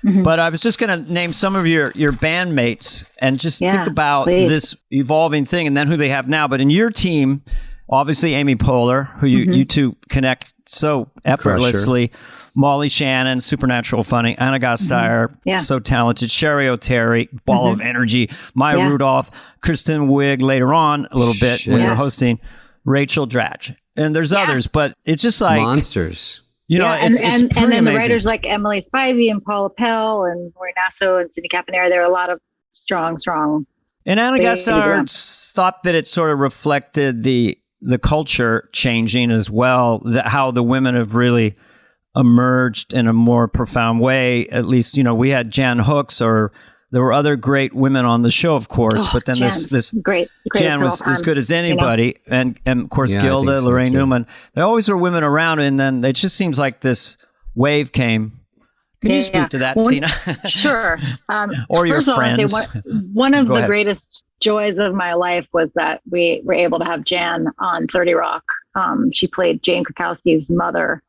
But I was just going to name some of your bandmates and just think about this evolving thing and then who they have now. But in your team, obviously Amy Poehler, who you two connect so effortlessly. Crusher. Molly Shannon, supernatural funny. Anna Gasteyer, so talented. Sherry O'Terry, ball of energy. Maya Rudolph, Kristen Wiig later on a little bit when you're hosting. Rachel Dratch. And there's others, but it's just like monsters. It's pretty and then amazing. The writers like Emily Spivey and Paula Pell and Maureen Nasso and Sidney Caponera, there are a lot of strong. And Anna Gasteyer thought that it sort of reflected the culture changing as well, how the women have really emerged in a more profound way. At least, we had Jan Hooks, or there were other great women on the show, of course, but then this great Jan was as good as anybody, and of course Gilda, Lorraine Newman. There always were women around, and then it just seems like this wave came. Can you speak to that, Tina? Sure. Or your friends. One of the greatest joys of my life was that we were able to have Jan on 30 Rock. She played Jane Krakowski's mother,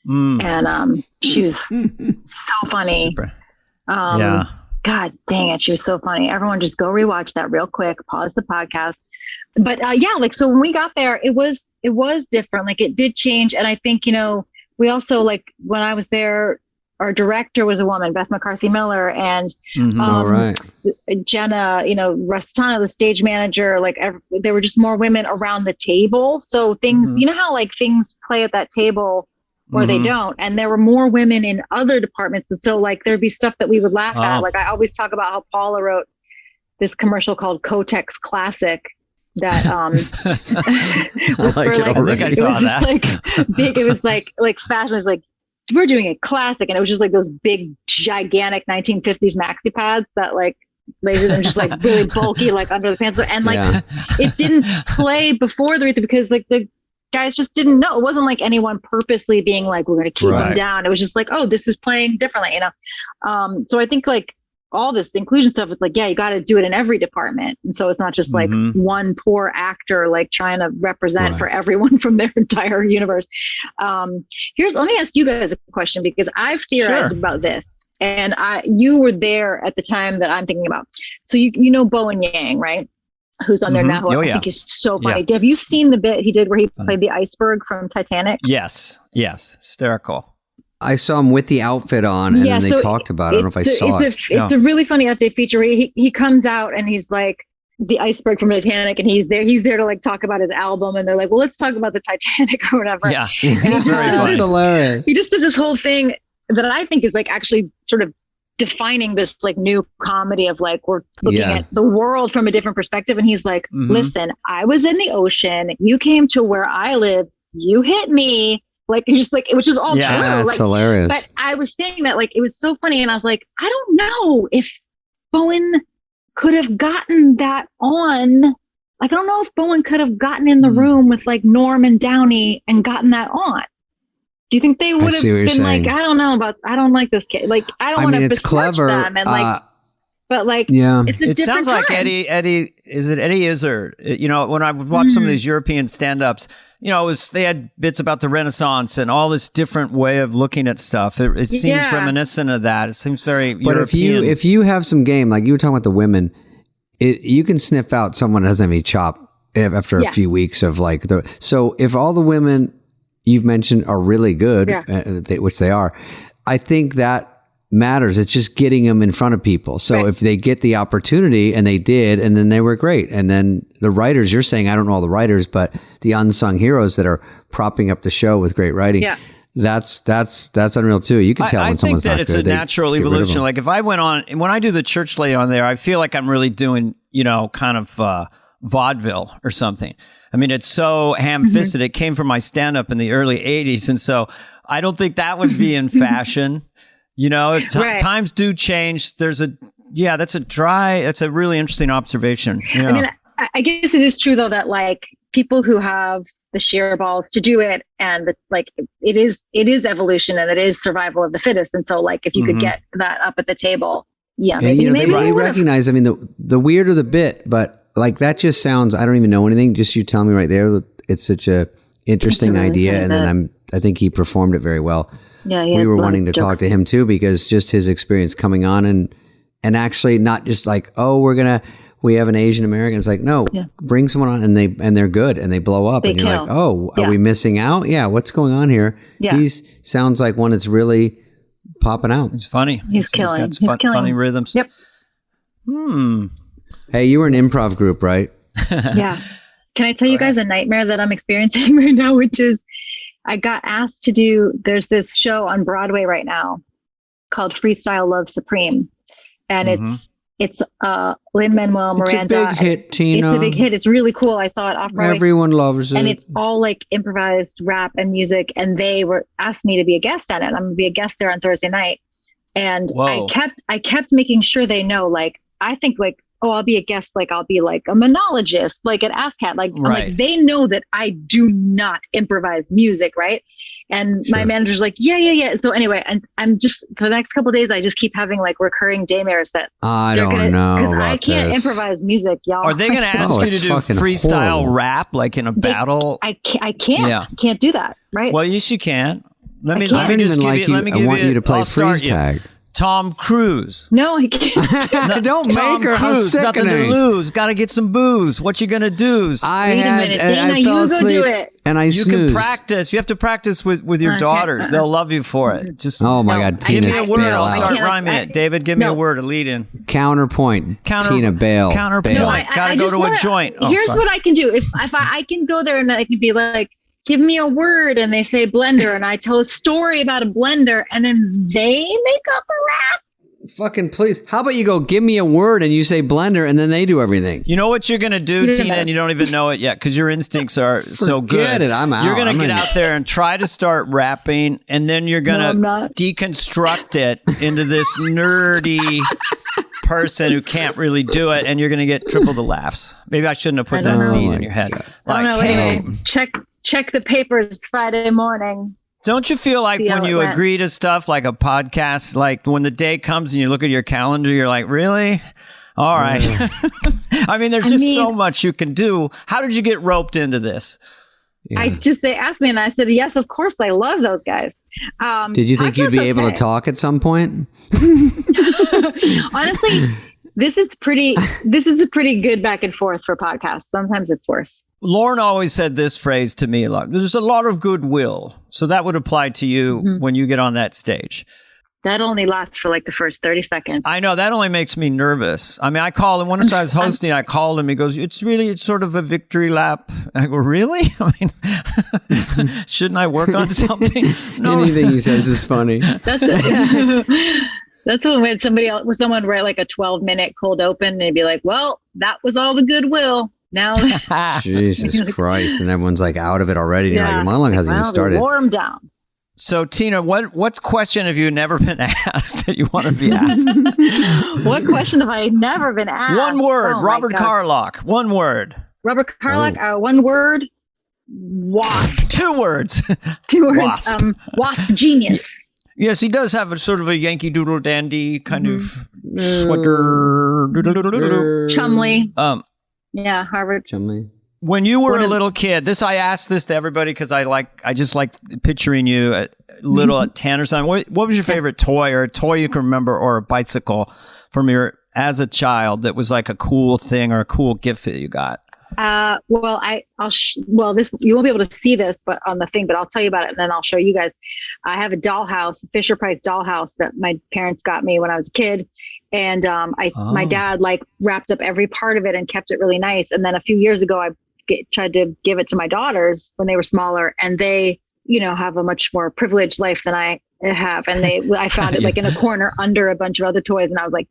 and she was so funny. Super. God dang it, she was so funny. Everyone just go rewatch that real quick, pause the podcast. But so when we got there, it was different. Like it did change. And I think, we also, like when I was there, our director was a woman, Beth McCarthy Miller, and All right. Jenna, Rustana, the stage manager, like there were just more women around the table. So things, you know how like things play at that table or they don't. And there were more women in other departments. And so like there'd be stuff that we would laugh at. Like I always talk about how Paula wrote this commercial called Kotex Classic that was I think I saw that. like big, it was like fashion is like, we're doing a classic, and it was just like those big gigantic 1950s maxi pads that like laser them just like really bulky like under the pants, and like it didn't play before the because like the guys just didn't know. It wasn't like anyone purposely being like, we're going to keep them down. It was just like, oh, this is playing differently, so I think like all this inclusion stuff, it's like, yeah, you got to do it in every department. And so it's not just like one poor actor, like trying to represent for everyone from their entire universe. Let me ask you guys a question, because I've theorized about this, and you were there at the time that I'm thinking about. So you know Bowen Yang, right? Who's on there now, who I think is so funny. Have you seen the bit he did where he played the iceberg from Titanic? Yes. Hysterical. I saw him with the outfit on, and then they talked about it. I don't know if I saw it. It's a really funny update feature where he comes out and he's like the iceberg from Titanic, and he's there to like talk about his album, and they're like, well, let's talk about the Titanic or whatever. Yeah, it's very funny. It's hilarious. He just does this whole thing that I think is like actually sort of defining this like new comedy of like, we're looking at the world from a different perspective. And he's like, listen, I was in the ocean, you came to where I live, you hit me. Like, it's just like, it was just all true. That's like, hilarious. But I was saying that, like, it was so funny. And I was like, I don't know if Bowen could have gotten that on. Like, I don't know if Bowen could have gotten in the room with like Norm and Downey and gotten that on. Do you think they would have been like, I don't like this kid. Like, I don't want to besmirch them. And like, but like, it sounds like Eddie, is it Eddie Izzard? When I would watch some of these European stand-ups, they had bits about the Renaissance and all this different way of looking at stuff. It seems reminiscent of that. It seems very European. If you have some game, like you were talking about the women, you can sniff out someone that doesn't have any chop after a few weeks of like so if all the women you've mentioned are really good, which they are, I think that matters. It's just getting them in front of people. So if they get the opportunity, and they did, and then they were great. And then the writers, you're saying, I don't know all the writers, but the unsung heroes that are propping up the show with great writing. Yeah. That's unreal too. You can tell when someone's not good. I think that it's a natural evolution. Like if I went on, when I do the church lay on there, I feel like I'm really doing, kind of vaudeville or something. I mean, it's so ham-fisted. It came from my stand-up in the early 80s. And so I don't think that would be in fashion. Times do change. That's a really interesting observation. I mean, I guess it is true though, that like people who have the sheer balls to do it, and like it is evolution, and it is survival of the fittest. And so like, if you could get that up at the table, maybe they recognize, I mean, the weirder the bit, but like, that just sounds, I don't even know anything. Just you tell me right there. It's such a interesting idea. And then I think he performed it very well. Yeah, we were wanting to talk to him too, because just his experience coming on and actually not just like, oh, we have an Asian American. It's like, no, bring someone on and they're good and they blow up, and you're like, oh, are we missing out? Yeah, what's going on here? Yeah. He sounds like one that's really popping out. He's funny. He's killing. He's got funny rhythms. Yep. Hey, you were an improv group, right? Yeah. Can I tell you guys a nightmare that I'm experiencing right now, which is I got asked to do, there's this show on Broadway right now called Freestyle Love Supreme. And it's Lin-Manuel Miranda. It's a big hit, Tina. It's a big hit. It's really cool. I saw it off Broadway. Everyone loves it. And it's all like improvised rap and music. And they were asked me to be a guest on it. I'm going to be a guest there on Thursday night. And I kept making sure they know, like, I think like, oh, I'll be a guest, like I'll be like a monologist, like at ASCAT. Like, I'm like, they know that I do not improvise music, right? And my manager's like, yeah. So anyway, and I'm just, for the next couple of days, I just keep having like recurring daymares that I don't know about I can't improvise music, y'all. Are they going to ask you to do freestyle rap, like in a battle? I can't do that, right? Well, yes, you can. Let me I don't even like you. I want you to play freeze tag. Tom Cruise. No, I can't. Don't make Tom her. How Cruise, nothing to sickening. lose. Got to get some booze. What you gonna do? Wait a minute, Dana, I you fell go asleep do it. and I You snoozed. can practice. You have to practice with your daughters. They'll love you for it. Just Oh my No, God, I Tina, give me a word. bail I'll out. start can't- rhyming it. David, give me No. a word, a lead in. Counterpoint. Tina, bail. Counterpoint. Bail. Gotta go just to a wanna- joint. Oh, Here's sorry. what I can do. If I can go there and I can be like, give me a word, and they say blender, and I tell a story about a blender, and then they make up a rap. Fucking please. How about you go give me a word and you say blender and then they do everything? You know what you're going to do, Yeah. Tina, and you don't even know it yet because your instincts are so good. Forget it. I'm out. You're going to I'm get gonna- out there and try to start rapping, and then you're going No, I'm to not. deconstruct it into this nerdy person who can't really do it, and you're going to get triple the laughs. Maybe I shouldn't have put I that don't know. seed Oh in my your head. God. I don't know. Like, hey, Anyway, check the papers Friday morning. don't you feel like See how when it you went. agree to stuff like a podcast, like when the day comes and you look at your calendar, you're like, really? All right. I mean, there's just so much you can do. How did you get roped into this? Yeah. They asked me, and I said, yes, of course, I love those guys. Did you think you'd be podcast's able to okay. talk at some point? Honestly, this is a pretty good back and forth for podcasts. Sometimes it's worse. Lauren always said this phrase to me a lot. There's a lot of goodwill. So that would apply to you when you get on that stage. That only lasts for like the first 30 seconds. I know that only makes me nervous. I mean, I called him once I was hosting. I called him. He goes, "It's sort of a victory lap." I go, "Really? I mean, shouldn't I work on something?" No. Anything he says is funny. That's it. That's when someone write like a 12-minute cold open and they'd be like, well, that was all the goodwill. Now, Jesus Christ. And everyone's like out of it already. And You're like, Yeah. your monologue hasn't even started. Warm down. So, Tina, what question have you never been asked that you want to be asked? What question have I never been asked? One word, Oh my Robert God. Carlock. One word. Robert Carlock, one word, wasp. 2 words. 2 words. Wasp. Wasp genius. Yes, he does have a sort of a Yankee Doodle Dandy kind of sweater. Chumley. Um, Yeah, Harvard. Chumley. when you were a little kid, I asked this to everybody because I just like picturing you at little at 10 or something. What was your favorite toy or a toy you can remember or a bicycle from as a child that was like a cool thing or a cool gift that you got? This you won't be able to see this, but on the thing, but I'll tell you about it and then I'll show you guys. I have a dollhouse, Fisher Price dollhouse that my parents got me when I was a kid, and my dad like wrapped up every part of it and kept it really nice. And then a few years ago, I tried to give it to my daughters when they were smaller, and they, have a much more privileged life than I have. And I found it like in a corner under a bunch of other toys, and I was like,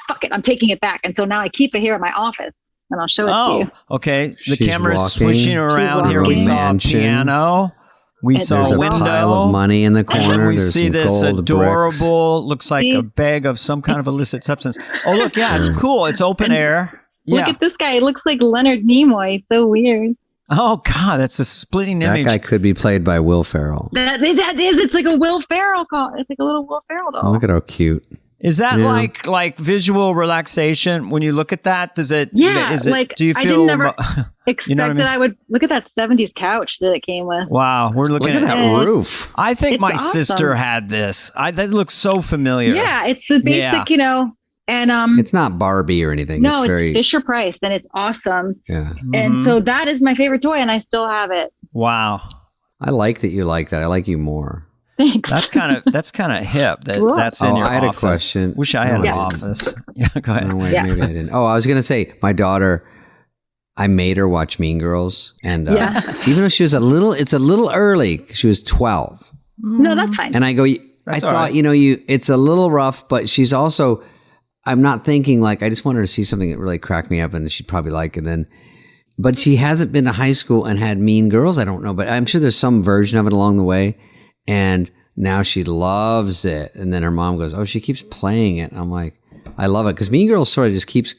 fuck it, I'm taking it back. And so now I keep it here at my office. And I'll show it to you. Okay. The She's camera is walking. swishing around here. We walking. saw a Mansion. piano. We saw There's a a window. pile of money in the And then corner. we There's see some this gold bricks. adorable, looks like See? a bag of some kind of illicit substance. Oh, look, yeah, it's cool. It's open air. Look Yeah. at this guy. He looks like Leonard Nimoy. He's so weird. Oh, God, that's a splitting That image. guy could be played by Will Ferrell. That is. It's like a Will Ferrell call. It's like a little Will Ferrell doll. Look at how cute. Is that Yeah. like visual relaxation when you look at that? Does it? Yeah, Is it? like, Do you I feel? didn't expect You know what I mean? that I would look at that 70s couch that it came with. Wow, we're looking Look at that it. roof. I think It's my awesome. sister had this. That looks so familiar. Yeah, it's the basic, and It's not Barbie or anything. no, it's it's very, Fisher Price, and it's awesome. yeah. And Mhm. so that is my favorite toy, and I still have it. Wow. I like that you like that. I like you more. Thanks. That's kind of hip. Cool. That's in your I had office. a question. Wish I had No, an I didn't. office. Yeah, go ahead. No, wait, Yeah. maybe I didn't. Oh, I was going to say, my daughter, I made her watch Mean Girls. And Yeah. even though it's a little early, she was 12. No, that's fine. And I go, I That's all thought, right. it's a little rough, but she's also, I'm not thinking like, I just want her to see something that really cracked me up and she'd probably like it. But she hasn't been to high school and had Mean Girls. I don't know, but I'm sure there's some version of it along the way. And now she loves it. And then her mom goes, oh, she keeps playing it. I'm like, I love it. Because Mean Girls sort of just keeps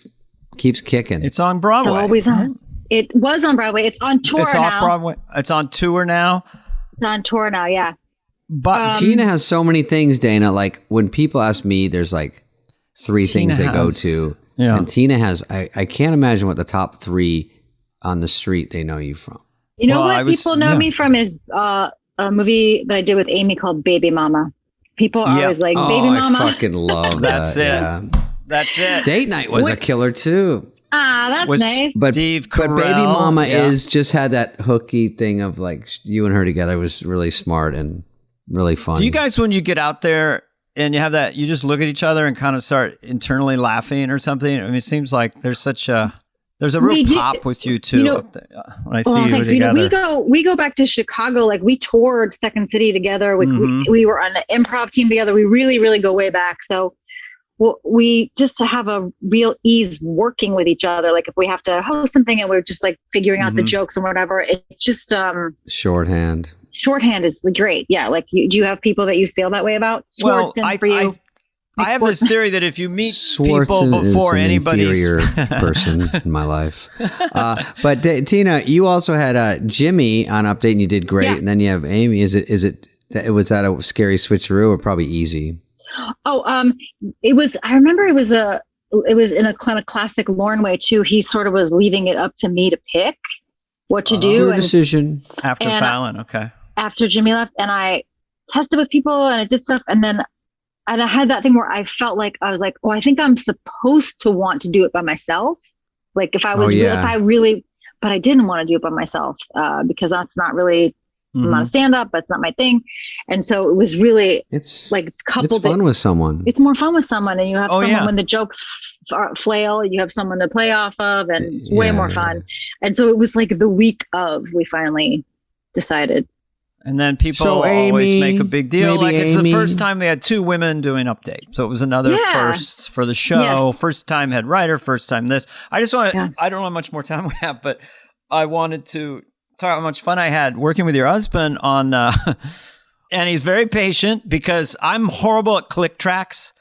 kicking. It's on It's Broadway. always on. It was on Broadway. It's on tour It's now. off Broadway. It's on tour now. It's on tour now. Yeah. But Tina has so many things, Dana. Like when people ask me, there's like 3 things they go has- to. Yeah. And Tina has, I can't imagine what the top 3 on the street they know you from. You know Well, what people know me from is a movie that I did with Amy called Baby Mama. people are always like, baby mama. I fucking love That's that. it. Yeah. That's it. Date night was a killer too. That's nice. But Steve but Carell, baby mama is just had that hooky thing of like you and her together was really smart and really fun. Do you guys, when you get out there and you have that, you just look at each other and kind of start internally laughing or something? I mean, it seems like there's a real pop with you two. When I see you together. We go back to Chicago. Like we toured Second City together. We were on the improv team together. We really, really go way back. So we just to have a real ease working with each other. Like if we have to host something and we're just like figuring out the jokes and whatever, it's just shorthand. Shorthand is great. Yeah. Like do you have people that you feel that way about? Swartzen for you? I have this theory that if you meet Swartzen people before is an anybody's inferior person in my life. But Tina, you also had Jimmy on Update and you did great. Yeah. And then you have Amy. Was that a scary switcheroo or probably easy? It was, I remember it was in a kind of classic Lorne way too. He sort of was leaving it up to me to pick what to do. Your decision. After Fallon. Okay. After Jimmy left, and I tested with people and I did stuff. And I had that thing where I felt like, I was like, oh, I think I'm supposed to want to do it by myself. Like if I was, but I didn't want to do it by myself, because that's not really, I'm not a stand-up, but it's not my thing. And so it was really, it's coupled. It's fun with someone. It's more fun with someone, and you have someone when the jokes flail, you have someone to play off of, and it's way more fun. And so it was like the week of, we finally decided. And then people always make a big deal. Like it's the first time we had two women doing Update. So it was another first for the show. Yes. First time head writer, first time this. I just want to, I don't know how much more time we have, but I wanted to talk how much fun I had working with your husband on, and he's very patient because I'm horrible at click tracks.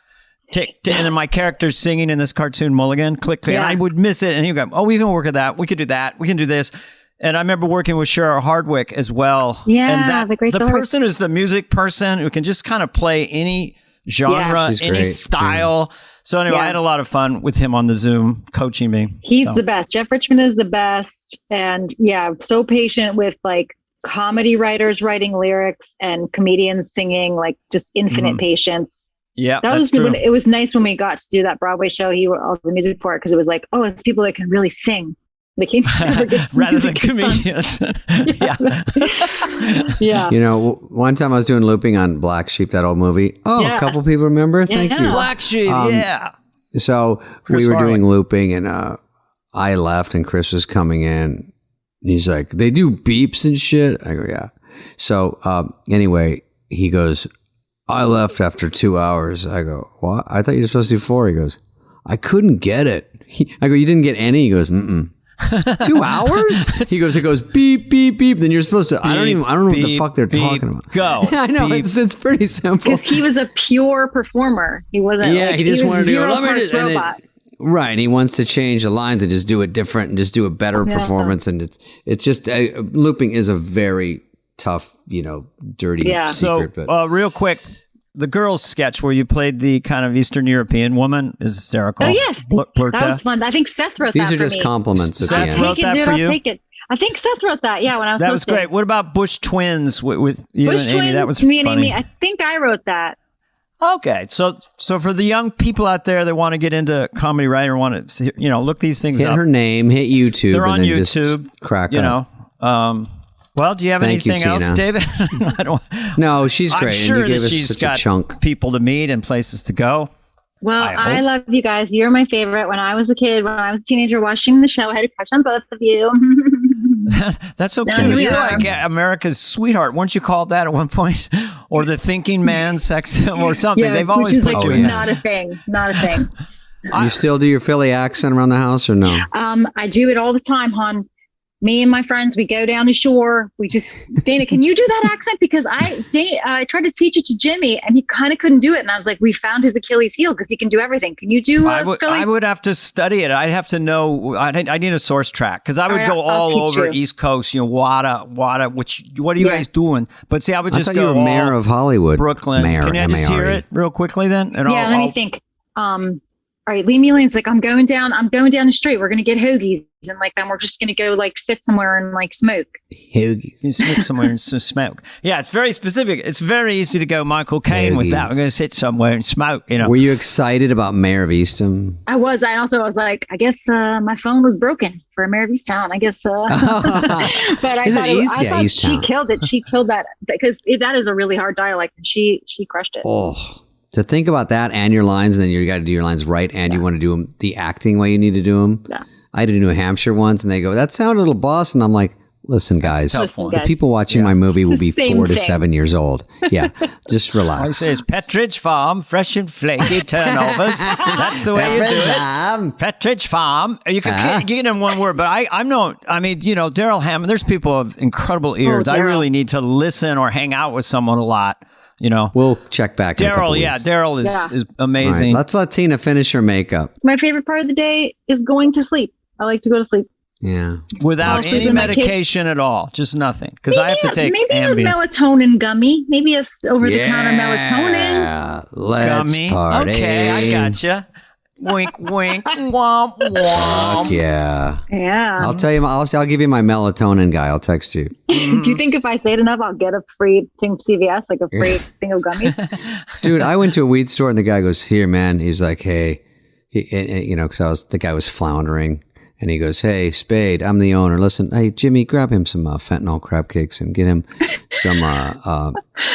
And then my character's singing in this cartoon Mulligan, click, and I would miss it. And he'd go, oh, we can work at that. We could do that. We can do this. And I remember working with Cheryl Hardwick as well. Yeah, and the person is the music person who can just kind of play any genre, any style. So anyway, I had a lot of fun with him on the Zoom coaching me. He's the best. Jeff Richmond is the best. And so patient with like comedy writers writing lyrics and comedians singing, like just infinite patience. Yeah, that's true. It was nice when we got to do that Broadway show. He wrote all the music for it because it was like, oh, it's people that can really sing. Rather than comedians. Yeah. You know, one time I was doing looping on Black Sheep, that old movie. A couple people remember. Thank you. Black Sheep. So we were doing looping, and I left, and Chris was coming in. And he's like, "They do beeps and shit." I go, "Yeah." So anyway, he goes, "I left after 2 hours." I go, "What? I thought you were supposed to do 4." He goes, "I couldn't get it." I go, "You didn't get any?" He goes, "Mm-mm." 2 hours? He goes, it goes beep, beep, beep. Then you're supposed to, beep, I don't know what the fuck they're talking about. Go. I know, it's pretty simple. Because he was a pure performer. He wasn't. Yeah, he just wanted to go, robot. Right. And he wants to change the lines and just do it different and just do a better performance. And it's just, looping is a very tough, dirty secret. So, but real quick, the girls sketch where you played the kind of Eastern European woman is hysterical. Oh, yes. That was fun. I think Seth wrote that for me. These are just compliments. Seth wrote that for you? I'll take it. I think Seth wrote that. Yeah, when I was That was great. What about Bush Twins with you Bush and Amy? Twins, That was me funny. and Amy. I think I wrote that. Okay. So for the young people out there that want to get into comedy writing or want to, look these things up. Hit her name, hit YouTube. They're on and then YouTube. Just crack up. Well, do you have anything else, David? I don't. No, she's great. I'm sure and you gave that she's got people to meet and places to go. Well, I love you guys. You're my favorite. When I was a kid, when I was a teenager watching the show, I had a crush on both of you. That's okay. You're like America's sweetheart. Weren't you called that at one point? Or the thinking man sex or something? Yeah, they've always put you in that. Not a thing. Not a thing. You still do your Philly accent around the house or no? I do it all the time, hon. Me and my friends, we go down the shore. We just, Dana, can you do that accent? Because I tried to teach it to Jimmy and he kind of couldn't do it. And I was like, we found his Achilles heel because he can do everything. Can you do Philly? I would have to study it. I'd have to know. I need a source track because I would go all over East Coast, Wada, what are you guys doing? But see, I would just go you were mayor of Hollywood. Brooklyn. Mayor, can I just hear it real quickly then? And let me think. all right, leave me alone. It's like, I'm going down the street. We're going to get hoagies. And like, then we're just going to go like sit somewhere and like smoke. Hoagies. You sit somewhere and smoke. Yeah, it's very specific. It's very easy to go Michael Caine with that. We're going to sit somewhere and smoke, you know. Were you excited about Mayor of Eastham? I was. I was like, I guess my phone was broken for Mayor of Easttown. I guess. But I thought she killed it. She killed that because that is a really hard dialect, and she crushed it. Oh. To think about that and your lines, and then you got to do your lines right, and you want to do them the acting way you need to do them. Yeah. I did New Hampshire once, and they go, "That sounded a little boss," and I'm like, "Listen, guys, the people watching my movie will be 4 to 7 years old. Yeah, just relax." I say it's Petridge Farm, fresh and flaky turnovers. That's the way you do it. Petridge Farm. You can get in one word, but I'm not. I mean, you know, Daryl Hammond. There's people with incredible ears. I really need to listen or hang out with someone a lot. You know, we'll check back. Daryl, Daryl is amazing. Right, let's let Tina finish her makeup. My favorite part of the day is going to sleep. I like to go to sleep. Yeah, without any medication at all, just nothing. Because I have to take maybe Ambien. a melatonin gummy, maybe a over-the-counter melatonin. Yeah, let's gummy. party. Okay, I gotcha. Wink, wink, womp, womp. Fuck yeah. Yeah. I'll tell you. I'll give you my melatonin guy. I'll text you. Do you think if I say it enough, I'll get a free thing from CVS, like a free thing of gummies? Dude, I went to a weed store and the guy goes, "Here, man." He's like, "Hey," you know, because the guy was floundering, and he goes, "Hey, Spade, I'm the owner. Listen, hey, Jimmy, grab him some fentanyl crab cakes and get him some,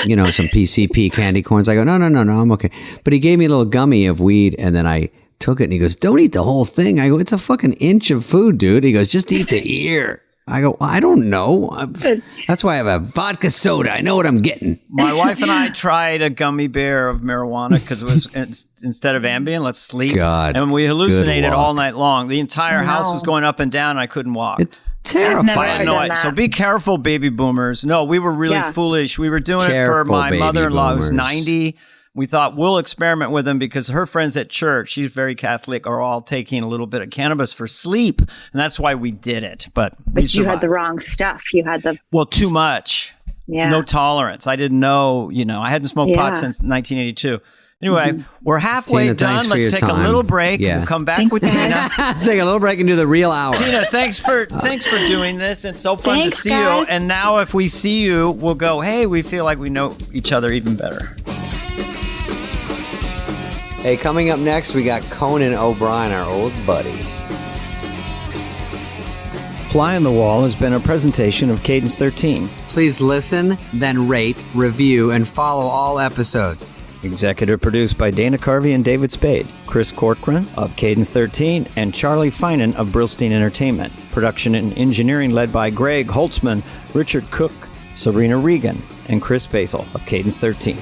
you know, some PCP candy corns." I go, no, I'm okay. But he gave me a little gummy of weed, and then I took it, and he goes, "Don't eat the whole thing." I go, "It's a fucking inch of food, dude." He goes, "Just eat the ear." I go, "I don't know. That's why I have a vodka soda. I know what I'm getting." My wife and I tried a gummy bear of marijuana because it was instead of Ambien, let's sleep. God, and we hallucinated all night long. The entire house was going up and down, and I couldn't walk. It's terrifying. So be careful, baby boomers. No, we were really foolish. We were doing it for my mother-in-law who's 90. We thought we'll experiment with them because her friends at church, she's very Catholic, are all taking a little bit of cannabis for sleep. And that's why we did it. But you had the wrong stuff. You had too much. Yeah. No tolerance. I didn't know, you know, I hadn't smoked pot since 1982. Anyway, we're halfway done. Let's take a little break. Yeah. We'll come back with Tina. Let's take a little break and do the real hour. Tina, thanks for doing this. It's so fun to see you. And now if we see you, we'll go, hey, we feel like we know each other even better. Hey, coming up next, we got Conan O'Brien, our old buddy. Fly on the Wall has been a presentation of Cadence 13. Please listen, then rate, review, and follow all episodes. Executive produced by Dana Carvey and David Spade, Chris Corcoran of Cadence 13, and Charlie Finan of Brillstein Entertainment. Production and engineering led by Greg Holtzman, Richard Cook, Serena Regan, and Chris Basil of Cadence 13.